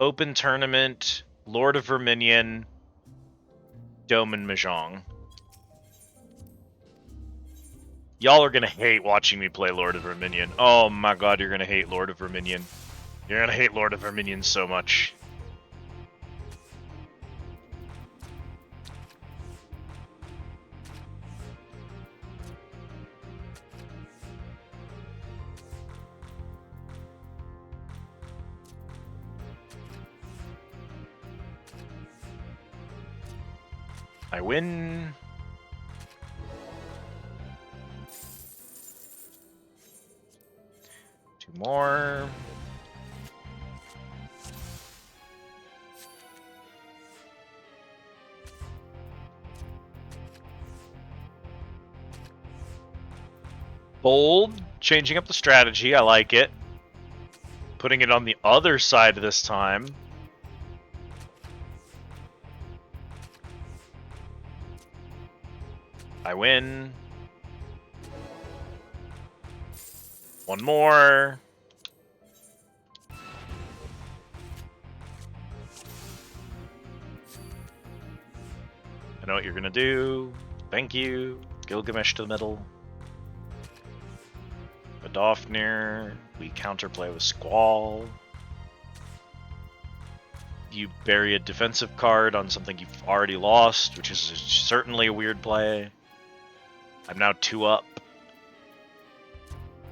Open Tournament, Lord of Verminion, Dome and Mahjong. Y'all are gonna hate watching me play Lord of Verminion. Oh my god, you're gonna hate Lord of Verminion. You're gonna hate Lord of Verminion so much. I win. Two more. Bold, changing up the strategy. I like it. Putting it on the other side this time. I win. One more. I know what you're gonna do. Thank you. Gilgamesh to the middle. Adofnir. We counterplay with Squall. You bury a defensive card on something you've already lost, which is certainly a weird play. I'm now 2 up.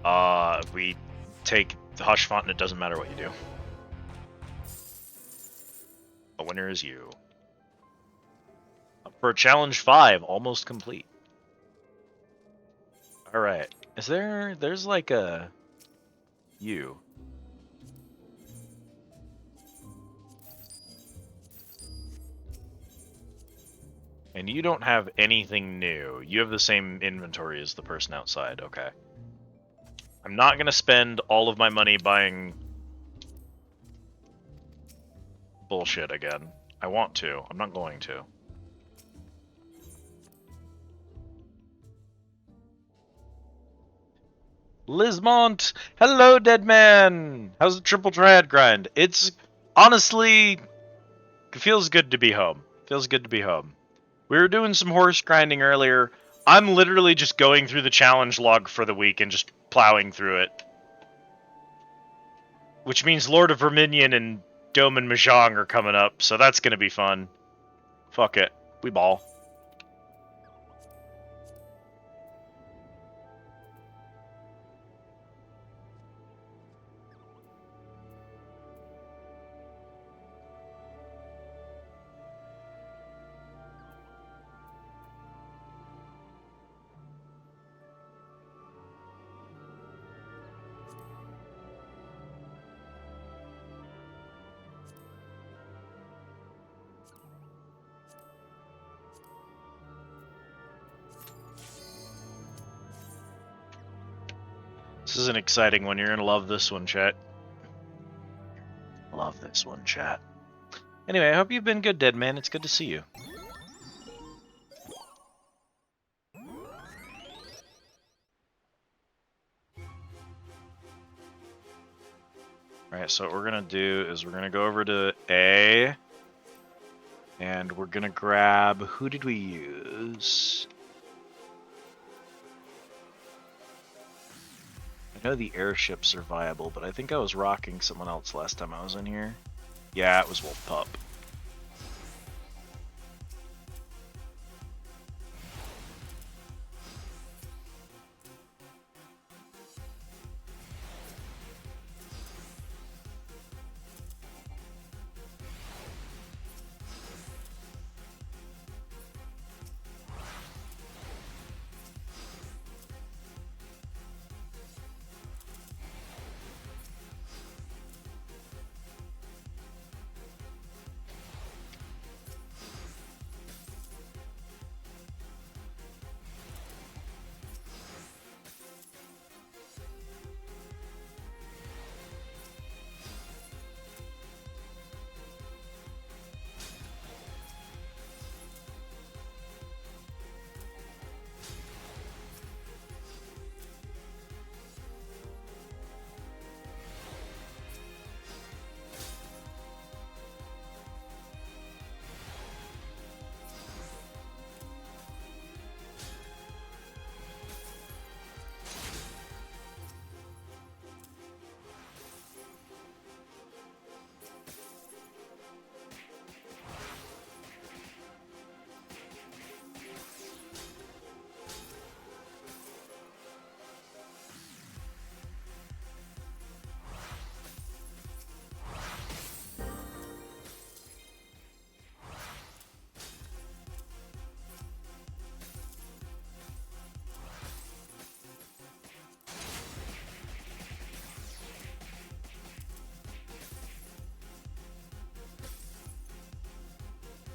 If we take the Hush Font, it doesn't matter what you do. The winner is you. Up for challenge 5, almost complete. Alright. There's like a... You. And you don't have anything new. You have the same inventory as the person outside. Okay. I'm not going to spend all of my money buying bullshit again. I want to. I'm not going to. Lismont! Hello, dead man! How's the Triple Triad grind? It's honestly... It feels good to be home. Feels good to be home. We were doing some horse grinding earlier. I'm literally just going through the challenge log for the week and just plowing through it. Which means Lord of Verminion and Dome and Mahjong are coming up, so that's gonna be fun. Fuck it. We ball. This is an exciting one. You're gonna love this one, chat. Love this one, chat. Anyway, I hope you've been good, dead man. It's good to see you. Alright, so what we're gonna do is we're gonna go over to A. And we're gonna grab... Who did we use? I know the airships are viable, but I think I was rocking someone else last time I was in here. Yeah, it was Wolf Pup.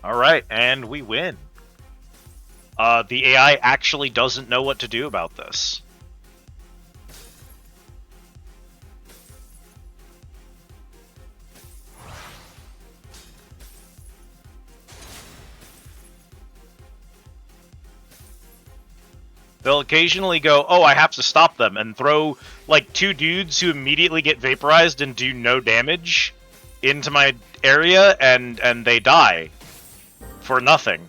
Alright, and we win. The AI actually doesn't know what to do about this. They'll occasionally go, oh, I have to stop them, and throw, like, 2 dudes who immediately get vaporized and do no damage into my area, and they die. For nothing.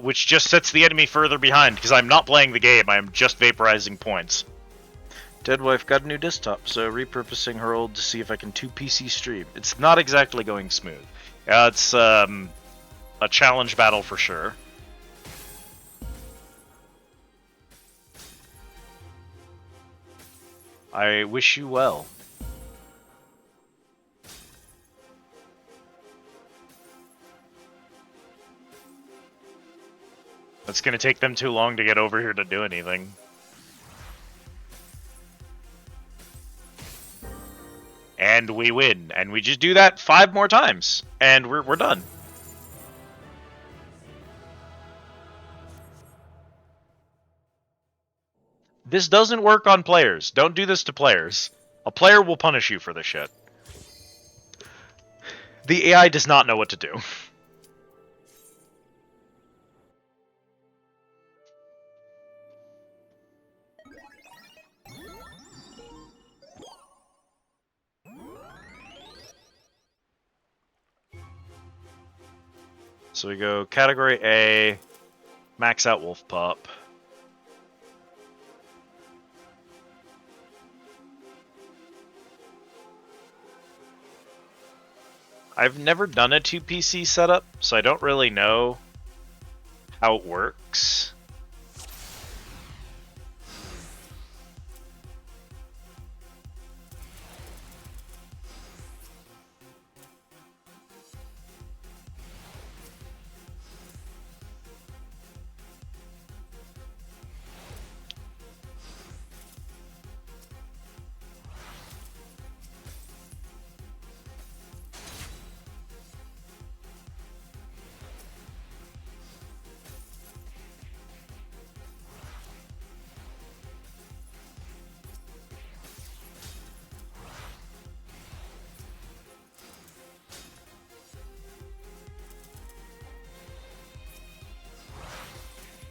Which just sets the enemy further behind, because I'm not playing the game, I am just vaporizing points. Deadwife got a new desktop, so repurposing her old to see if I can 2PC stream. It's not exactly going smooth. It's, a challenge battle for sure. I wish you well. It's gonna take them too long to get over here to do anything. And we win. And we just do that 5 more times. And we're done. This doesn't work on players. Don't do this to players. A player will punish you for this shit. The AI does not know what to do. So we go category A, max out Wolf Pup. I've never done a 2PC setup, so I don't really know how it works.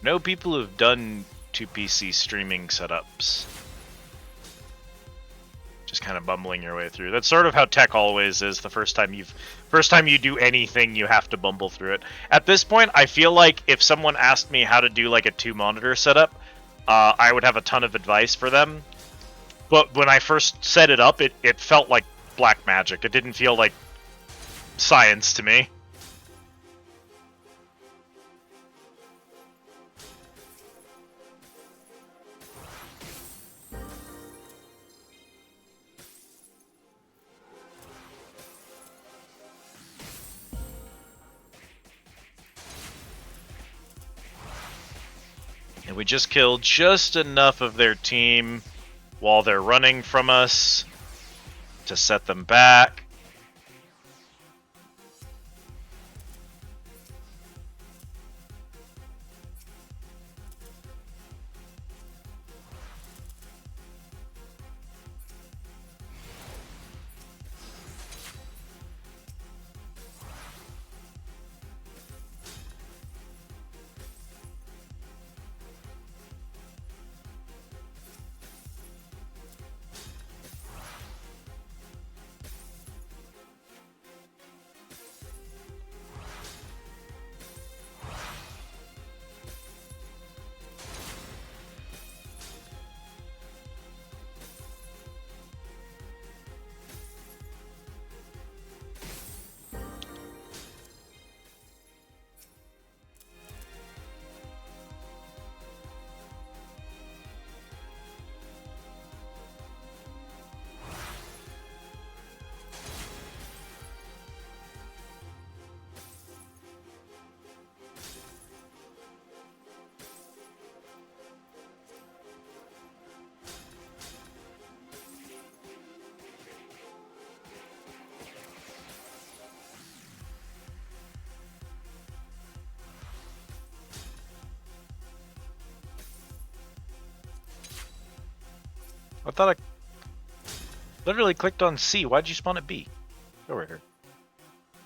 Know people who've done 2PC streaming setups. Just kind of bumbling your way through. That's sort of how tech always is. The first time you do anything, you have to bumble through it. At this point, I feel like if someone asked me how to do like a 2-monitor setup, I would have a ton of advice for them. But when I first set it up, it felt like black magic. It didn't feel like science to me. And we just killed just enough of their team while they're running from us to set them back. I thought I literally clicked on C. Why'd you spawn at B? Go over here.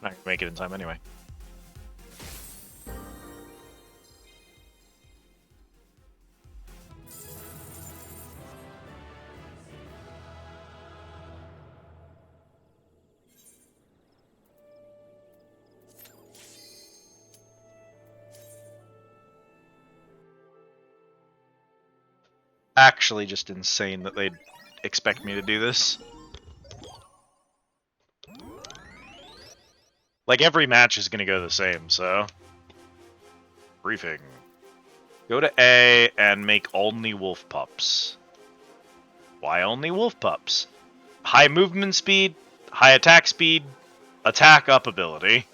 Not gonna make it in time anyway. Actually just insane that they'd expect me to do this. Like, every match is gonna go the same, so... Briefing. Go to A and make only wolf pups. Why only wolf pups? High movement speed, high attack speed, attack up ability.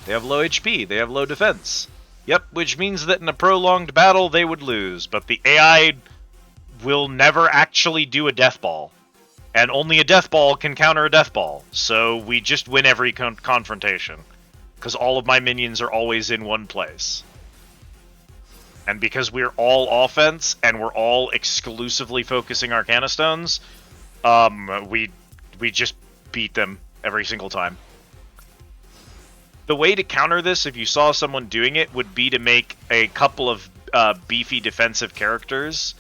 They have low HP, they have low defense. Yep, which means that in a prolonged battle they would lose, but the AI will never actually do a death ball. And only a death ball can counter a death ball, so we just win every confrontation. Because all of my minions are always in one place. And because we're all offense, and we're all exclusively focusing Arcana Stones, we just beat them every single time. The way to counter this, if you saw someone doing it, would be to make a couple of beefy defensive characters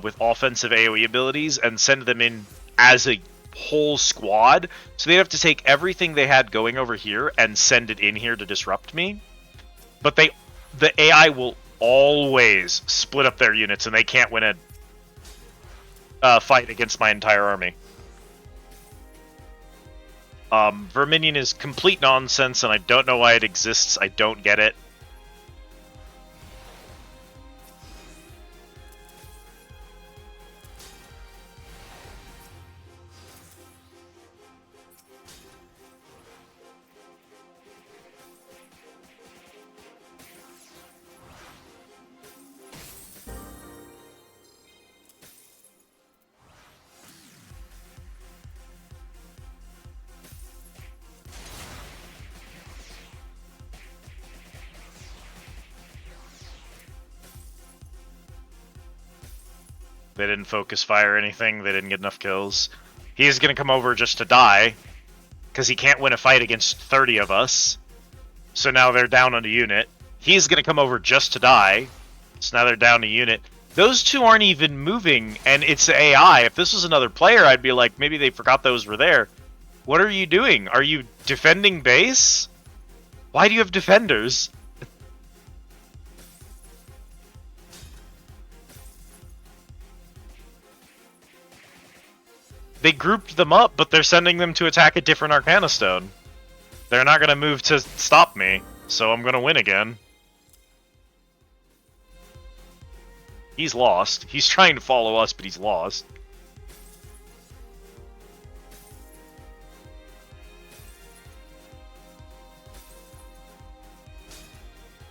with offensive AoE abilities and send them in as a whole squad. So they'd have to take everything they had going over here and send it in here to disrupt me. But the AI will always split up their units, and they can't win a fight against my entire army. Verminion is complete nonsense, and I don't know why it exists. I don't get it. They didn't focus fire or anything. They didn't get enough kills. He's going to come over just to die, because he can't win a fight against 30 of us. So now they're down on a unit. He's going to come over just to die, so now they're down a unit. Those two aren't even moving, and it's AI. If this was another player, I'd be like, maybe they forgot those were there. What are you doing? Are you defending base? Why do you have defenders? They grouped them up, but they're sending them to attack a different Arcana Stone. They're not gonna move to stop me, so I'm gonna win again. He's lost. He's trying to follow us, but he's lost.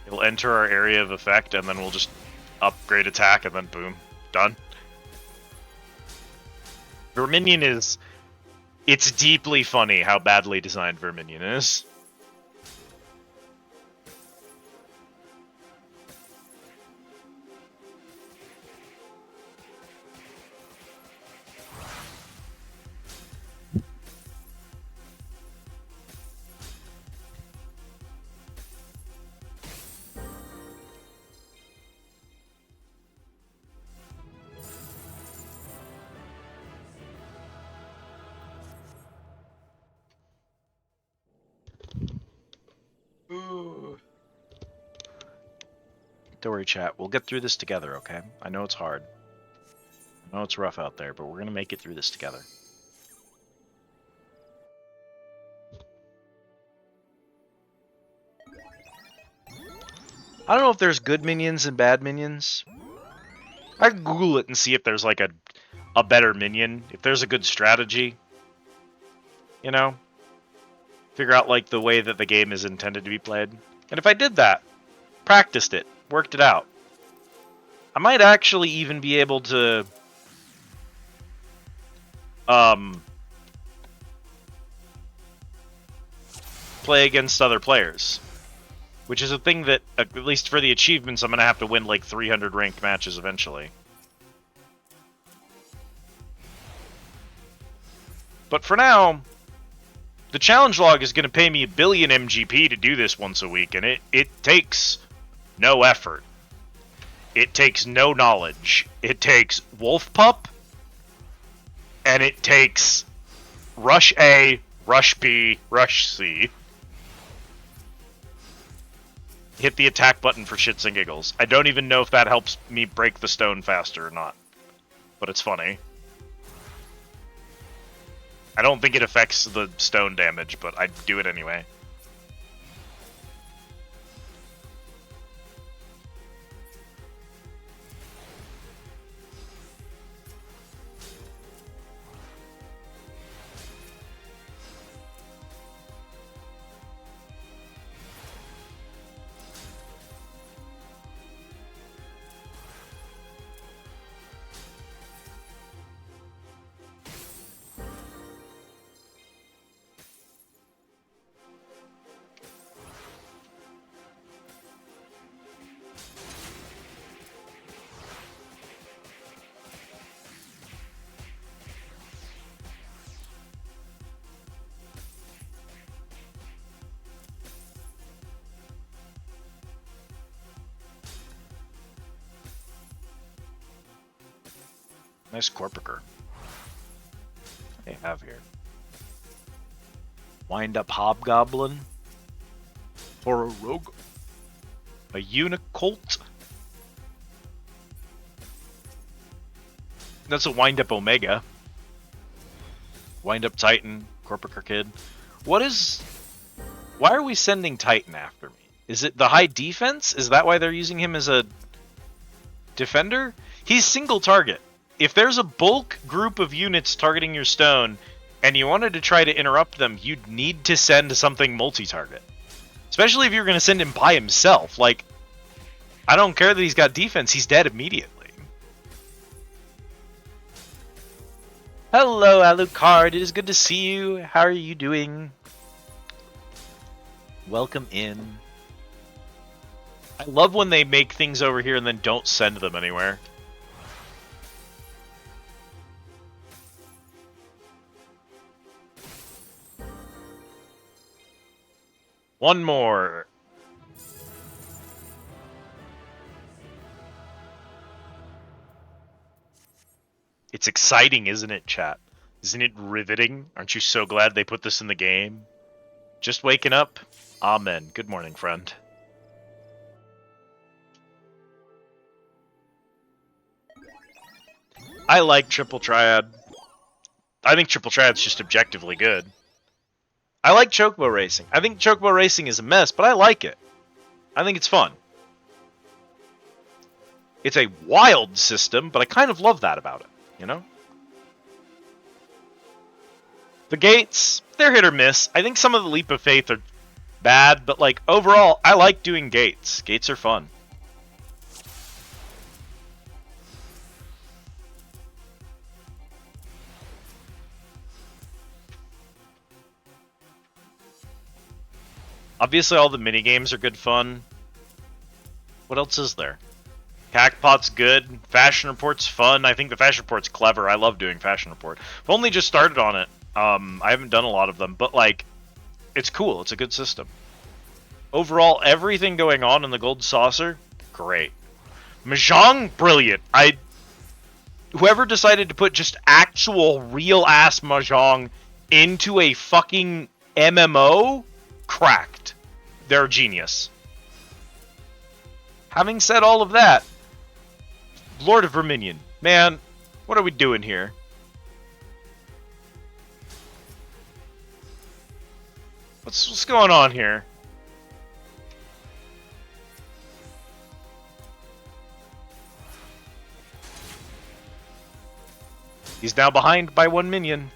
He'll enter our area of effect, and then we'll just upgrade attack, and then boom. Done. Verminion is... It's deeply funny how badly designed Verminion is. Ooh. Don't worry, chat. We'll get through this together, okay? I know it's hard. I know it's rough out there, but we're gonna make it through this together. I don't know if there's good minions and bad minions. I can Google it and see if there's like a better minion. If there's a good strategy. You know? Figure out like the way that the game is intended to be played. And if I did that, practiced it, worked it out, I might actually even be able to play against other players. Which is a thing that, at least for the achievements, I'm going to have to win like 300 ranked matches eventually. But for now, the challenge log is going to pay me 1 billion MGP to do this once a week, and it takes no effort. It takes no knowledge. It takes Wolf Pup, and it takes Rush A, Rush B, Rush C. Hit the attack button for shits and giggles. I don't even know if that helps me break the stone faster or not. But it's funny. I don't think it affects the stone damage, but I do it anyway. Nice Corpiker. What do they have here? Wind Up Hobgoblin. For a rogue. A Unicolt. That's a Wind Up Omega. Wind Up Titan. Corpiker Kid. What is... Why are we sending Titan after me? Is it the high defense? Is that why they're using him as a defender? He's single target. If there's a bulk group of units targeting your stone, and you wanted to try to interrupt them, you'd need to send something multi-target. Especially if you're going to send him by himself. Like, I don't care that he's got defense, he's dead immediately. Hello, Alucard, it is good to see you. How are you doing? Welcome in. I love when they make things over here and then don't send them anywhere. One more. It's exciting, isn't it, chat? Isn't it riveting? Aren't you so glad they put this in the game? Just waking up? Amen. Good morning, friend. I like Triple Triad. I think Triple Triad's just objectively good. I like Chocobo Racing. I think Chocobo Racing is a mess, but I like it. I think it's fun. It's a wild system, but I kind of love that about it, you know? The gates, they're hit or miss. I think some of the Leap of Faith are bad, but like overall, I like doing gates. Gates are fun. Obviously, all the mini games are good fun. What else is there? Cactpot's good. Fashion Report's fun. I think the Fashion Report's clever. I love doing Fashion Report. I've only just started on it. I haven't done a lot of them, but like, it's cool. It's a good system. Overall, everything going on in the Gold Saucer, great. Mahjong, brilliant. Whoever decided to put just actual real-ass Mahjong into a fucking MMO, cracked. They're a genius. Having said all of that, Lord of Verminion, man, what are we doing here? What's going on here? He's now behind by 1 minion.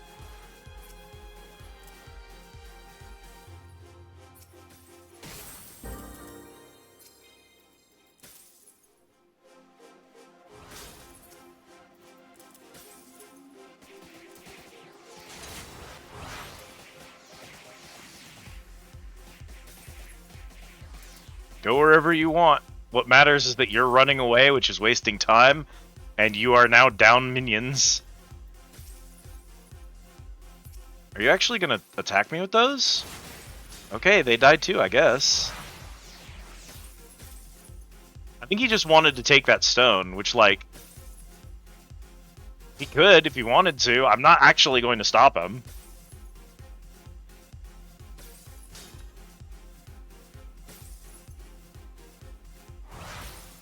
Go wherever you want. What matters is that you're running away, which is wasting time, and you are now down minions. Are you actually gonna attack me with those? Okay, they died too, I guess. I think he just wanted to take that stone, which, like, he could if he wanted to. I'm not actually going to stop him.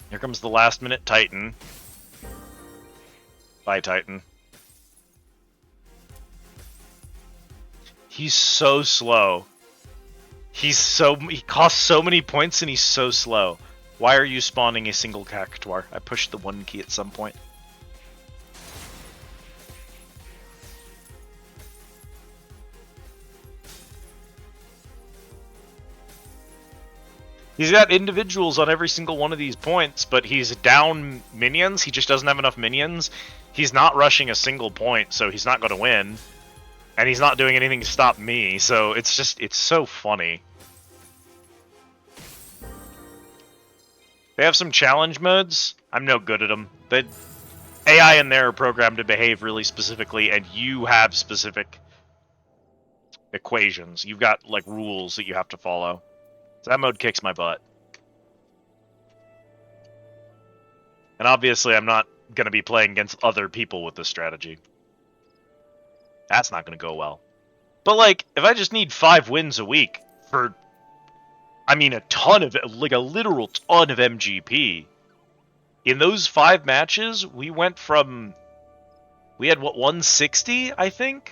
Here comes the last minute Titan. Bye, Titan. He's so slow. He costs so many points and he's so slow. Why are you spawning a single Cactuar? I pushed the 1 key at some point. He's got individuals on every single one of these points, but he's down minions. He just doesn't have enough minions. He's not rushing a single point, so he's not going to win. And he's not doing anything to stop me, so it's so funny. They have some challenge modes. I'm no good at them. The AI in there are programmed to behave really specifically, and you have specific equations. You've got, like, rules that you have to follow. So that mode kicks my butt. And obviously I'm not going to be playing against other people with this strategy. That's not going to go well. But, like, if I just need 5 wins a week for, I mean, a ton of, like, a literal ton of MGP. In those 5 matches, we went from, we had, what, 160, I think?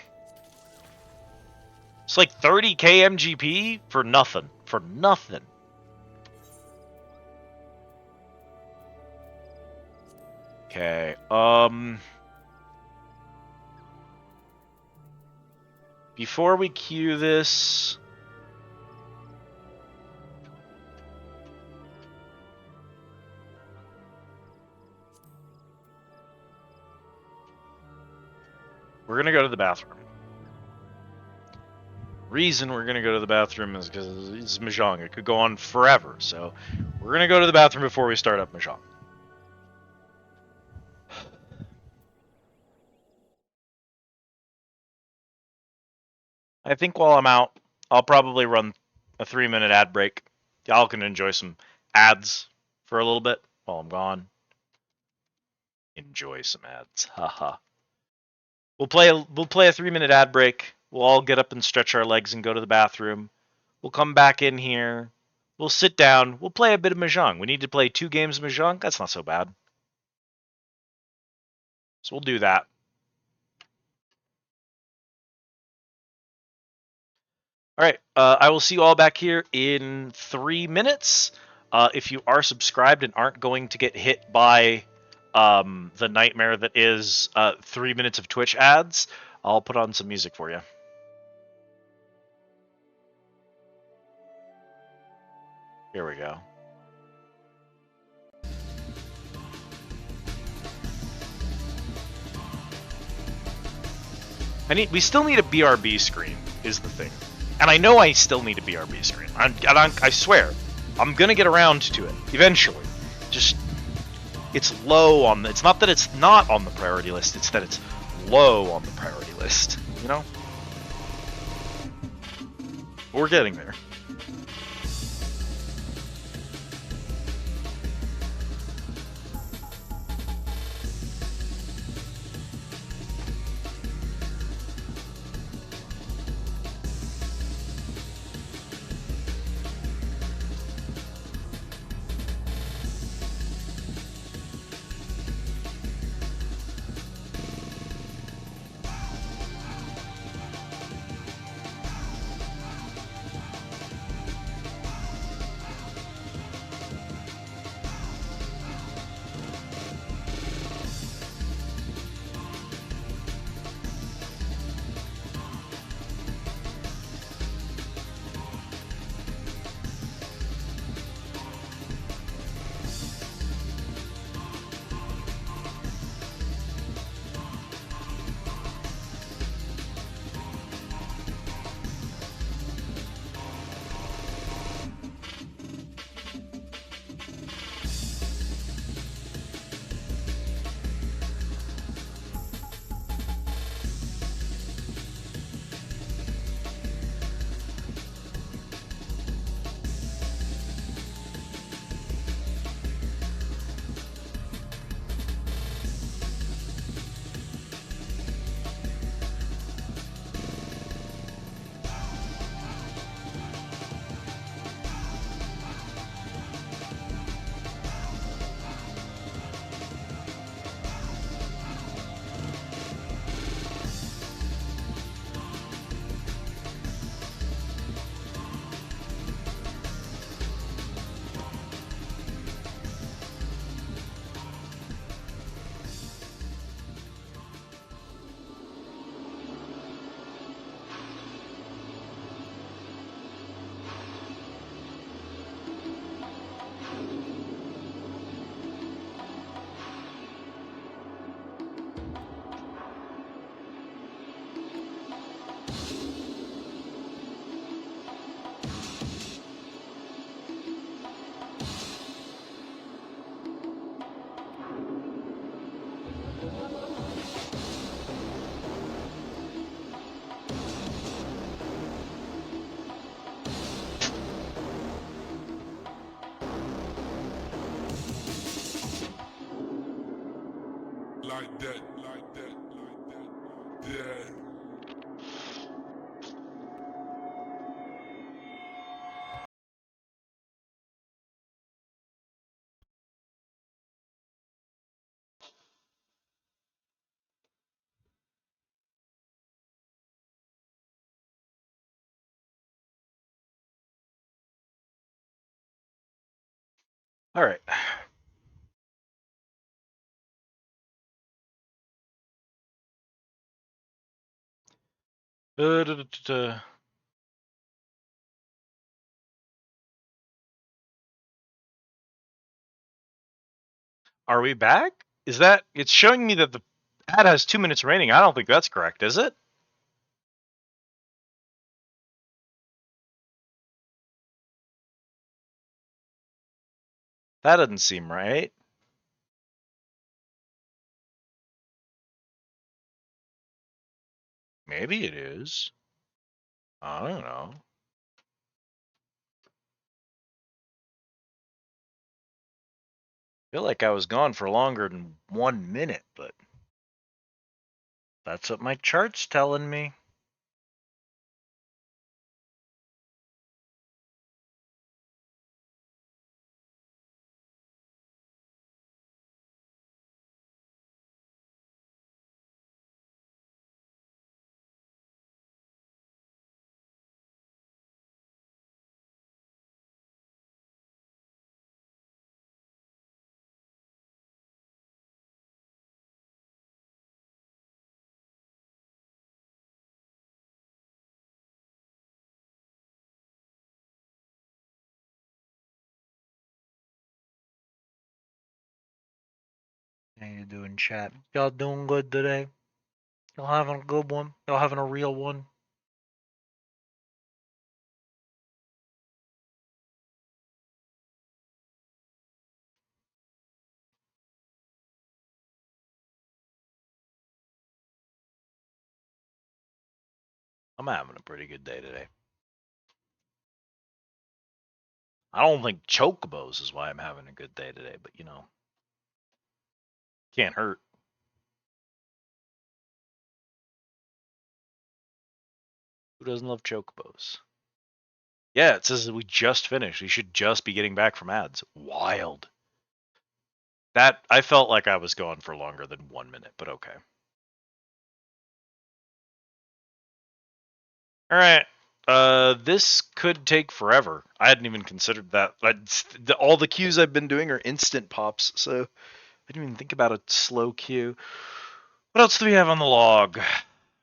It's like 30k MGP for nothing. For nothing. Okay, before we queue this, we're gonna go to the bathroom. Reason we're gonna go to the bathroom is because it's Mahjong. It could go on forever, so we're gonna go to the bathroom before we start up Mahjong. I think while I'm out, I'll probably run a 3-minute ad break. Y'all can enjoy some ads for a little bit while I'm gone. Enjoy some ads, haha. We'll play a 3-minute ad break. We'll all get up and stretch our legs and go to the bathroom. We'll come back in here. We'll sit down. We'll play a bit of Mahjong. We need to play 2 games of Mahjong. That's not so bad. So we'll do that. All right, I will see you all back here in 3 minutes. If you are subscribed and aren't going to get hit by the nightmare that is 3 minutes of Twitch ads, I'll put on some music for you. Here we go. We still need a BRB screen, is the thing. And I know I still need a BRB screen. I swear. I'm gonna get around to it, eventually. Just, it's low on the, it's not that it's not on the priority list, it's that it's low on the priority list, you know? We're getting there. Like that, like that, like that, yeah. All right. Are we back? Is that, it's showing me that the ad has 2 minutes remaining. I don't think that's correct, is it? That doesn't seem right. Maybe it is. I don't know. I feel like I was gone for longer than 1 minute, but that's what my chart's telling me. How you doing, chat? Y'all doing good today? Y'all having a good one? Y'all having a real one? I'm having a pretty good day today. I don't think chocobos is why I'm having a good day today, but you know, can't hurt. Who doesn't love chocobos? Yeah, it says that we just finished. We should just be getting back from ads. Wild. That I felt like I was going for longer than 1 minute, but okay. All right. This could take forever. I hadn't even considered that. All the queues I've been doing are instant pops, so I didn't even think about a slow queue. What else do we have on the log?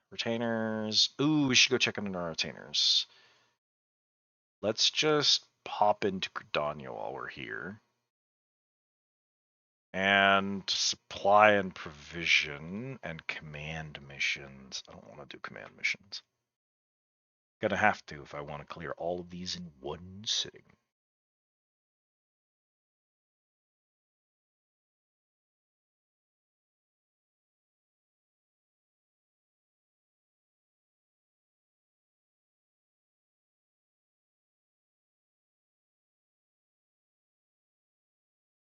Retainers. Ooh, we should go check on our retainers. Let's just pop into Gridania while we're here. And supply and provision and command missions. I don't want to do command missions. Gonna have to if I want to clear all of these in one sitting.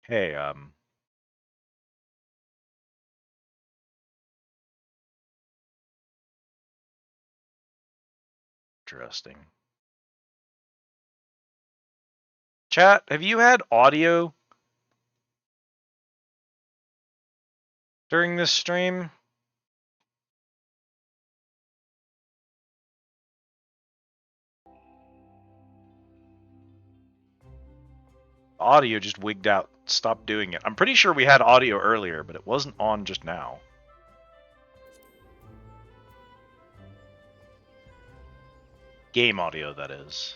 Hey, interesting. Chat, have you had audio during this stream? Audio just wigged out. Stopped doing it. I'm pretty sure we had audio earlier, but it wasn't on just now. Game audio, that is.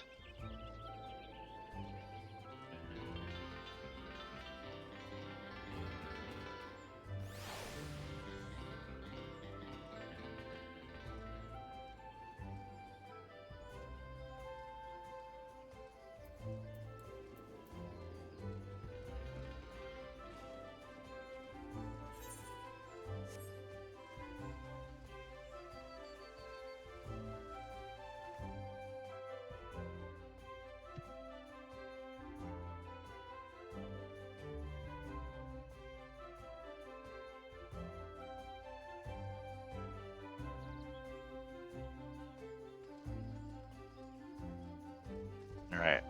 Alright,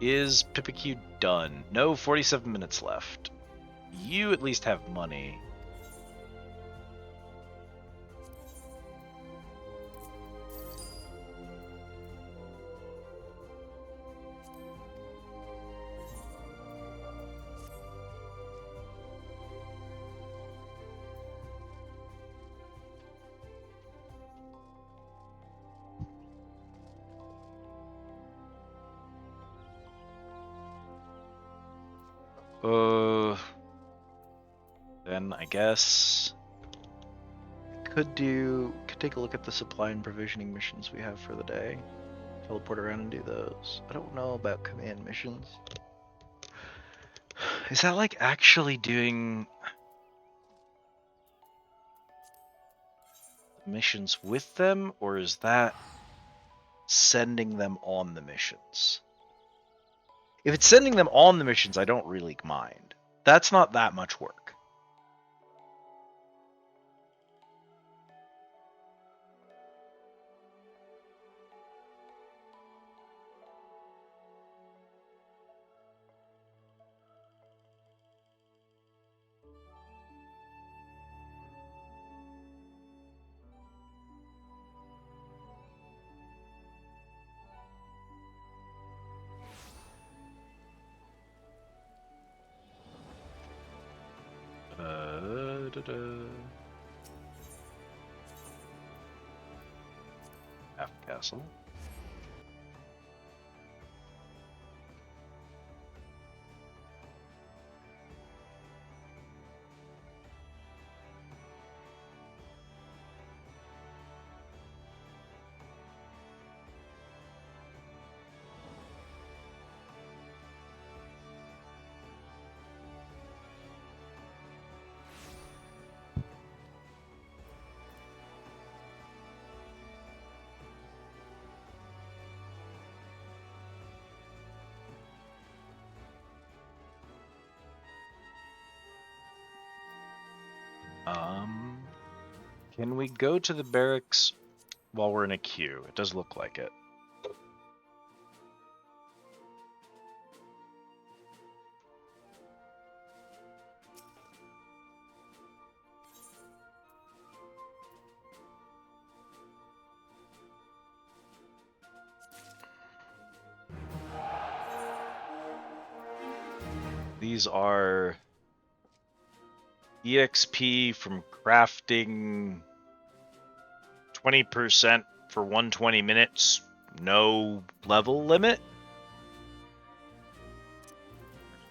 is Pippiq done? No, 47 minutes left. You at least have money. Then I guess could take a look at the supply and provisioning missions we have for the day. Teleport around and do those. I don't know about command missions. Is that like actually doing missions with them, or is that sending them on the missions? If it's sending them on the missions, I don't really mind. That's not that much work. Half castle. Can we go to the barracks while we're in a queue? It does look like it. These are EXP from crafting 20% for 120 minutes, no level limit.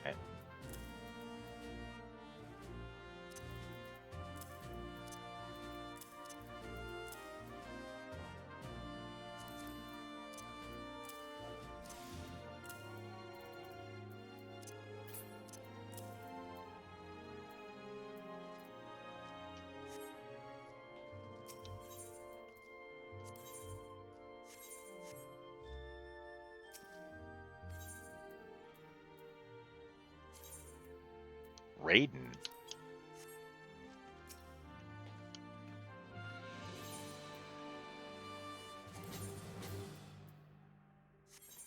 Okay. Raiden.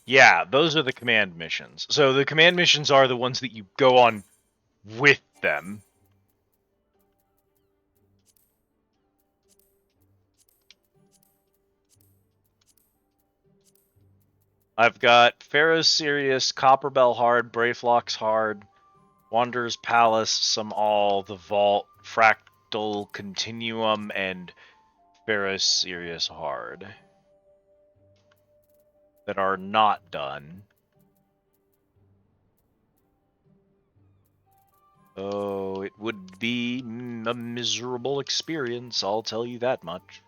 Yeah, those are the command missions. So the command missions are the ones that you go on with them. I've got Pharaoh's Sirius, Copperbell Hard, Brayflox Hard, Wanderer's Palace, some all, the Vault, Fractal Continuum, and Pharaoh's Sirius Hard that are not done. Oh, it would be a miserable experience, I'll tell you that much.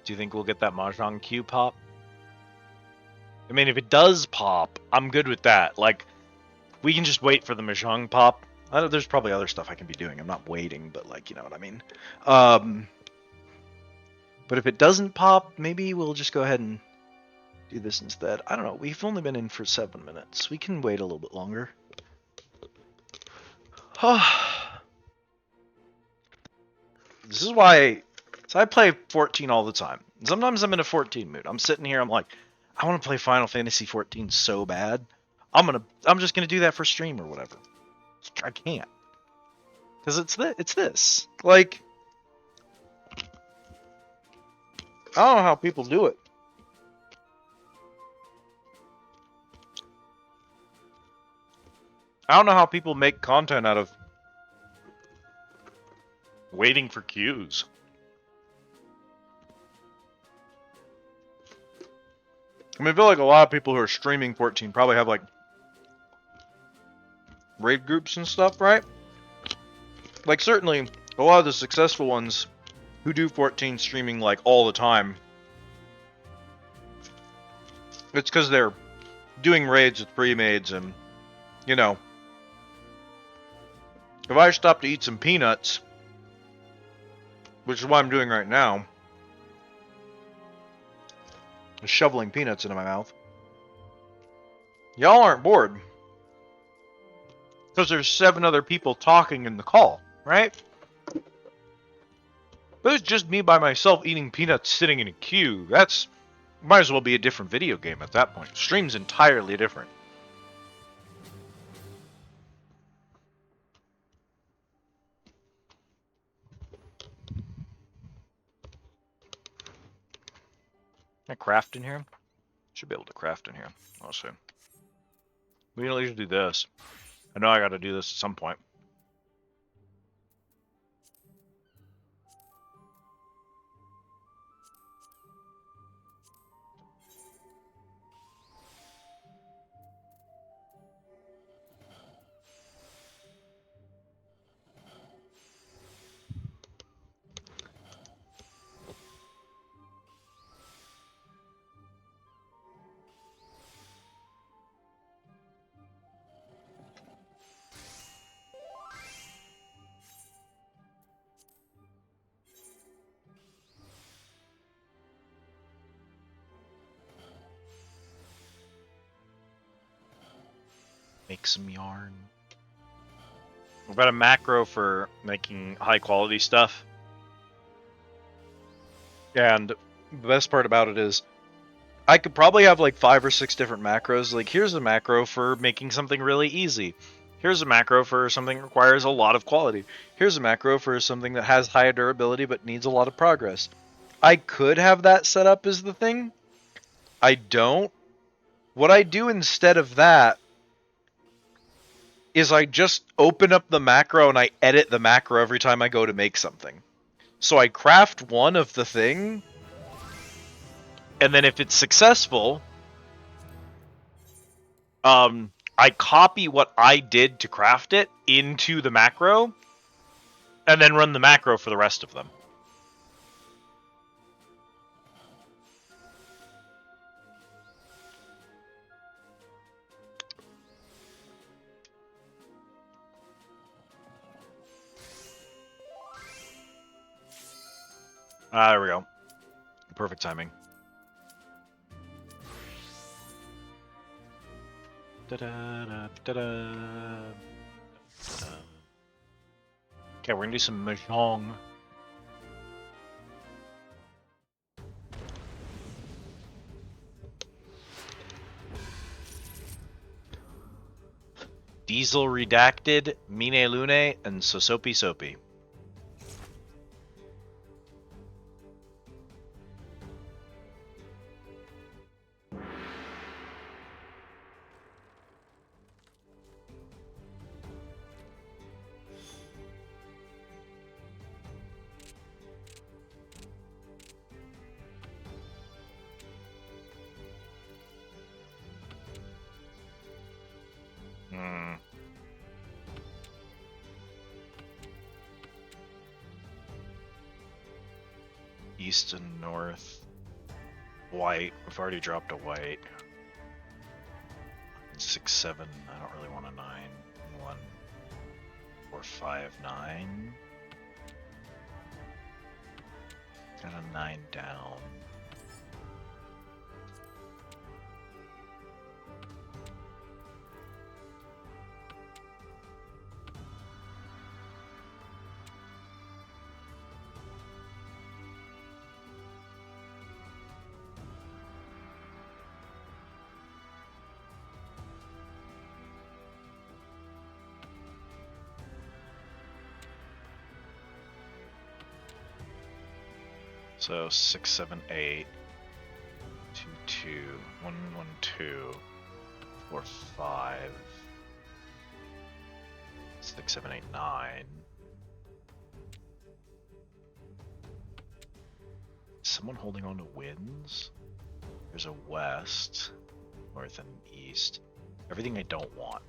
Do you think we'll get that Mahjong Q pop? I mean, if it does pop, I'm good with that. Like, we can just wait for the Mahjong pop. There's probably other stuff I can be doing. I'm not waiting, but like, you know what I mean. But if it doesn't pop, maybe we'll just go ahead and do this instead. I don't know. We've only been in for 7 minutes. We can wait a little bit longer. This is why. So I play 14 all the time. Sometimes I'm in a 14 mood. I'm sitting here. I'm like, I want to play Final Fantasy 14 so bad. I'm just gonna do that for stream or whatever. I can't, because it's this. Like, I don't know how people do it. I don't know how people make content out of waiting for queues. I mean, I feel like a lot of people who are streaming 14 probably have like raid groups and stuff, right? Like, certainly a lot of the successful ones who do 14 streaming like all the time, it's because they're doing raids with pre-mades, and, you know, if I stop to eat some peanuts, which is what I'm doing right now, shoveling peanuts into my mouth, y'all aren't bored. Because there's 7 other people talking in the call, right? But it's just me by myself eating peanuts sitting in a queue. That's might as well be a different video game at that point. Stream's entirely different. Can I craft in here? Should be able to craft in here. I'll see. We can at least do this. I know I gotta do this at some point. Make some yarn. We've got a macro for making high quality stuff. And the best part about it is I could probably have like 5 or 6 different macros. Like, here's a macro for making something really easy. Here's a macro for something that requires a lot of quality. Here's a macro for something that has high durability but needs a lot of progress. I could have that set up as the thing. I don't. What I do instead of that is I just open up the macro and I edit the macro every time I go to make something. So I craft one of the thing, and then if it's successful, I copy what I did to craft it into the macro, and then run the macro for the rest of them. Ah, there we go. Perfect timing. Okay, we're gonna do some mahjong. Diesel Redacted, Mine Lune, and Sosopi Sopi. East and north. White. We've already dropped a white. 6, 7. I don't really want a 9. 1, 4, 5, 9. Got a 9 down. So 6, 7, 8, 2, 2, 1, 1, 2, 4, 5, 6, 7, 8, 9. Is someone holding on to wins? There's a west, north, and east. Everything I don't want.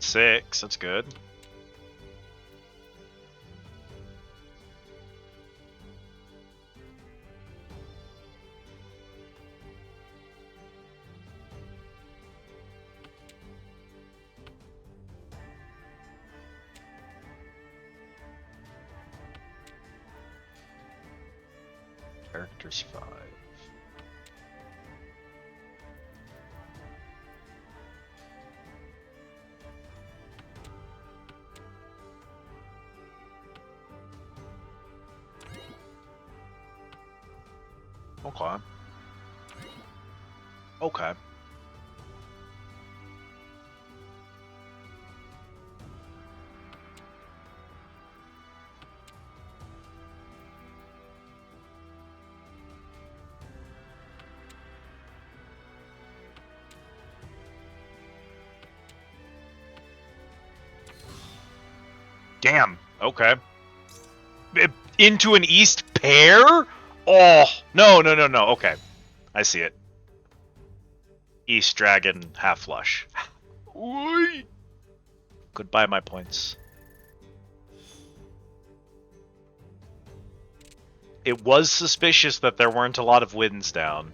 Six, that's good. Characters 5. Okay. Okay. Damn. Okay. Into an east pair? Oh, no, no, no, no. Okay. I see it. East Dragon, half flush. Goodbye, my points. It was suspicious that there weren't a lot of wins down.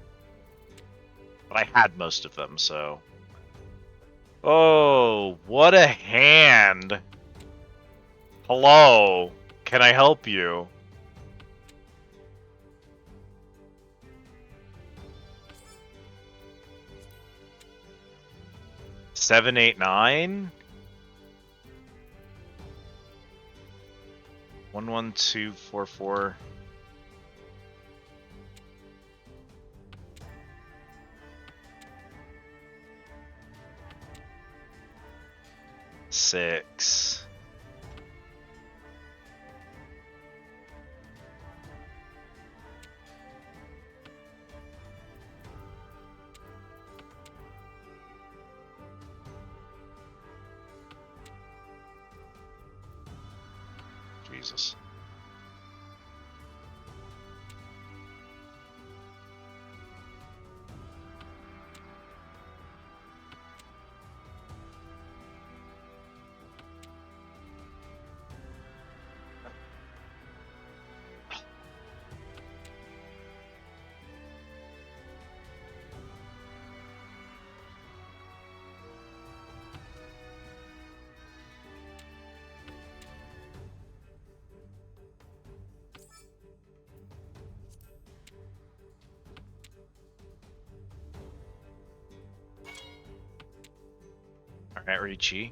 But I had most of them, so. Oh, what a hand! Hello, can I help you? Seven, 8, 9? 1, 1, 2, 4, 4. Six. Jesus. Alright, Richie.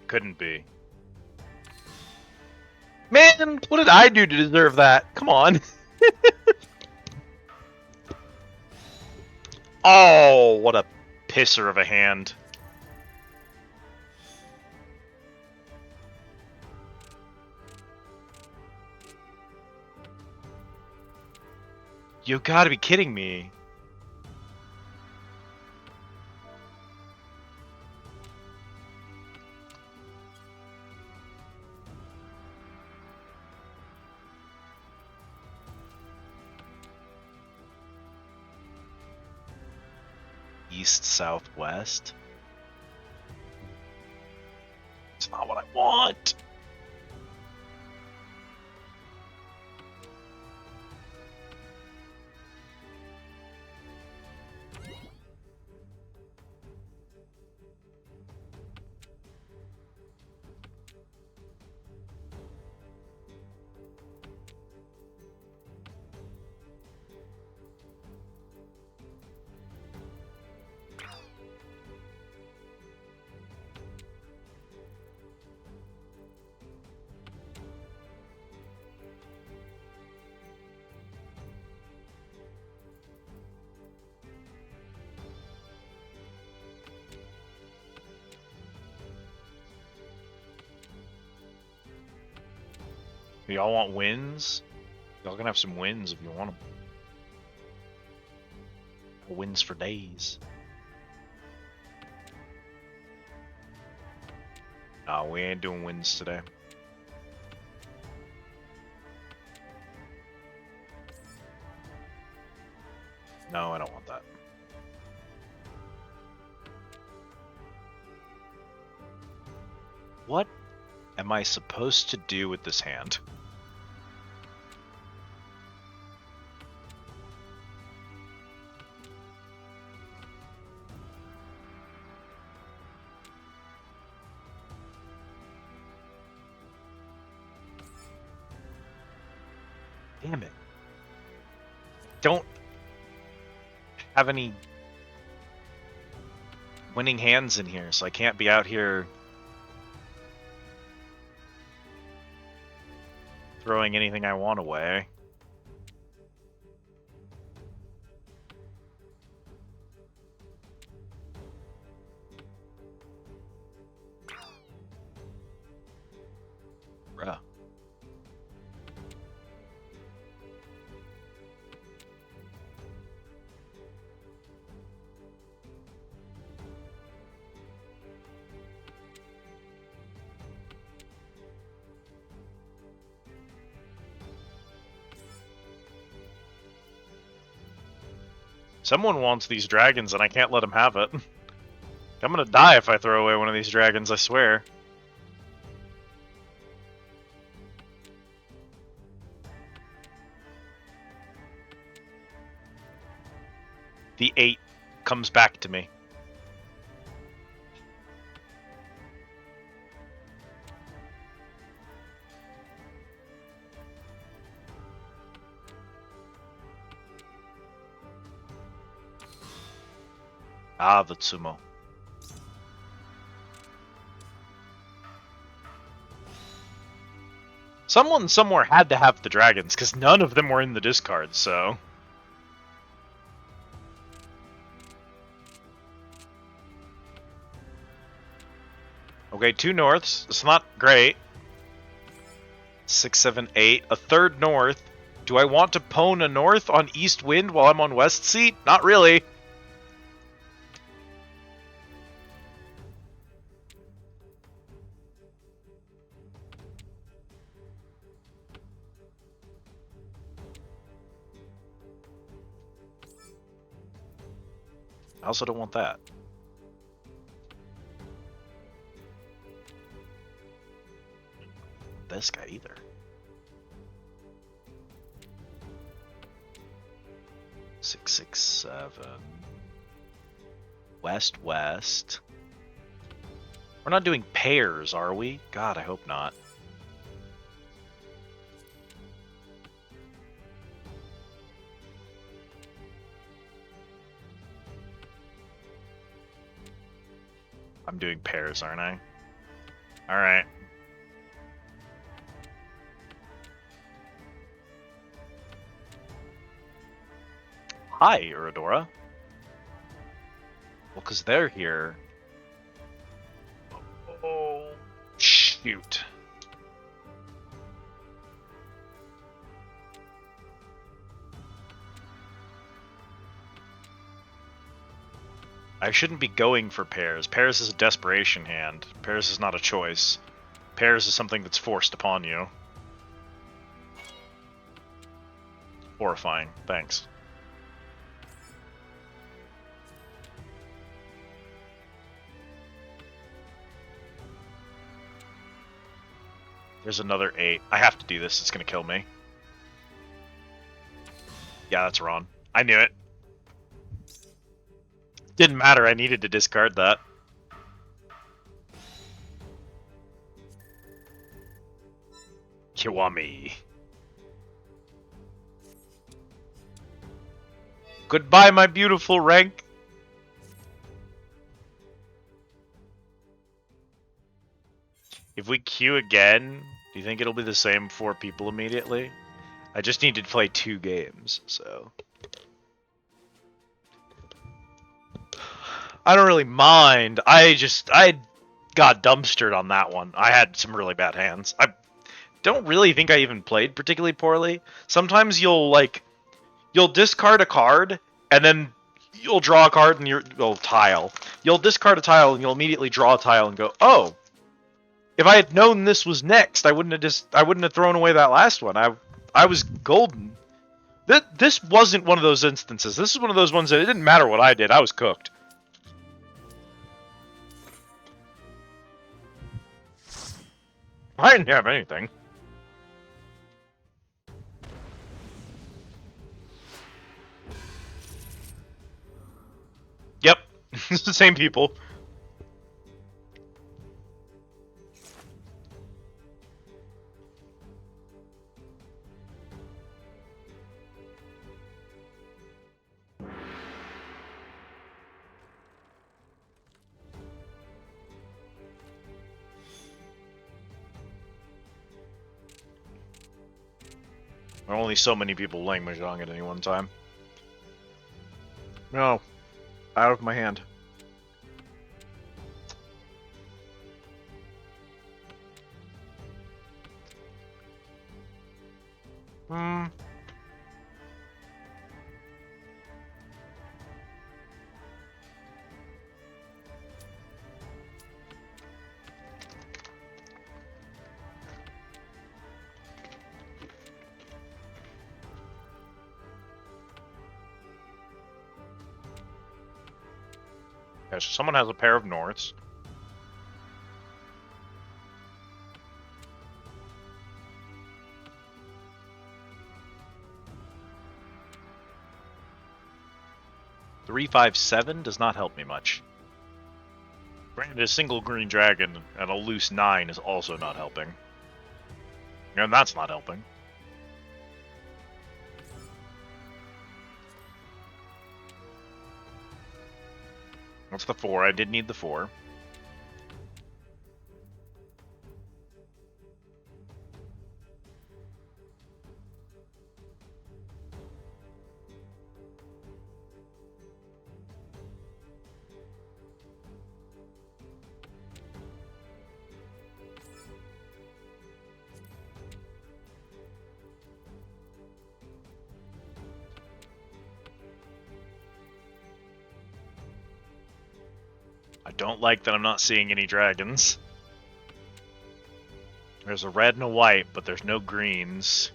Couldn't be. Man, what did I do to deserve that? Come on. Oh, what a pisser of a hand. You gotta be kidding me. East, southwest. It's not what I want. Y'all want wins? Y'all can have some wins if you want them. Wins for days. Nah, we ain't doing wins today. No, I don't want that. What am I supposed to do with this hand? Damn it. Don't have any winning hands in here, so I can't be out here throwing anything I want away. Bruh. Someone wants these dragons, and I can't let them have it. I'm gonna die if I throw away one of these dragons, I swear. The 8 comes back to me. Ah, the Tsumo. Someone somewhere had to have the dragons, because none of them were in the discard, so... Okay, 2 norths. It's not great. 6, 7, 8. A third north. Do I want to pwn a north on east wind while I'm on west seat? Not really. I also don't want that. This guy either. Six, 6, 7. West, west. We're not doing pairs, are we? God, I hope not. I'm doing pairs, aren't I? Alright. Hi, Uradora. Well, because they're here. Oh, shoot. I shouldn't be going for pairs. Pairs is a desperation hand. Pairs is not a choice. Pairs is something that's forced upon you. Horrifying. Thanks. There's another 8. I have to do this. It's going to kill me. Yeah, that's Ron. I knew it. Didn't matter. I needed to discard that. Kiwami. Goodbye, my beautiful rank. If we queue again, do you think it'll be the same 4 people immediately? I just need to play 2 games, so... I don't really mind. I got dumpstered on that one. I had some really bad hands. I don't really think I even played particularly poorly. Sometimes you'll discard a card, and then you'll draw a card and you'll tile. You'll discard a tile and you'll immediately draw a tile and go, oh, if I had known this was next, I wouldn't have thrown away that last one. I was golden. This wasn't one of those instances. This is one of those ones that it didn't matter what I did. I was cooked. I didn't have anything. Yep. It's the same people. There are only so many people playing Mahjong at any one time. No. Out of my hand. Okay, so someone has a pair of norths. Three, 5, 7 does not help me much. Granted, a single green dragon and a loose 9 is also not helping. And that's not helping. That's the 4. I did need the 4. I don't like that I'm not seeing any dragons. There's a red and a white, but there's no greens.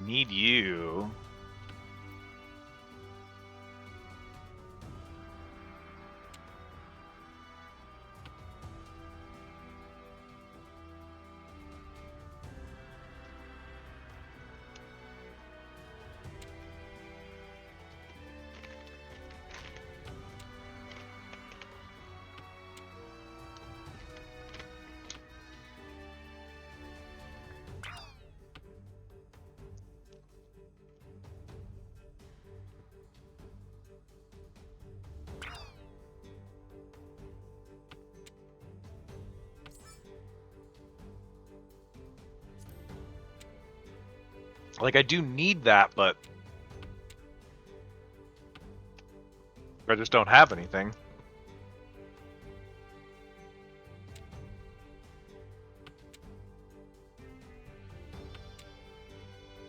Need you. Like, I do need that, but I just don't have anything.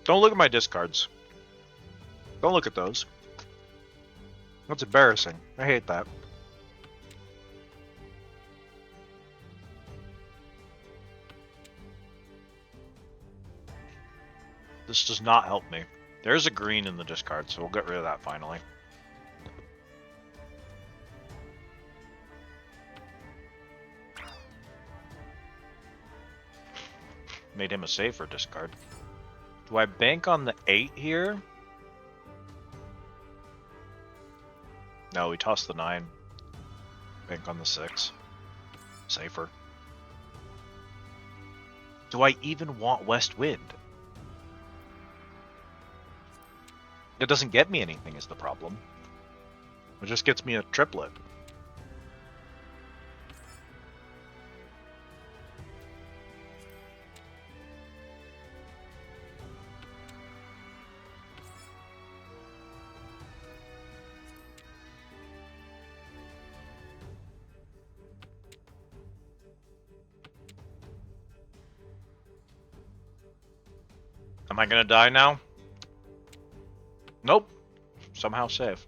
Don't look at my discards. Don't look at those. That's embarrassing. I hate that. This does not help me. There's a green in the discard, so we'll get rid of that finally. Made him a safer discard. Do I bank on the 8 here? No, we toss the 9. Bank on the 6. Safer. Do I even want West Wind? It doesn't get me anything is the problem. It just gets me a triplet. Am I gonna die now? Nope. Somehow safe.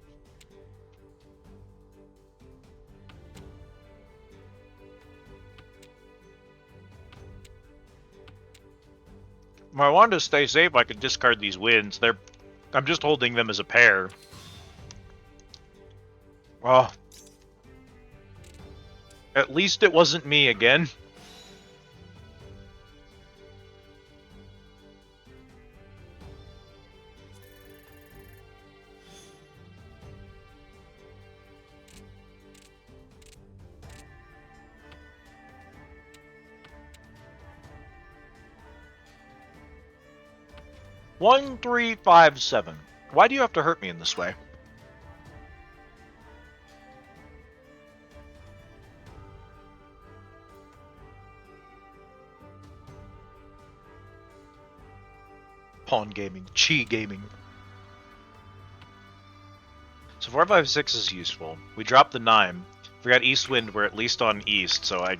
If I wanted to stay safe, I could discard these wins. I'm just holding them as a pair. Well, at least it wasn't me again. One, 3, 5, 7. Why do you have to hurt me in this way? Pawn gaming, chi gaming. 4-5-6 is useful. We dropped the 9. If we got east wind, we're at least on east, so I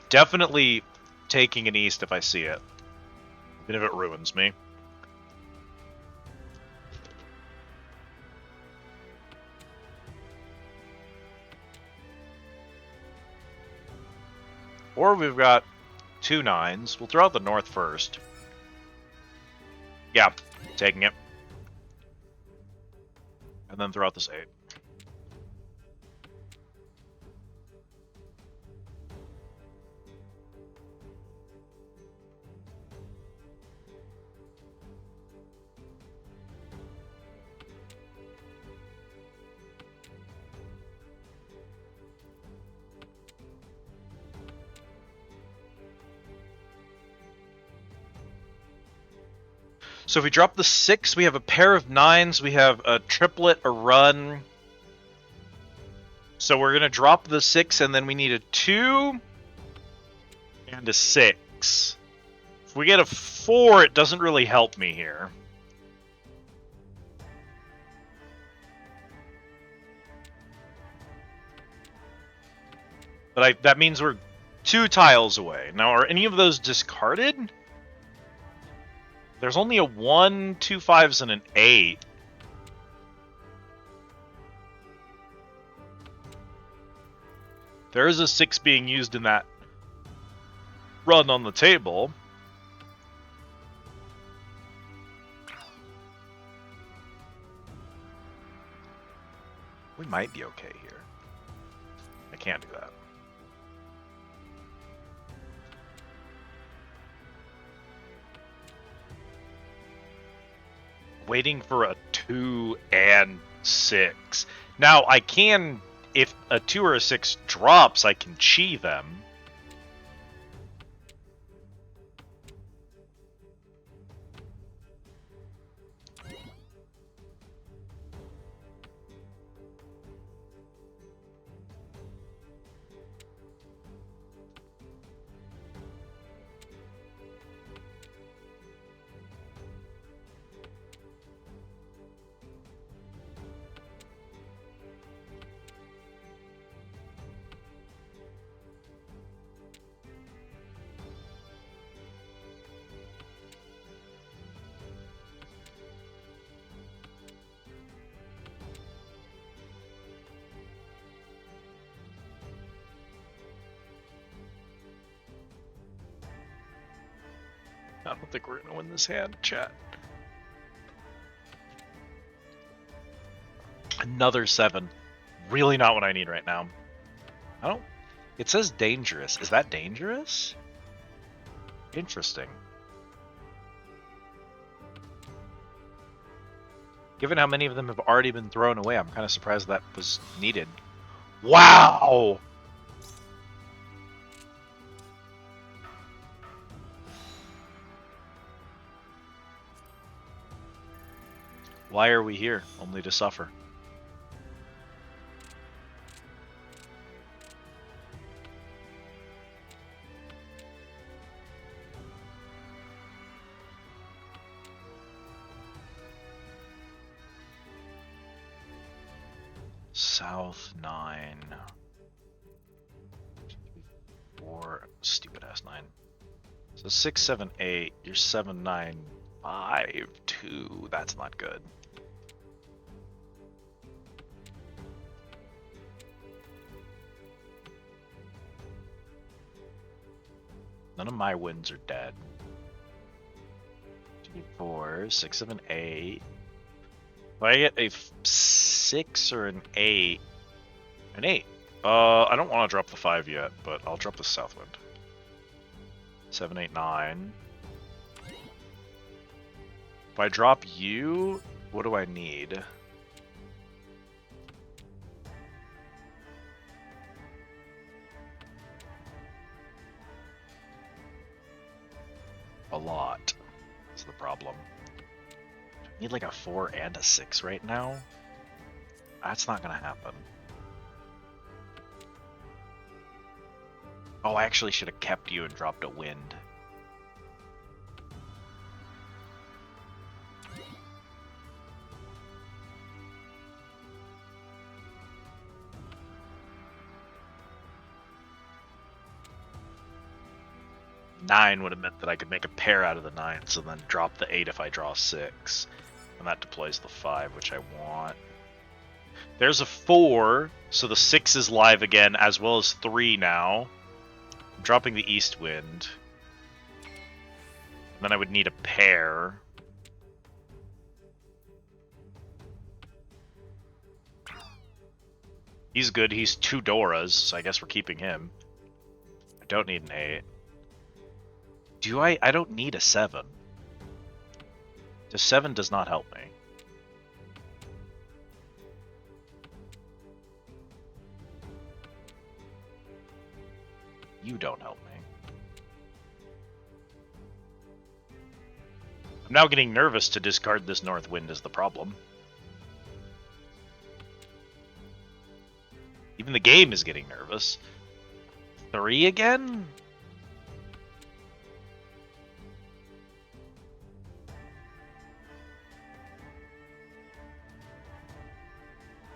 definitely taking an east if I see it. Even if it ruins me. Or we've got 2 9s. We'll throw out the north first. Yeah, taking it. And then throw out this 8. So if we drop the 6, we have a pair of 9s, we have a triplet, a run. So we're going to drop the 6, and then we need a 2 and a 6. If we get a 4, it doesn't really help me here. But that means we're 2 tiles away. Now, are any of those discarded? There's only a 1, 2 5s, and an 8. There is a 6 being used in that run on the table. We might be okay here. I can't do that. Waiting for a 2 and 6. Now, I can, if a 2 or a 6 drops, I can chi them. I don't think we're going to win this hand, chat. Another 7. Really not what I need right now. I don't... It says dangerous. Is that dangerous? Interesting. Given how many of them have already been thrown away, I'm kind of surprised that was needed. Wow! Why are we here? Only to suffer. South 9. 4. Stupid ass 9. So 6, 7, 8. You're 7, 9, 5, 2. That's not good. None of my wins are dead. 2, 4, 6, 7, 8. If I get a 6 or an 8. An 8. I don't want to drop the 5 yet, but I'll drop the Southwind. 7, 8, 9. If I drop you, what do I need? A lot. That's the problem. I need like a 4 and a 6 right now. That's not gonna happen. Oh, I actually should have kept you and dropped a wind. 9 would have meant that I could make a pair out of the 9s and then drop the 8 if I draw 6. And that deploys the 5, which I want. There's a 4, so the 6 is live again, as well as 3 now. I'm dropping the East Wind. And then I would need a pair. He's good, he's 2 Doras, so I guess we're keeping him. I don't need an 8. Do I? I don't need a 7. The 7 does not help me. You don't help me. I'm now getting nervous to discard this North Wind is the problem. Even the game is getting nervous. 3 again?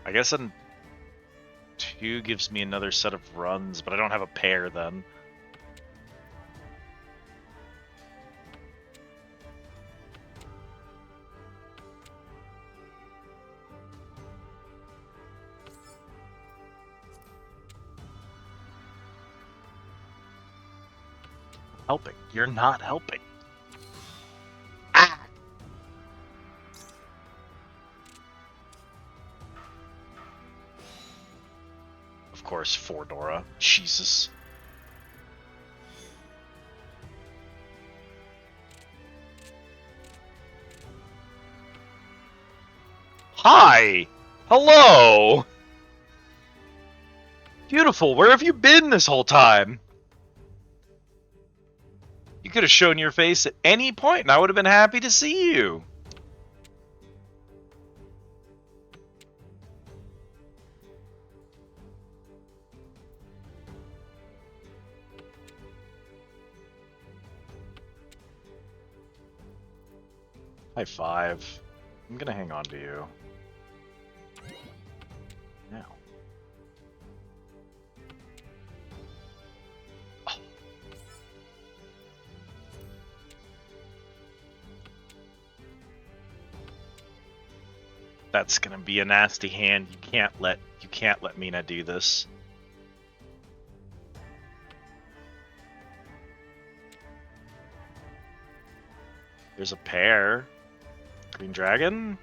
I guess then 2 gives me another set of runs, but I don't have a pair then. Helping. You're not helping. Ah! Of course, 4 Dora. Jesus. Hi! Hello! Beautiful, where have you been this whole time? You could have shown your face at any point, and I would have been happy to see you. High 5. I'm gonna hang on to you. Now. Oh. That's gonna be a nasty hand. You can't let Mina do this. There's a pair. Green Dragon?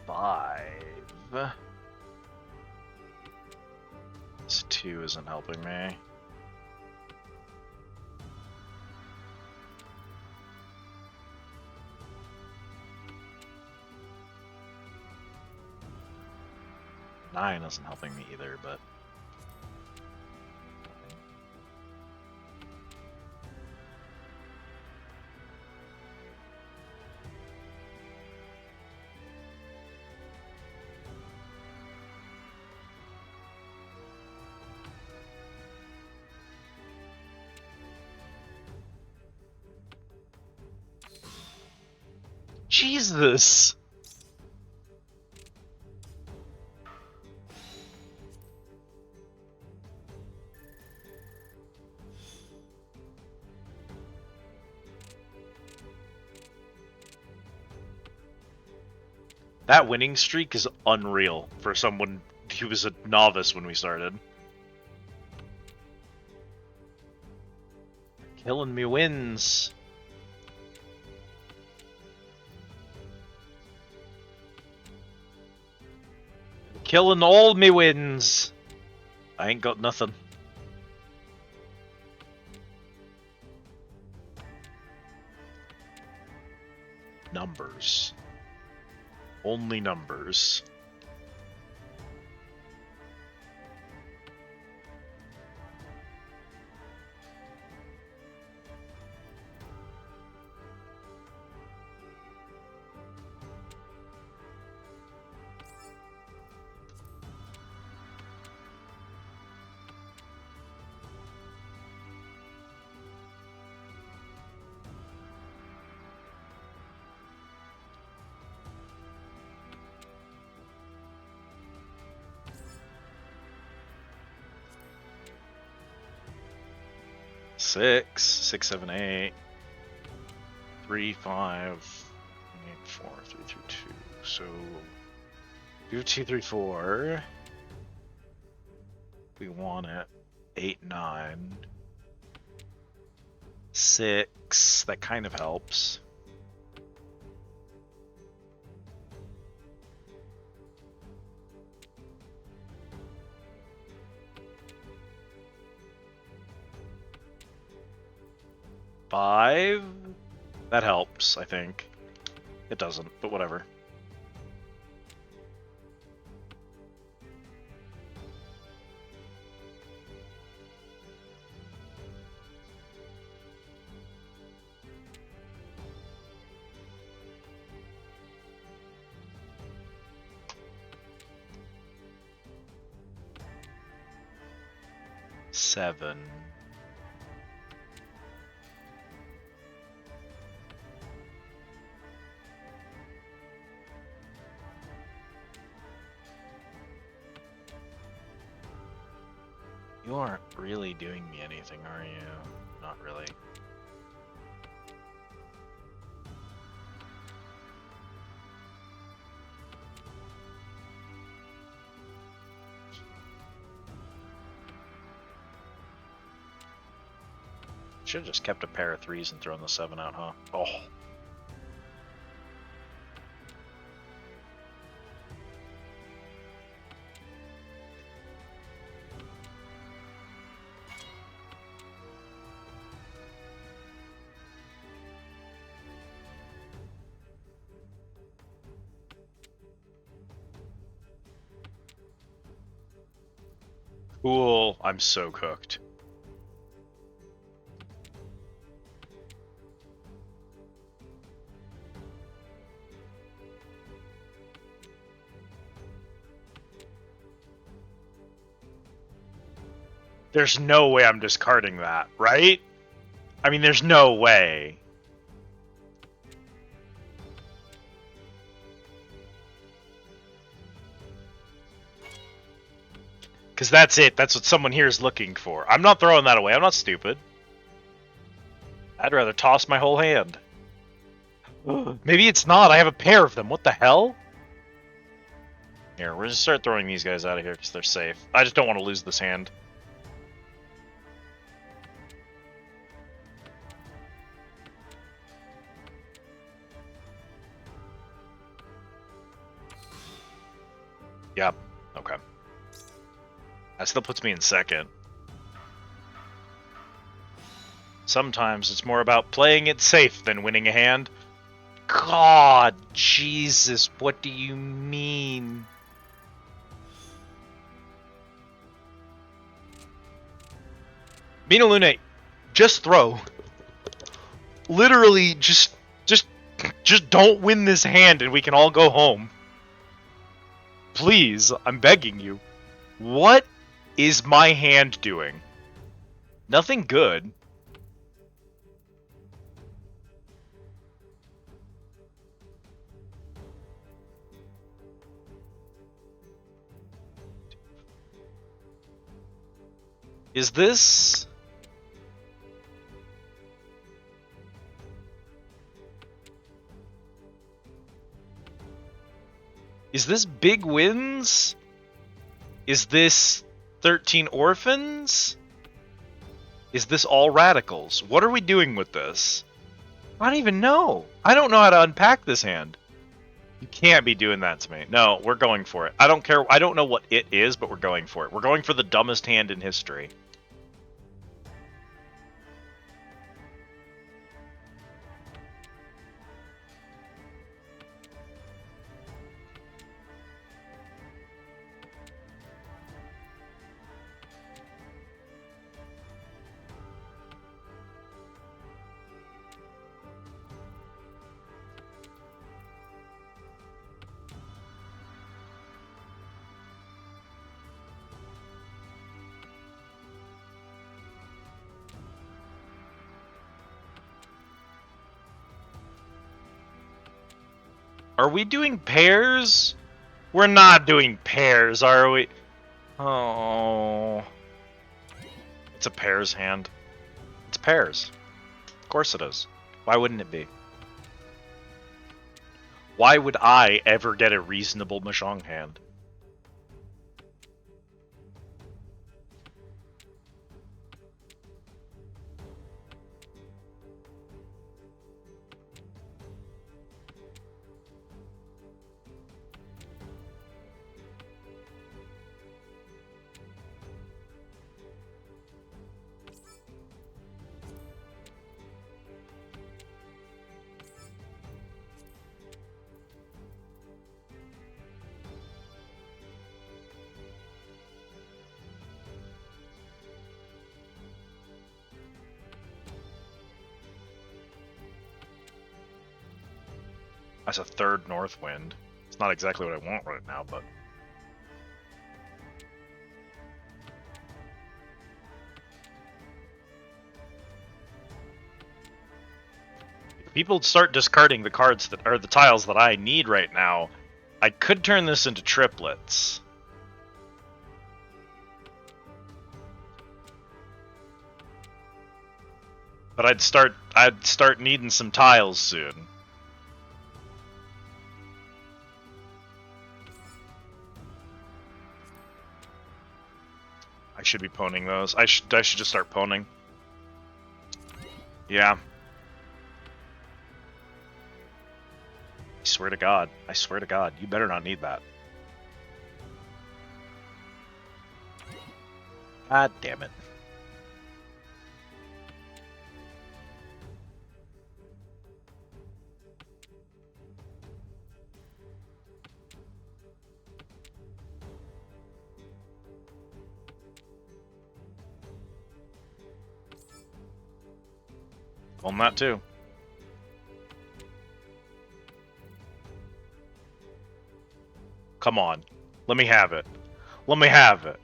Five. This 2 isn't helping me. Nine isn't helping me either, but Jesus! That winning streak is unreal for someone who was a novice when we started. Killing me wins. Killing all me wins. I ain't got nothing. Numbers. Only numbers. 6, 6, 7, 8, 3, 5, 8, 4, 3, 3, 2. So 2, 2, 3, 4. We want it. 8, 9. 6. That kind of helps. Five? That helps, I think. It doesn't, but whatever. Seven. You aren't really doing me anything, are you? Not really. Should have just kept a pair of 3s and thrown the 7 out, huh? Oh. Cool. I'm so cooked. There's no way I'm discarding that, right? I mean, there's no way. Because that's it. That's what someone here is looking for. I'm not throwing that away. I'm not stupid. I'd rather toss my whole hand. Maybe it's not. I have a pair of them. What the hell? Here, we're just start throwing these guys out of here because they're safe. I just don't want to lose this hand. Yep. Okay. That still puts me in second. Sometimes it's more about playing it safe than winning a hand. God, Jesus, what do you mean? Mina Lune, just throw. Literally, just don't win this hand and we can all go home. Please, I'm begging you. What is my hand doing? Nothing good. Is this... Is this big wins? Is this 13 orphans? Is this all radicals? What are we doing with this? I don't even know. I don't know how to unpack this hand. You can't be doing that to me. No, we're going for it. I don't care. I don't know what it is, but we're going for it. We're going for the dumbest hand in history. Are we doing pairs? We're not doing pairs, are we? Oh. It's a pairs hand. It's pairs. Of course it is. Why wouldn't it be? Why would I ever get a reasonable Mahjong hand? That's a third north wind. It's not exactly what I want right now, but... if people start discarding the cards that are the tiles that I need right now, I could turn this into triplets. But I'd start needing some tiles soon. I should be poning those. I should just start poning. Yeah. I swear to God. I swear to God. You better not need that. God damn it. On that too. Come on. Let me have it. Let me have it.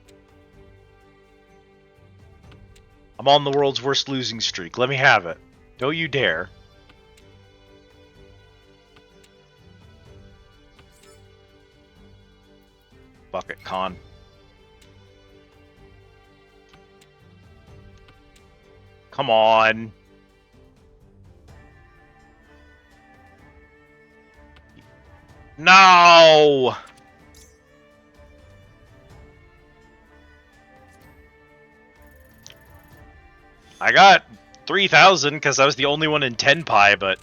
I'm on the world's worst losing streak. Let me have it. Don't you dare. Bucket con. Come on. No! I got 3,000 because I was the only one in Tenpai, but...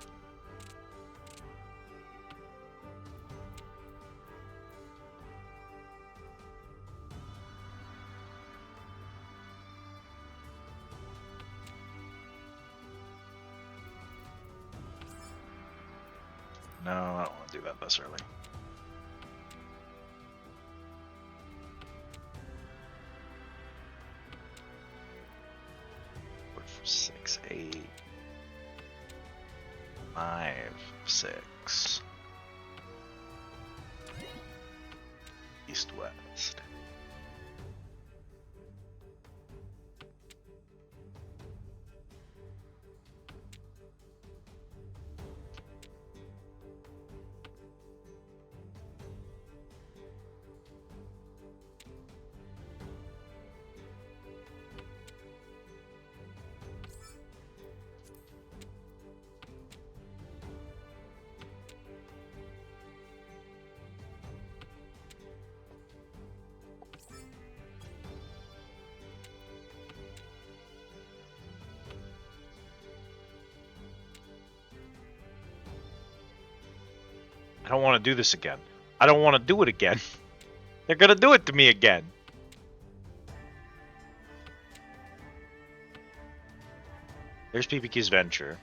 no, I don't want to do that this early. Six, 8, 5, 6. East, west. I don't want to do this again. I don't want to do it again. They're gonna do it to me again. There's PPQ's Venture.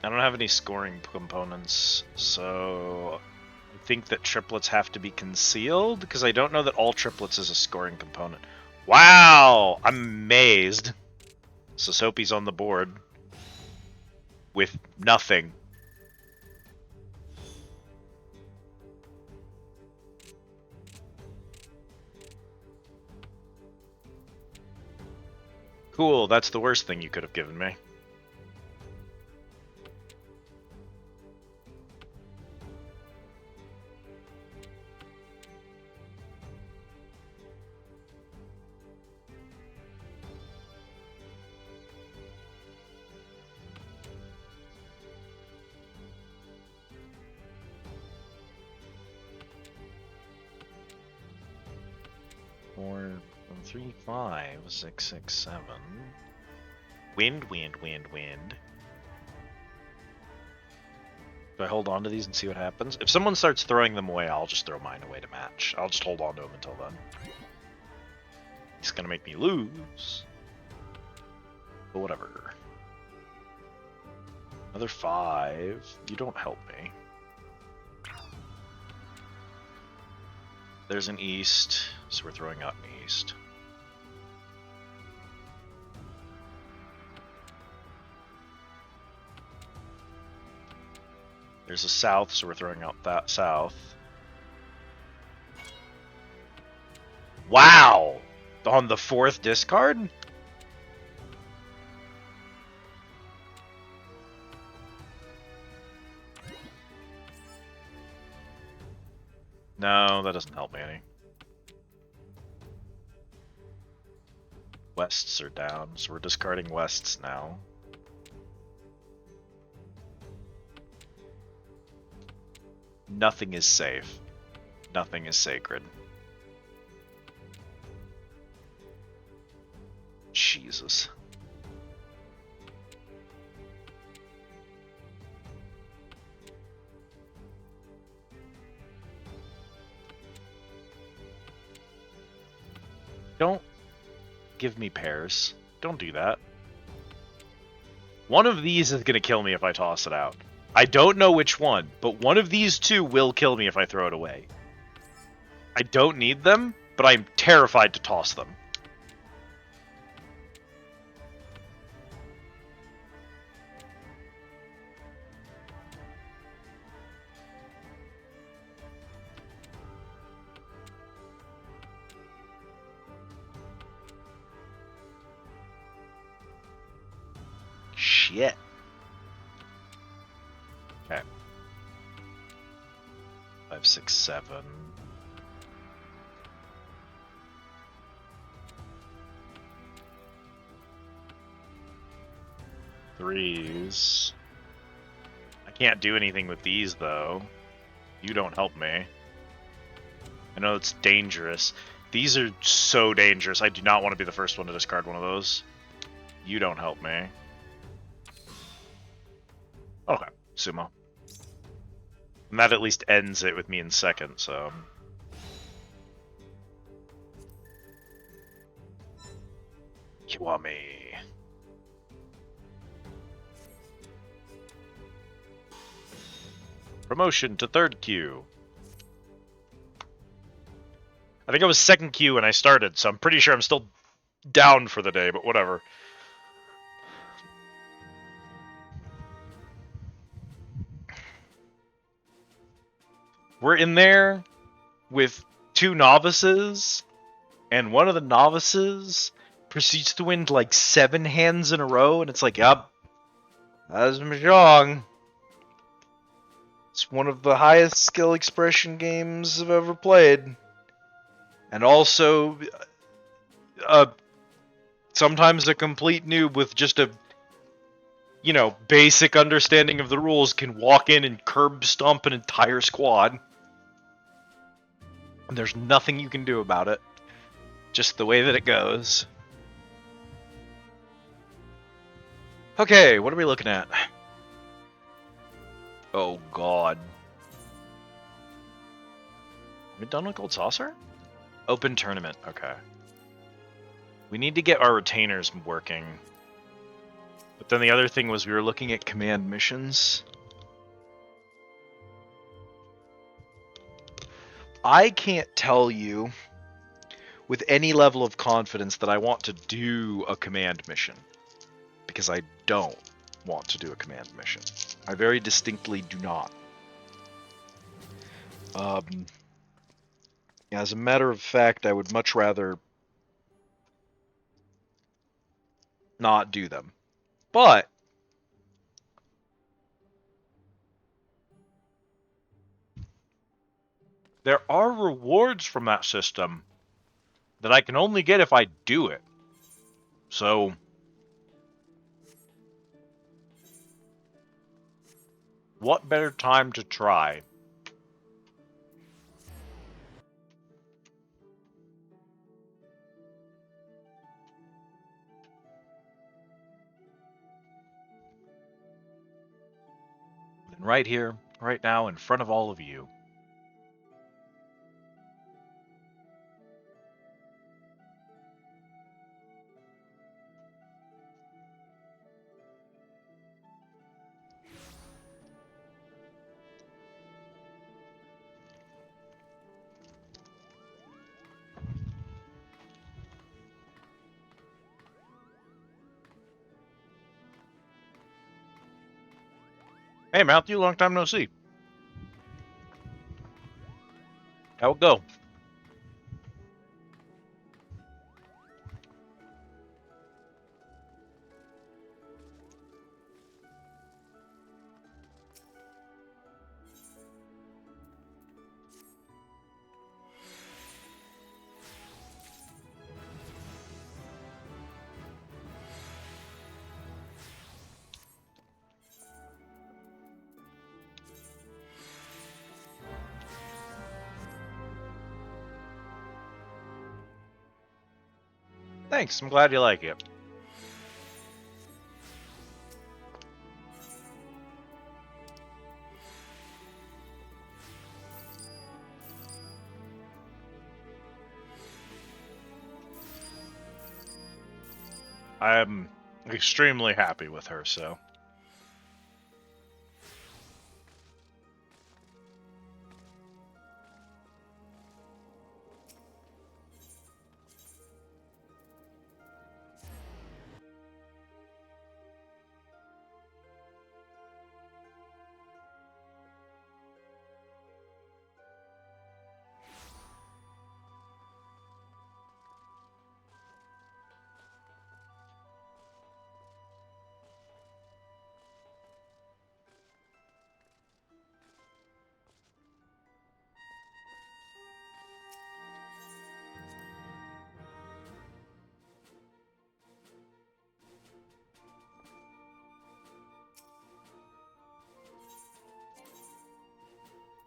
I don't have any scoring components, so I think that triplets have to be concealed, because I don't know that all triplets is a scoring component. Wow! I'm amazed. So Soapy's on the board with nothing. Cool, that's the worst thing you could have given me. Four, 3, 5, 6, 6, 7. Wind, wind, wind, wind. Do I hold on to these and see what happens? If someone starts throwing them away, I'll just throw mine away to match. I'll just hold on to them until then. He's gonna make me lose. But whatever. Another 5. You don't help me. There's an east, so we're throwing out an east. There's a south, so we're throwing out that south. Wow! On the 4th discard? No, that doesn't help me any. Wests are down, so we're discarding wests now. Nothing is safe. Nothing is sacred. Jesus. Don't give me pairs. Don't do that. One of these is going to kill me if I toss it out. I don't know which one, but one of these two will kill me if I throw it away. I don't need them, but I'm terrified to toss them. Shit. Okay. 5, 6, 7. Threes. I can't do anything with these though. You don't help me. I know it's dangerous. These are so dangerous. I do not want to be the first one to discard one of those. You don't help me. Okay, sumo. And that at least ends it with me in second, so... Kiwami. Promotion to 3rd queue. I think I was 2nd queue when I started, so I'm pretty sure I'm still down for the day, but whatever. We're in there with 2 novices, and one of the novices proceeds to win like 7 hands in a row, and it's like, yup, that's Mahjong. It's one of the highest skill expression games I've ever played. And also, sometimes a complete noob with just a, you know, basic understanding of the rules can walk in and curb stomp an entire squad. And there's nothing you can do about it. Just the way that it goes. Okay, what are we looking at? Oh god. Are we done with Gold Saucer? Open tournament, okay. We need to get our retainers working. But then the other thing was we were looking at command missions. I can't tell you with any level of confidence that I want to do a command mission, because I don't want to do a command mission. I very distinctly do not. As a matter of fact, I would much rather not do them. But there are rewards from that system that I can only get if I do it. So what better time to try? Than right here, right now, in front of all of you. Hey, Matthew, long time no see. How it go? Thanks, I'm glad you like it. I'm extremely happy with her, so.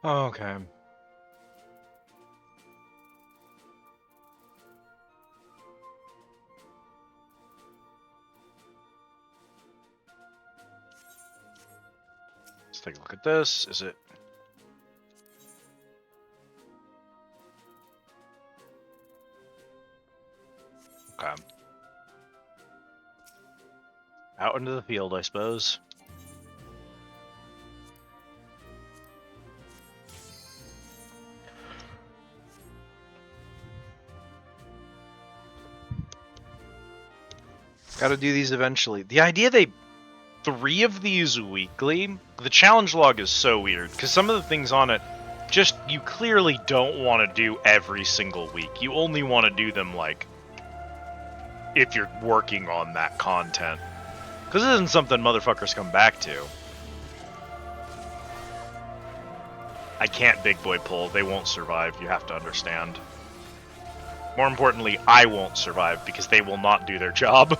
Okay. Let's take a look at this. Is it? Okay. Out into the field, I suppose. Gotta do these eventually. The idea they 3 of these weekly, the challenge log is so weird, because some of the things on it, just, you clearly don't want to do every single week. You only want to do them, like, if you're working on that content. Because this isn't something motherfuckers come back to. I can't big boy pull. They won't survive, you have to understand. More importantly, I won't survive, because they will not do their job.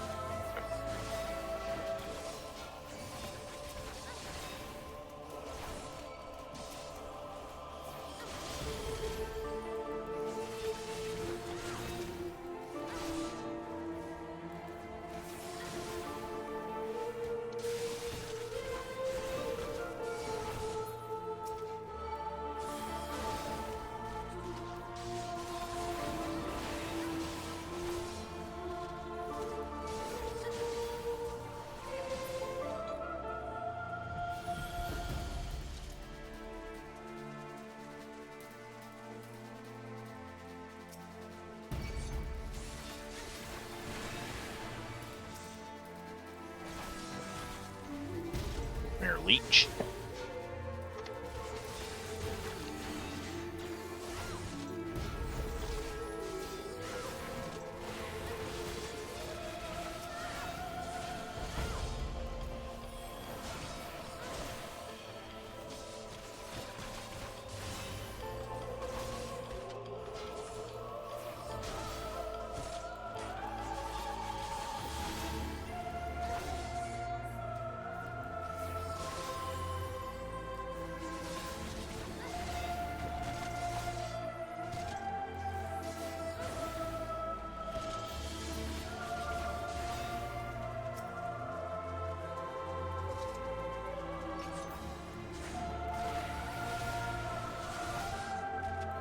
Mere leech.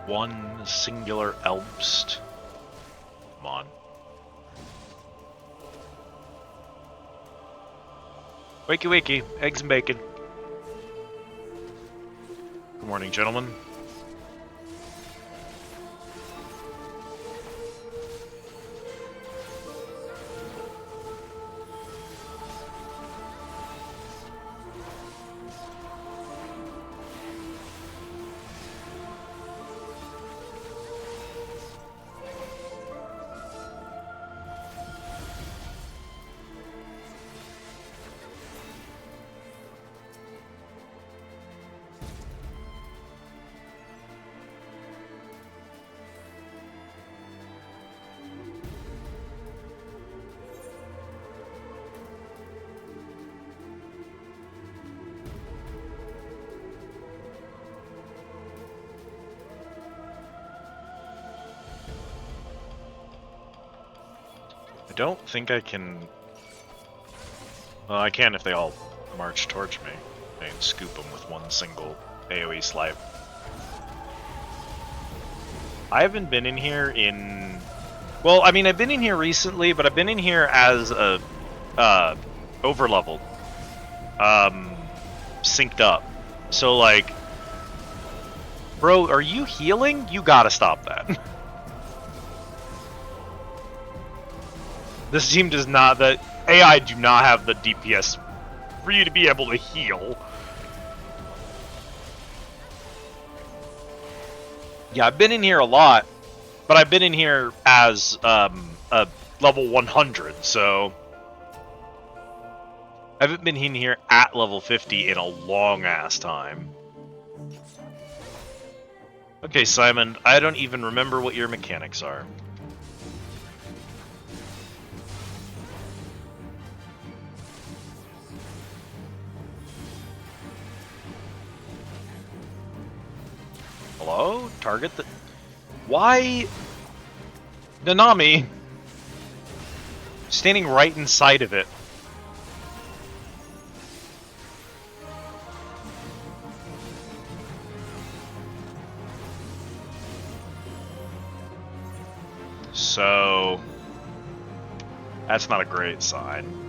One singular Elbst. Come on. Wakey wakey, eggs and bacon. Good morning, gentlemen. I don't think I can... Well, I can if they all march towards me. I can scoop them with one single AoE slipe. I haven't been in here in... Well, I mean, I've been in here recently, but I've been in here as a... overleveled. Synced up. So, like... Bro, are you healing? You gotta stop that. This team does not... The AI do not have the DPS for you to be able to heal. Yeah, I've been in here a lot, but I've been in here as a level 100, so... I haven't been in here at level 50 in a long-ass time. Okay, Simon, I don't even remember what your mechanics are. Hello? Target the... Why? Nanami? Standing right inside of it. So... That's not a great sign.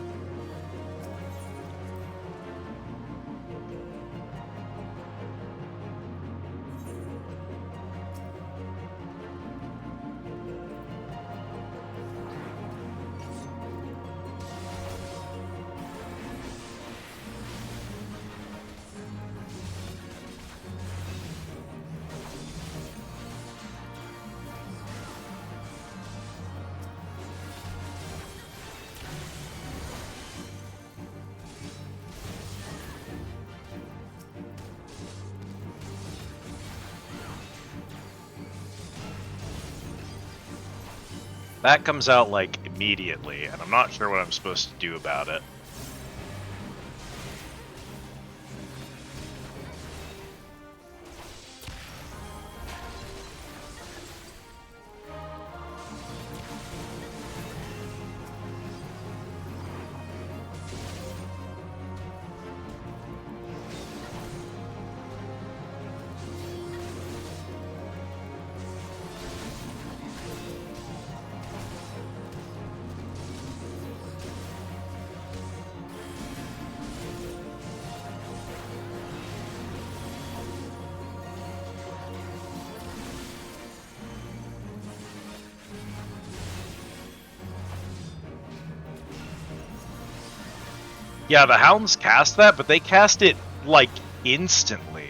That comes out, like, immediately, and I'm not sure what I'm supposed to do about it. Yeah, the Hounds cast that, but they cast it, like, instantly.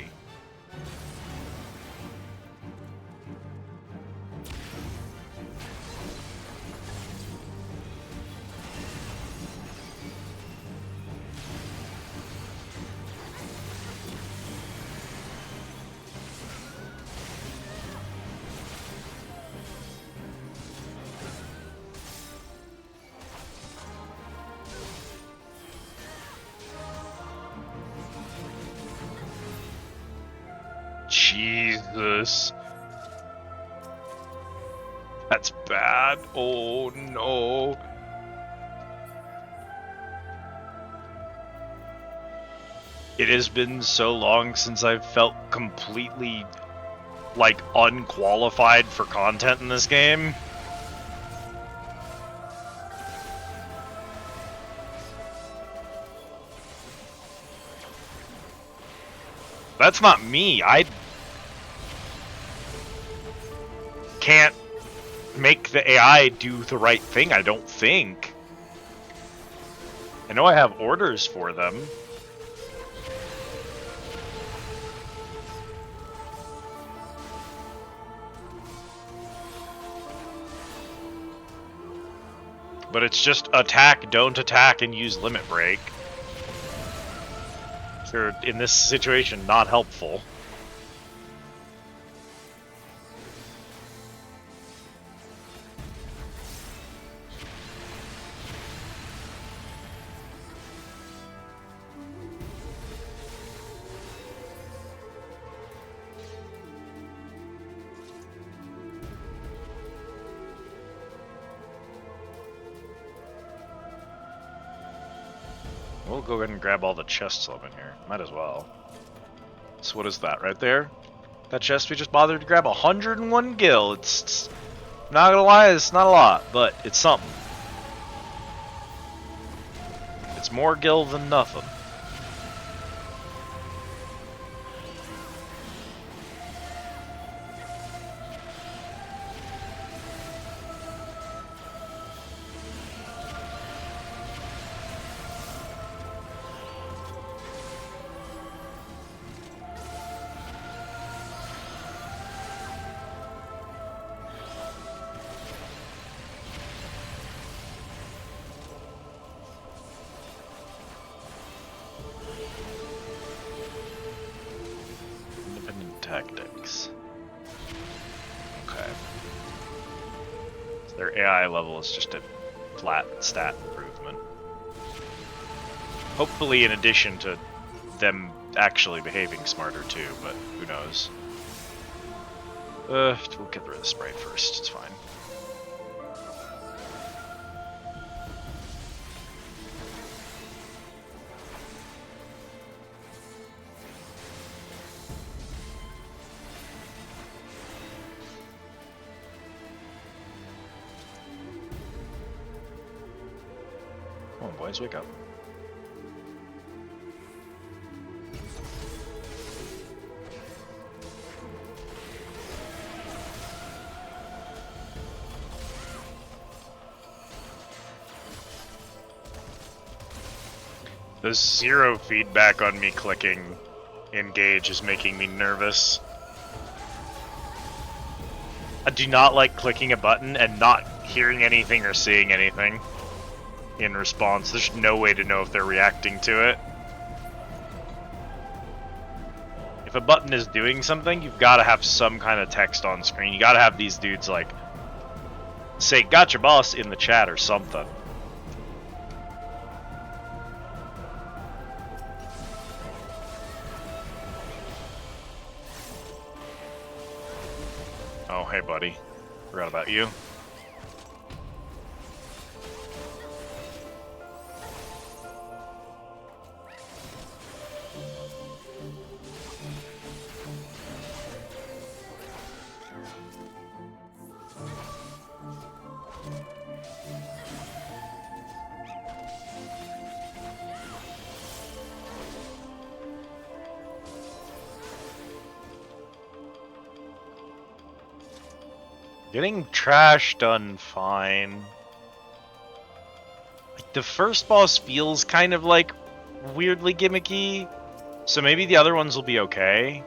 Jesus. That's bad. Oh no. It has been so long since I've felt completely, like, unqualified for content in this game. That's not me. I can't make the AI do the right thing, I don't think. I know I have orders for them. But it's just attack, don't attack, and use limit break. They're, in this situation, not helpful. We'll go ahead and grab all the chests up in here. Might as well. So what is that right there? That chest we just bothered to grab? 101 gil. It's not gonna lie, it's not a lot, but it's something. It's more gil than nothing. Tactics. Okay. So their AI level is just a flat stat improvement. Hopefully in addition to them actually behaving smarter too, but who knows. We'll get rid of the spray first, it's fine. Come on, boys, wake up. The zero feedback on me clicking engage is making me nervous. I do not like clicking a button and not hearing anything or seeing anything in response. There's no way to know if they're reacting to it. If a button is doing something, you've got to have some kind of text on screen. You got to have these dudes like say "Gotcha, boss" in the chat or something. Oh, hey, buddy. Forgot about you. Getting trash done fine. Like, the first boss feels kind of like weirdly gimmicky. So maybe the other ones will be okay.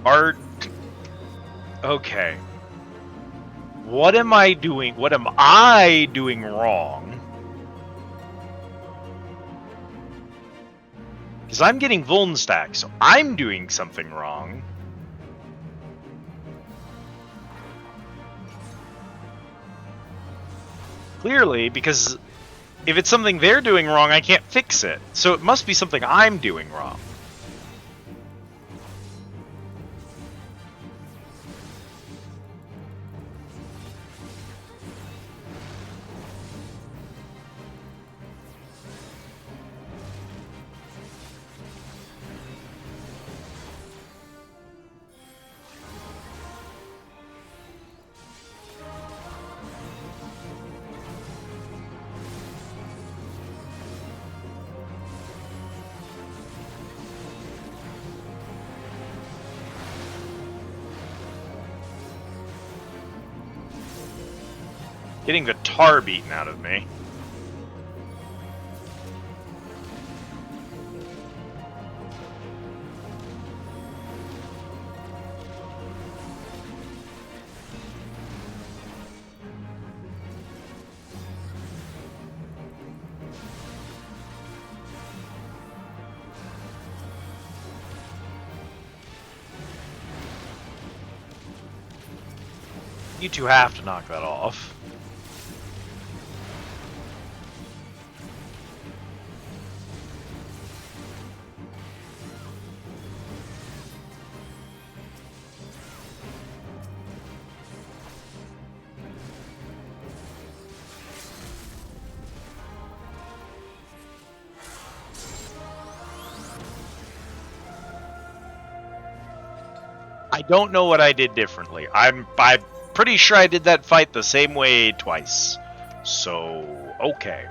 Art. Okay. What am I doing? What am I doing wrong? Because I'm getting Vuln stacks, so I'm doing something wrong. Clearly, because if it's something they're doing wrong, I can't fix it. So it must be something I'm doing wrong. Getting the tar beaten out of me. You two have to knock that off. I don't know what I did differently. I'm pretty sure I did that fight the same way twice. So, okay.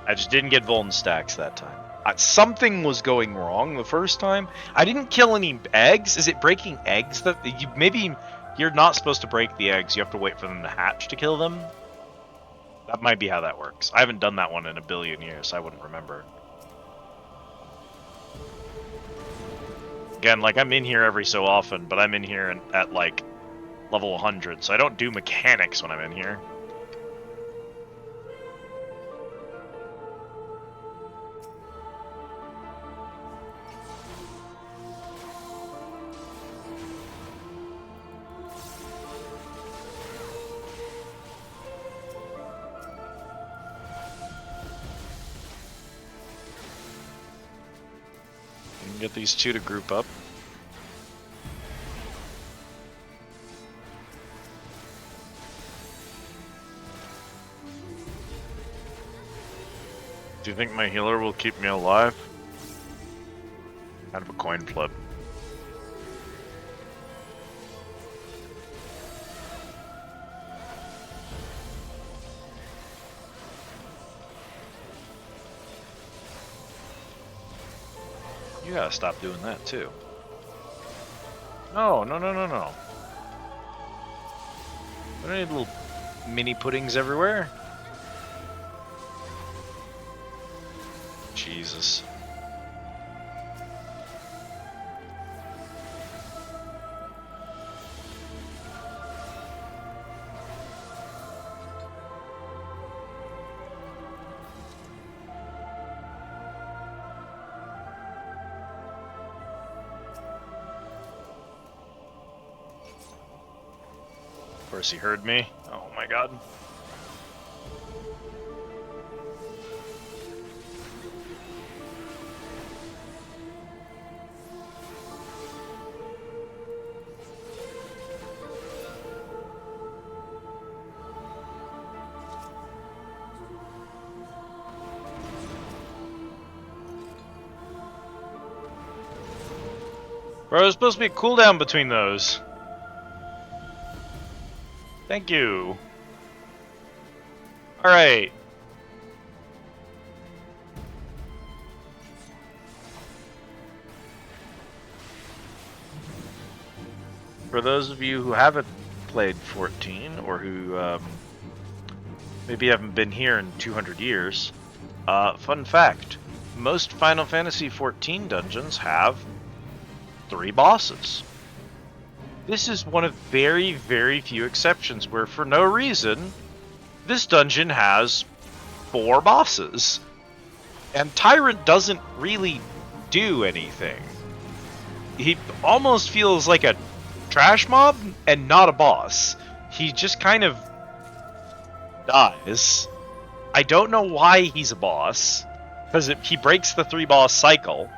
I just didn't get Vuln stacks that time. Something was going wrong the first time. I didn't kill any eggs. Is it breaking eggs that maybe you're not supposed to break the eggs? You have to wait for them to hatch to kill them. That might be how that works. I haven't done that one in a billion years, so I wouldn't remember. Again, like, I'm in here every so often, but I'm in here at like level 100, so I don't do mechanics when I'm in here. Get these two to group up. Do you think my healer will keep me alive? Kind of a coin flip. You gotta stop doing that too. No. I don't need little mini puddings everywhere. Jesus. Of course he heard me. Oh my god. Bro, there's supposed to be a cooldown between those. Thank you. Alright. For those of you who haven't played 14, or who maybe haven't been here in 200 years, fun fact, most Final Fantasy 14 dungeons have 3 bosses. This is one of very, very few exceptions where, for no reason, this dungeon has 4 bosses. And Tyrant doesn't really do anything. He almost feels like a trash mob and not a boss. He just kind of dies. I don't know why he's a boss, because he breaks the 3 boss cycle.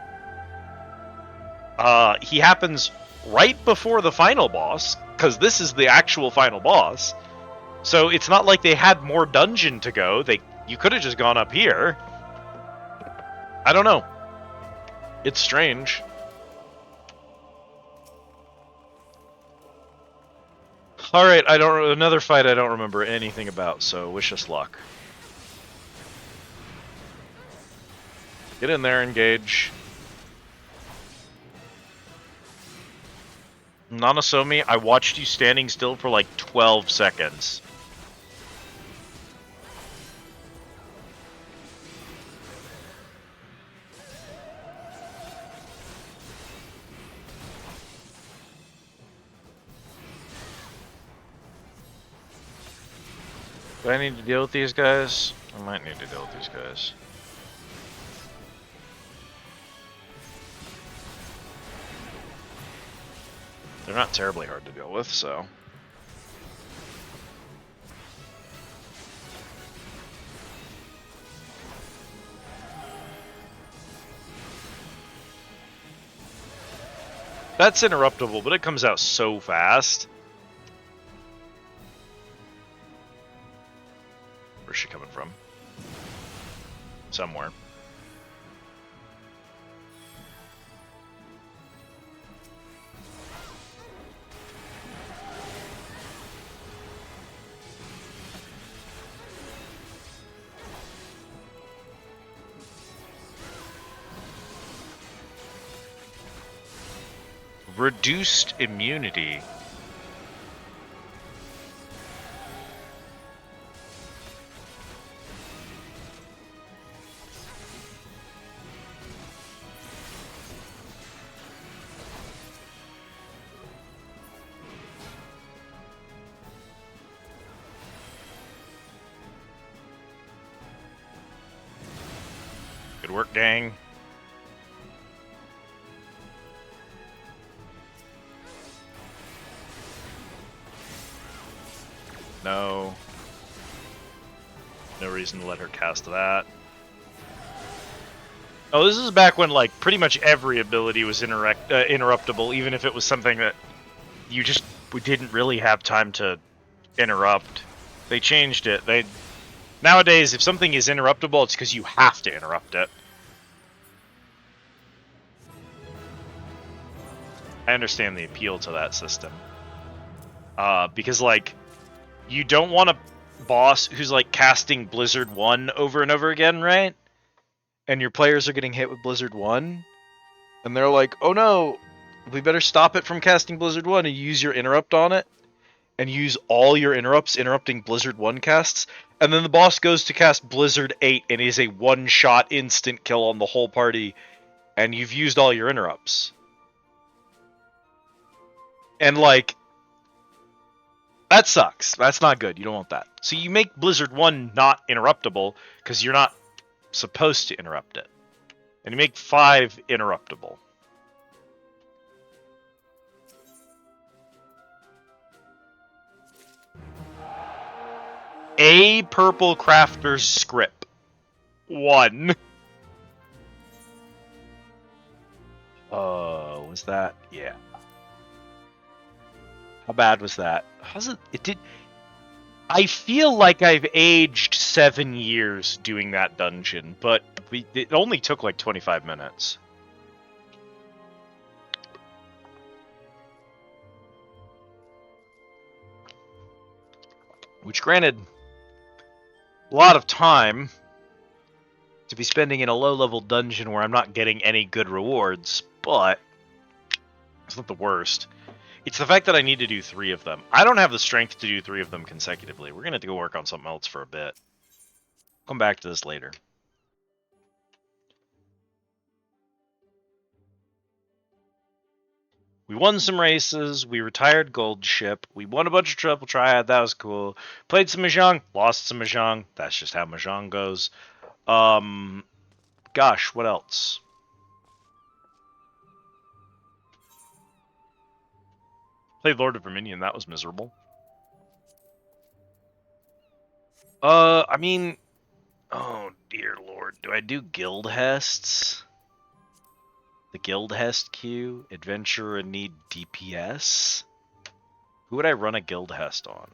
He happens right before the final boss, because this is the actual final boss. So it's not like they had more dungeon to go. You could have just gone up here. I don't know. It's strange. Alright, another fight I don't remember anything about, so wish us luck. Get in there, engage. Nanasomi, I watched you standing still for like 12 seconds. Do I need to deal with these guys? I might need to deal with these guys. They're not terribly hard to deal with, so... That's interruptible, but it comes out so fast. Where's she coming from? Somewhere. Reduced immunity. Good work, gang. No. No reason to let her cast that. Oh, this is back when, like, pretty much every ability was interruptible, even if it was something that you just didn't really have time to interrupt. They changed it. Nowadays, if something is interruptible, it's because you have to interrupt it. I understand the appeal to that system. Because, like, you don't want a boss who's, like, casting Blizzard 1 over and over again, right? And your players are getting hit with Blizzard 1, and they're like, oh no, we better stop it from casting Blizzard 1 and use your interrupt on it, and use all your interrupts interrupting Blizzard 1 casts, and then the boss goes to cast Blizzard 8 and is a one-shot instant kill on the whole party, and you've used all your interrupts. And, like, that sucks. That's not good. You don't want that. So you make Blizzard 1 not interruptible, because you're not supposed to interrupt it. And you make 5 interruptible. A purple crafter's script. 1. Was that? Yeah. How bad was that? How's it? It did. I feel like I've aged 7 years doing that dungeon, but it only took like 25 minutes. Which, granted, a lot of time to be spending in a low-level dungeon where I'm not getting any good rewards, but it's not the worst. It's the fact that I need to do 3 of them. I don't have the strength to do 3 of them consecutively. We're going to have to go work on something else for a bit. Come back to this later. We won some races. We retired Gold Ship. We won a bunch of Triple Triad. That was cool. Played some Mahjong. Lost some Mahjong. That's just how Mahjong goes. Gosh, what else? Played Lord of Verminion. That was miserable. I mean, oh dear lord, do I do Guildhests? The Guildhest queue? Adventurer need DPS? Who would I run a Guildhest on?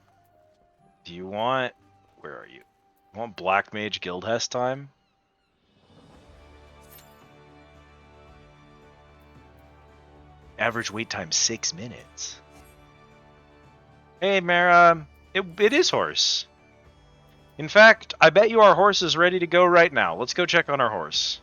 Do you want... Where are you? You want Black Mage Guildhest time? Average wait time 6 minutes. Hey, Mara. It is horse. In fact, I bet you our horse is ready to go right now. Let's go check on our horse.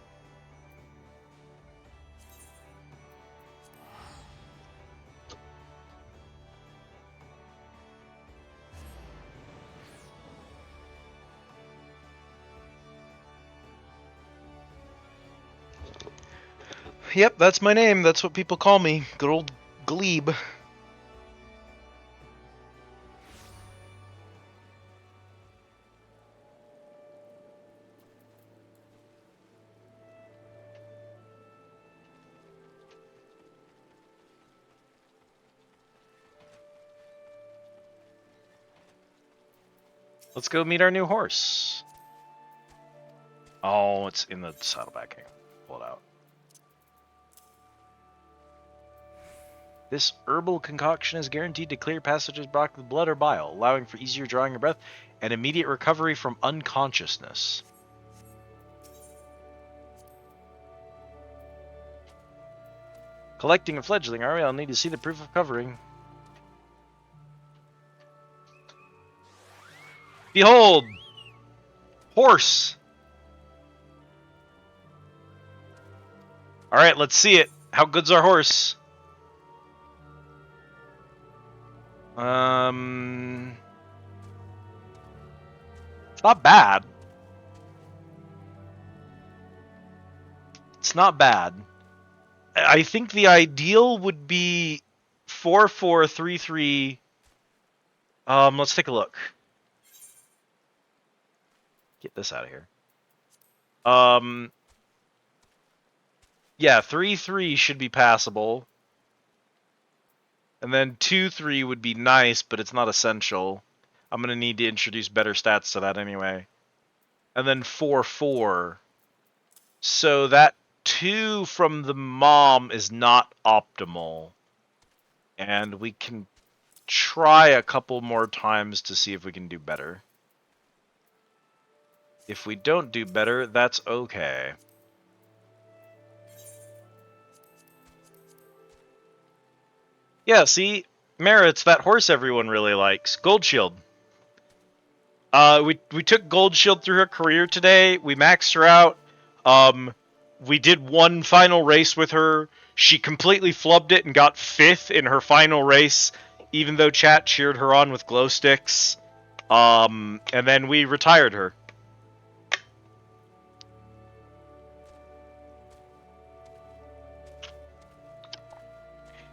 Yep, that's my name. That's what people call me. Good old Glebe. Let's go meet our new horse. Oh, it's in the saddlebag. Pull it out. This herbal concoction is guaranteed to clear passages blocked with blood or bile, allowing for easier drawing of breath and immediate recovery from unconsciousness. Collecting a fledgling army, I'll need to see the proof of covering. Behold! Horse! Alright, let's see it. How good's our horse? It's not bad. It's not bad. I think the ideal would be 4-4-3-3. Let's take a look. Get this out of here. Yeah, 3-3 should be passable. And then 2-3 would be nice, but it's not essential. I'm going to need to introduce better stats to that anyway. And then 4-4. So that 2 from the mom is not optimal. And we can try a couple more times to see if we can do better. If we don't do better, that's okay. Yeah, see? Mara, it's that horse everyone really likes. Gold Shield. We took Gold Shield through her career today. We maxed her out. We did one final race with her. She completely flubbed it and got 5th in her final race, even though chat cheered her on with glow sticks. And then we retired her.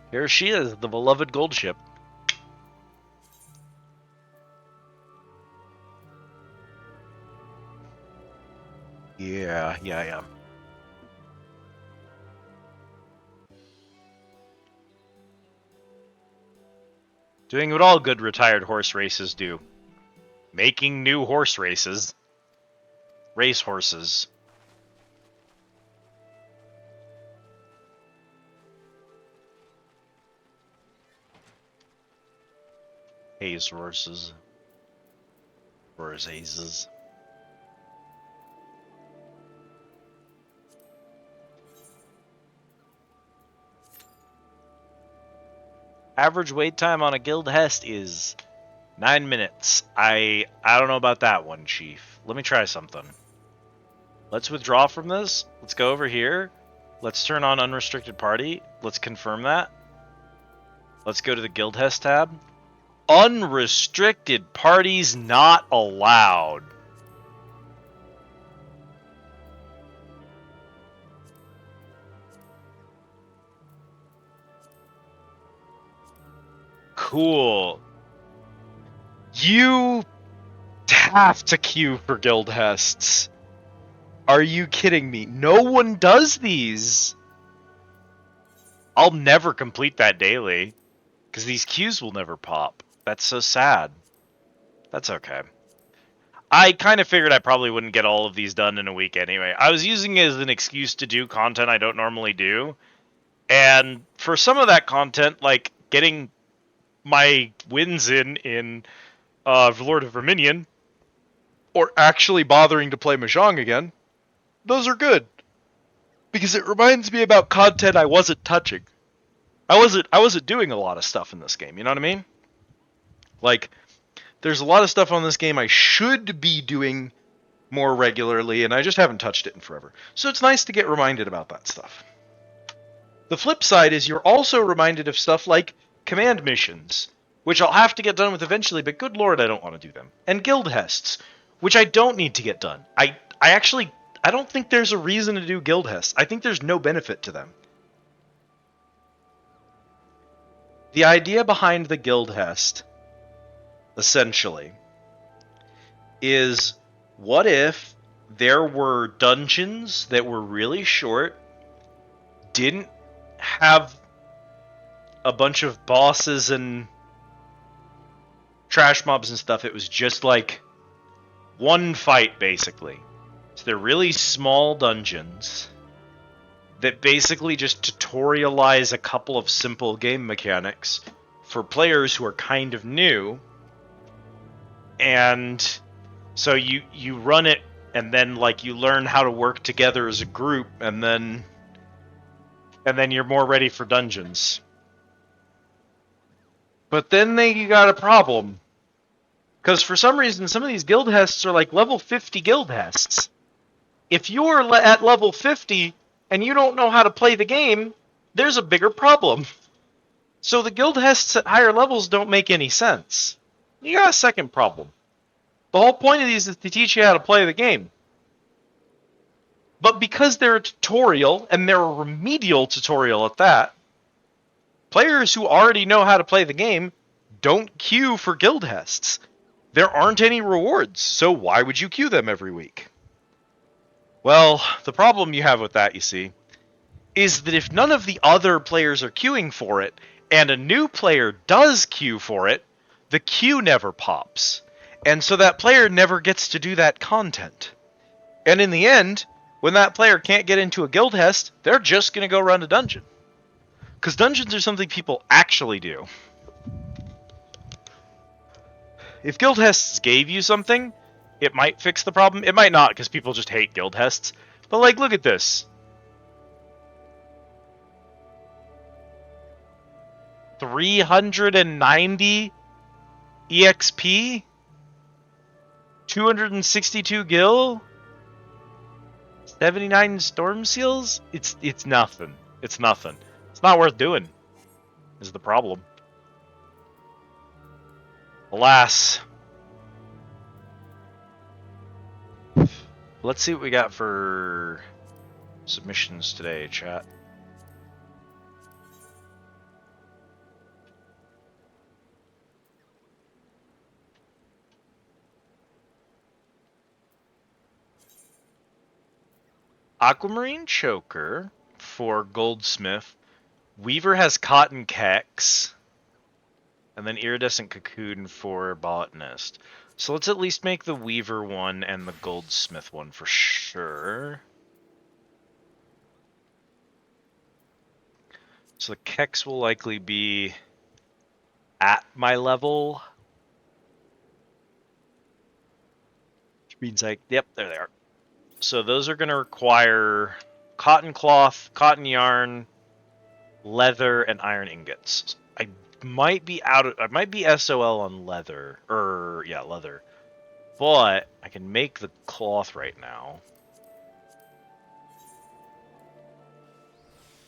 Here she is, the beloved gold ship. Yeah. Doing what all good retired horse races do. Making new horse races. Race horses. Haze horses. Horse hazes. Average wait time on a guild hest is 9 minutes. I don't know about that one, Chief. Let me try something. Let's withdraw from this. Let's go over here. Let's turn on unrestricted party. Let's confirm that. Let's go to the Guildhest tab. Unrestricted parties not allowed. Cool. You have to queue for Guildhests. Are you kidding me? No one does these. I'll never complete that daily, because these queues will never pop. That's so sad. That's okay. I kind of figured I probably wouldn't get all of these done in a week anyway. I was using it as an excuse to do content I don't normally do. And for some of that content, like getting my wins in Lord of Verminion, or actually bothering to play Mahjong again, those are good. Because it reminds me about content I wasn't touching. I wasn't doing a lot of stuff in this game, you know what I mean? Like, there's a lot of stuff on this game I should be doing more regularly, and I just haven't touched it in forever. So it's nice to get reminded about that stuff. The flip side is you're also reminded of stuff like command missions, which I'll have to get done with eventually, but good lord, I don't want to do them. And Guildhests, which I don't need to get done. I don't think there's a reason to do Guildhests. I think there's no benefit to them. The idea behind the Guildhest, essentially, is what if there were dungeons that were really short, didn't have a bunch of bosses and trash mobs and stuff. It was just like one fight, basically. So they're really small dungeons that basically just tutorialize a couple of simple game mechanics for players who are kind of new. And so you run it, and then like you learn how to work together as a group, and then you're more ready for dungeons. But then they got a problem. Because for some reason, some of these Guildhests are like level 50 Guildhests. If you're at level 50 and you don't know how to play the game, there's a bigger problem. So the Guildhests at higher levels don't make any sense. You got a second problem. The whole point of these is to teach you how to play the game. But because they're a tutorial, and they're a remedial tutorial at that, players who already know how to play the game don't queue for Guildhests. There aren't any rewards, so why would you queue them every week? Well, the problem you have with that, you see, is that if none of the other players are queuing for it, and a new player does queue for it, the queue never pops. And so that player never gets to do that content. And in the end, when that player can't get into a Guildhest, they're just going to go run a dungeon. Because dungeons are something people actually do. If Guildhests gave you something, it might fix the problem. It might not, because people just hate Guildhests. But like, look at this. 390 EXP? 262 gil? 79 storm seals? It's nothing. It's nothing. It's not worth doing, is the problem. Alas. Let's see what we got for submissions today, chat. Aquamarine Choker for Goldsmith. Weaver has Cotton Kex. And then Iridescent Cocoon for Botanist. So let's at least make the Weaver one and the Goldsmith one for sure. So the Kex will likely be at my level. Which means yep, there they are. So those are going to require cotton cloth, cotton yarn, leather, and iron ingots. I might be I might be SOL on leather. Yeah, leather. But I can make the cloth right now.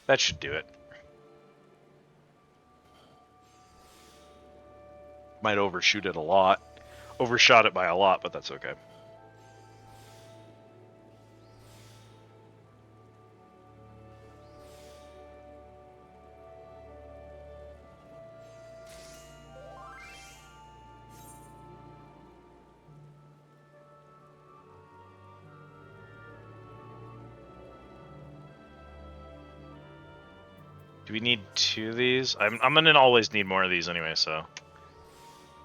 That should do it. Might overshoot it a lot. Overshot it by a lot, but that's okay. Do we need 2 of these? I'm gonna always need more of these anyway, so.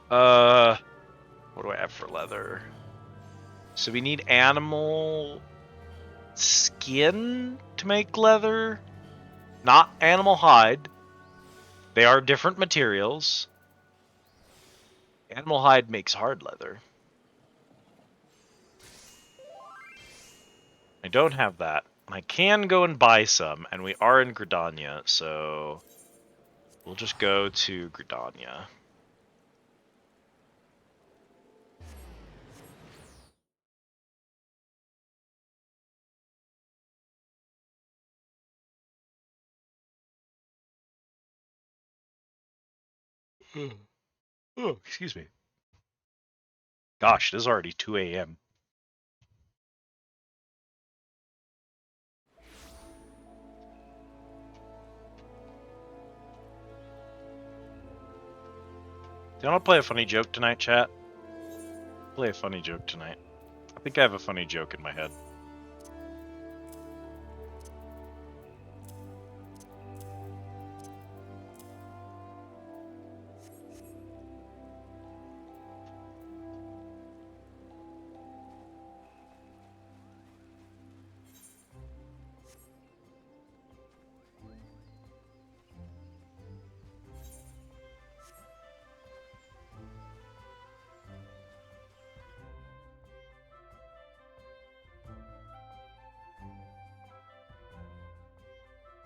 What do I have for leather? So we need animal skin to make leather, not animal hide. They are different materials. Animal hide makes hard leather. I don't have that. I can go and buy some, and we are in Gridania, so we'll just go to Gridania. Oh, excuse me. Gosh, it is already 2 a.m. Do you want to play a funny joke tonight, chat? Play a funny joke tonight. I think I have a funny joke in my head.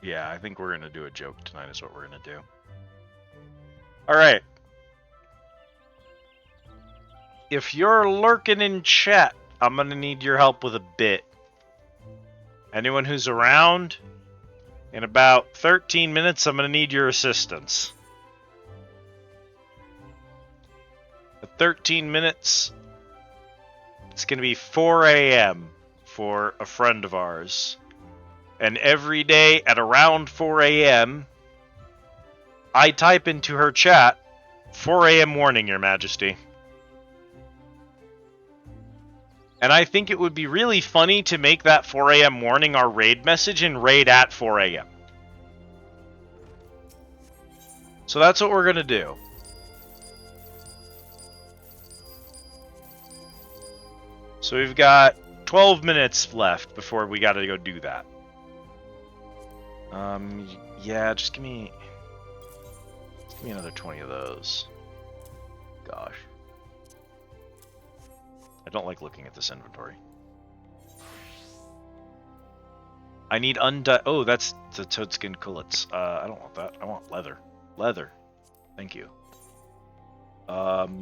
Yeah, I think we're going to do a joke tonight is what we're going to do. Alright. If you're lurking in chat, I'm going to need your help with a bit. Anyone who's around, in about 13 minutes, I'm going to need your assistance. At 13 minutes, it's going to be 4 a.m. for a friend of ours. And every day at around 4 a.m., I type into her chat, 4 a.m. warning, Your Majesty. And I think it would be really funny to make that 4 a.m. warning our raid message and raid at 4 a.m. So that's what we're going to do. So we've got 12 minutes left before we got to go do that. Yeah, just give me another 20 of those. Gosh. I don't like looking at this inventory. I need oh, that's the toadskin cullets. I don't want that. I want leather. Leather. Thank you.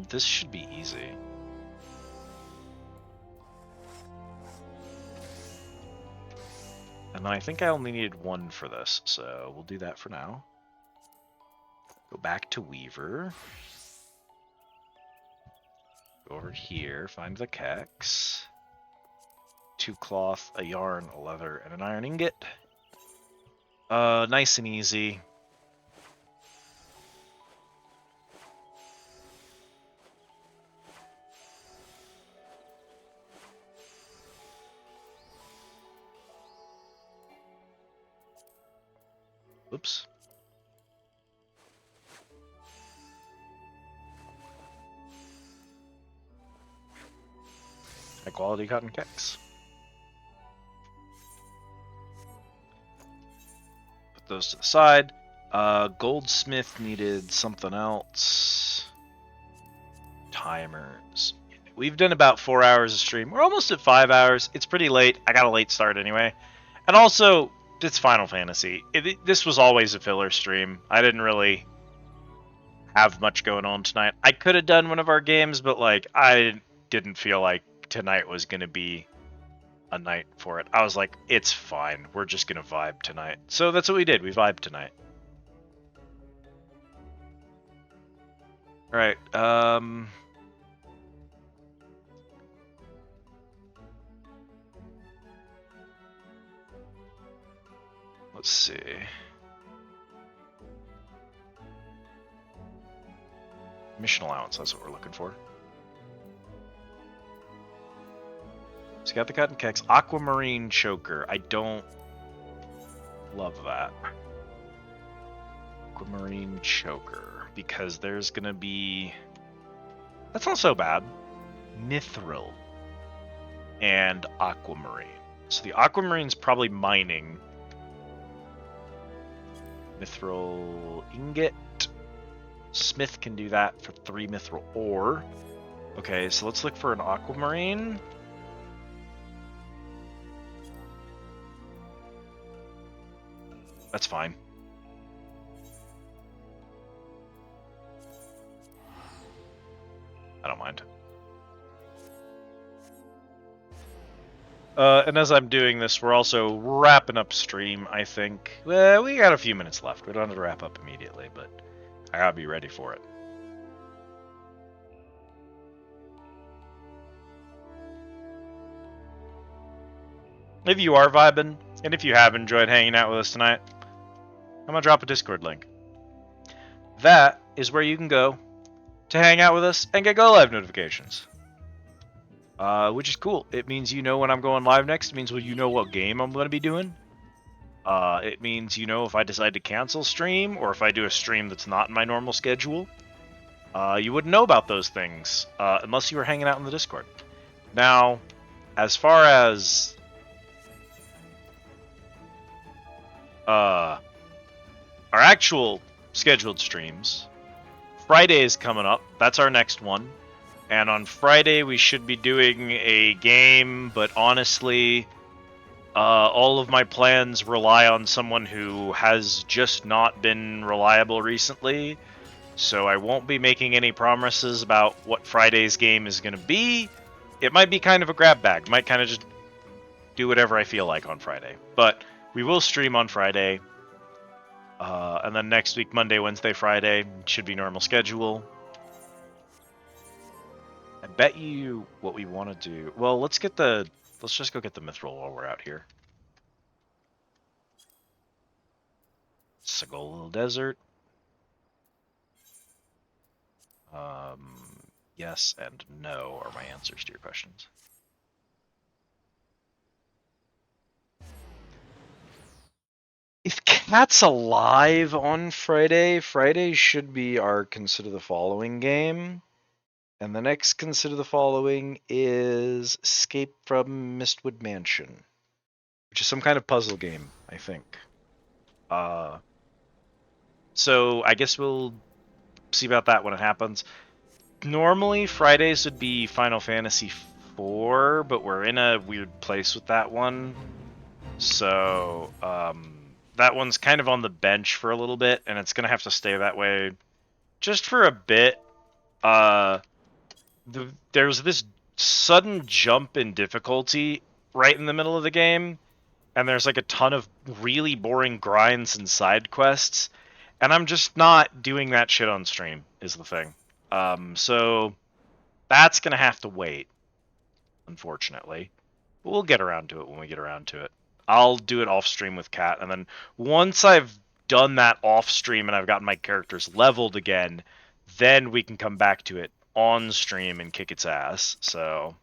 This should be easy. And then I think I only needed 1 for this, so we'll do that for now. Go back to Weaver. Go over here, find the kex. 2 cloth, a yarn, a leather, and an iron ingot. Nice and easy. Oops. High quality cotton kex. Put those to the side. Goldsmith needed something else. Timers. We've done about 4 hours of stream. We're almost at 5 hours. It's pretty late. I got a late start anyway. And also, it's Final Fantasy. This was always a filler stream. I didn't really have much going on tonight. I could have done one of our games, but like I didn't feel like tonight was gonna be a night for it. I was like, it's fine. We're just gonna vibe tonight. So that's what we did. We vibed tonight. All right. Let's see. Mission allowance, that's what we're looking for. So got the cotton kecks. Aquamarine choker. I don't love that. Aquamarine choker. Because there's gonna be... That's not so bad. Mithril. And aquamarine. So the aquamarine's probably mining. Mithril ingot. Smith can do that for 3 mithril ore. Okay, so let's look for an aquamarine. That's fine. I don't mind. And as I'm doing this, we're also wrapping up stream, I think. Well, we got a few minutes left. We don't have to wrap up immediately, but I gotta be ready for it. If you are vibing, and if you have enjoyed hanging out with us tonight, I'm gonna drop a Discord link. That is where you can go to hang out with us and get go live notifications. Which is cool. It means you know when I'm going live next. It means you know what game I'm going to be doing. It means you know if I decide to cancel stream or if I do a stream that's not in my normal schedule. You wouldn't know about those things unless you were hanging out in the Discord. Now, as far as our actual scheduled streams, Friday is coming up. That's our next one. And on Friday, we should be doing a game, but honestly, all of my plans rely on someone who has just not been reliable recently. So I won't be making any promises about what Friday's game is going to be. It might be kind of a grab bag. Might kind of just do whatever I feel like on Friday. But we will stream on Friday. And then next week, Monday, Wednesday, Friday, should be normal schedule. I bet you what we want to do... Well, let's just go get the mithril while we're out here. Sagol Desert. Yes and no are my answers to your questions. If Cat's alive on Friday, Friday should be our Consider the Following game. And the next Consider the Following is Escape from Mistwood Mansion, which is some kind of puzzle game, I think. So I guess we'll see about that when it happens. Normally, Fridays would be Final Fantasy IV, but we're in a weird place with that one. So, that one's kind of on the bench for a little bit, and it's going to have to stay that way just for a bit. There was this sudden jump in difficulty right in the middle of the game, and there's like a ton of really boring grinds and side quests, and I'm just not doing that shit on stream, is the thing. So that's gonna have to wait, unfortunately. But we'll get around to it when we get around to it. I'll do it off stream with Kat, and then once I've done that off stream and I've gotten my characters leveled again, then we can come back to it on stream and kick its ass. So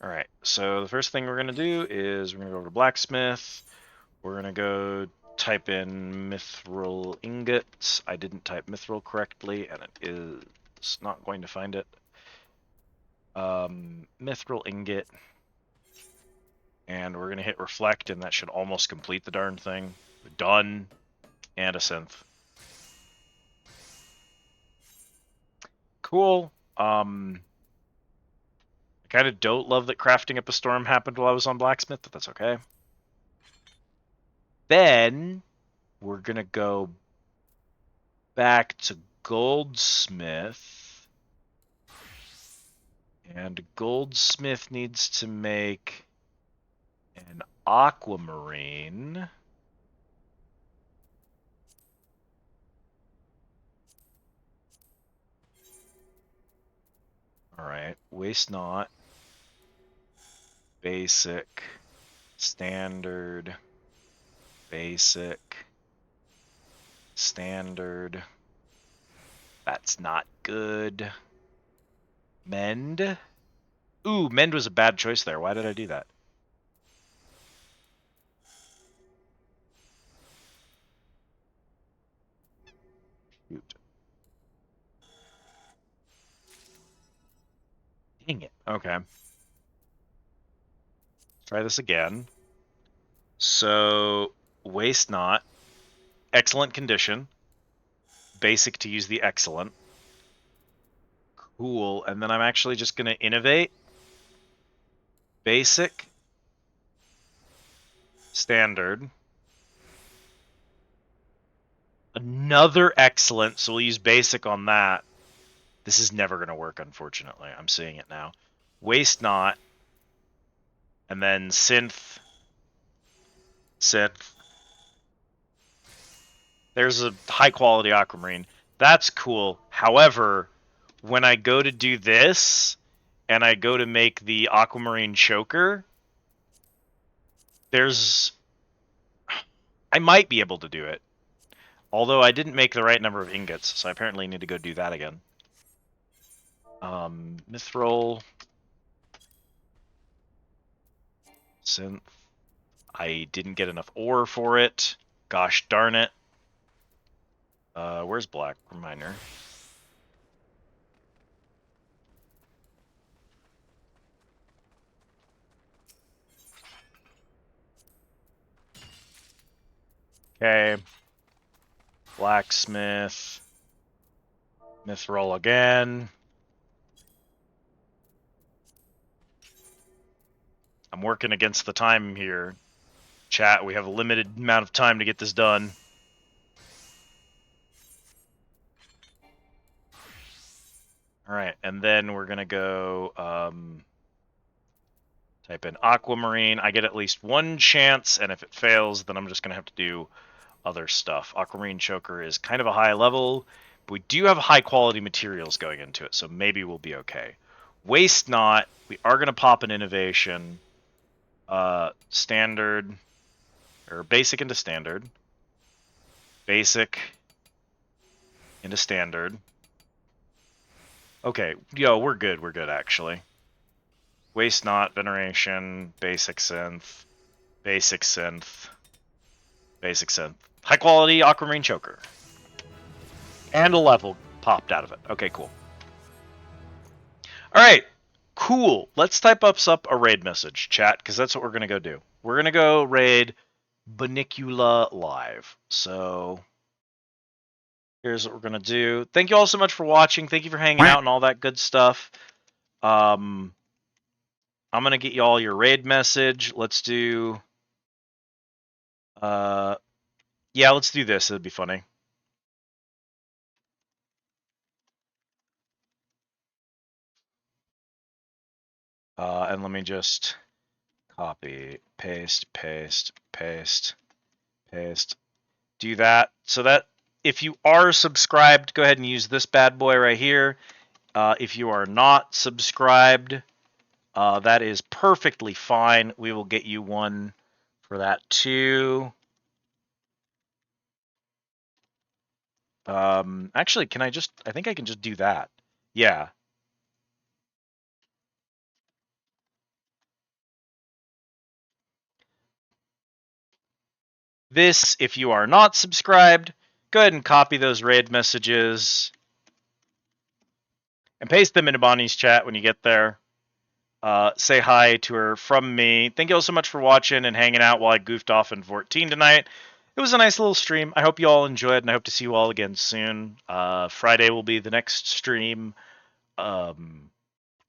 all right, so the first thing we're gonna do is we're gonna go over to blacksmith. We're gonna go type in mithril ingots. I didn't type mithril correctly, and it is not going to find it. Mithril ingot, and we're gonna hit reflect, and that should almost complete the darn thing. Done, and a synth. Cool. I kind of don't love that crafting up a storm happened while I was on blacksmith, but that's okay. Then we're gonna go back to Goldsmith. And Goldsmith needs to make an aquamarine. Alright, waste not. Basic. Standard. Basic. Standard. That's not good. Mend. Ooh, mend was a bad choice there. Why did I do that? Shoot. Dang it. Okay. Try this again. So, waste not. Excellent condition. Basic to use the excellent. Cool. And then I'm actually just going to innovate. Basic. Standard. Another excellent, so we'll use basic on that. This is never going to work, unfortunately. I'm seeing it now. Waste not. And then synth. Synth. There's a high quality aquamarine. That's cool. However, when I go to do this, and I go to make the aquamarine choker, I might be able to do it. Although I didn't make the right number of ingots, so I apparently need to go do that again. Mithril. Synth. I didn't get enough ore for it. Gosh darn it. Where's black? Reminder. Okay. Blacksmith. Mithril again. I'm working against the time here. Chat, we have a limited amount of time to get this done. Alright, and then we're going to go type in aquamarine. I get at least one chance, and if it fails, then I'm just going to have to do other stuff. Aquamarine choker is kind of a high level, but we do have high quality materials going into it, so maybe we'll be okay. Waste not. We are going to pop an innovation. Standard, or basic into standard. Basic into standard. Okay, yo, we're good, actually. Waste not, veneration, basic synth, basic synth, basic synth. High quality aquamarine choker. And a level popped out of it. Okay, cool. Alright, cool. Let's type up a raid message, chat, because that's what we're going to go do. We're going to go raid Bunnicula Live. So here's what we're going to do. Thank you all so much for watching. Thank you for hanging out and all that good stuff. I'm going to get you all your raid message. Let's do... yeah, let's do this. It'd be funny. And let me just copy, paste, paste, paste, paste. Do that. So that if you are subscribed, go ahead and use this bad boy right here. If you are not subscribed, that is perfectly fine. We will get you one for that too. Actually, can I just... I think I can just do that. Yeah. This, if you are not subscribed, go ahead and copy those raid messages and paste them into Bonnie's chat when you get there. Say hi to her from me. Thank you all so much for watching and hanging out while I goofed off in 14 tonight. It was a nice little stream. I hope you all enjoyed, and I hope to see you all again soon. Friday will be the next stream. Don't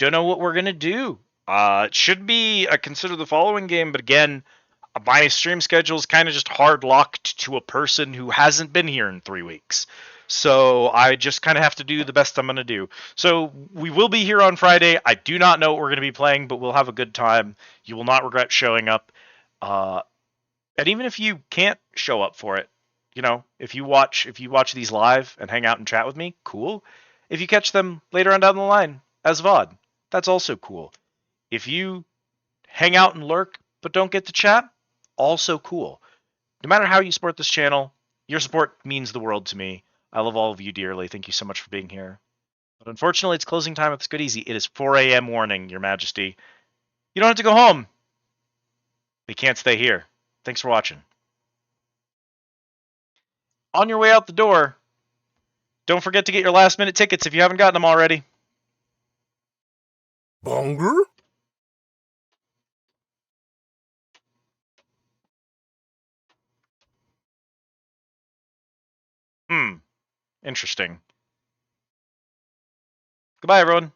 know what we're going to do. It should be a Consider the Following game, but again, my stream schedule is kind of just hard locked to a person who hasn't been here in 3 weeks. So I just kind of have to do the best I'm going to do. So we will be here on Friday. I do not know what we're going to be playing, but we'll have a good time. You will not regret showing up. And even if you can't show up for it, you know, if you watch these live and hang out and chat with me, cool. If you catch them later on down the line as VOD, that's also cool. If you hang out and lurk but don't get to chat, also cool. No matter how you support this channel, your support means the world to me. I love all of you dearly. Thank you so much for being here. But unfortunately, it's closing time at the Squid Easy. It is 4 a.m. warning, Your Majesty. You don't have to go home. We can't stay here. Thanks for watching. On your way out the door, don't forget to get your last minute tickets if you haven't gotten them already. Bonger? Interesting. Goodbye, everyone.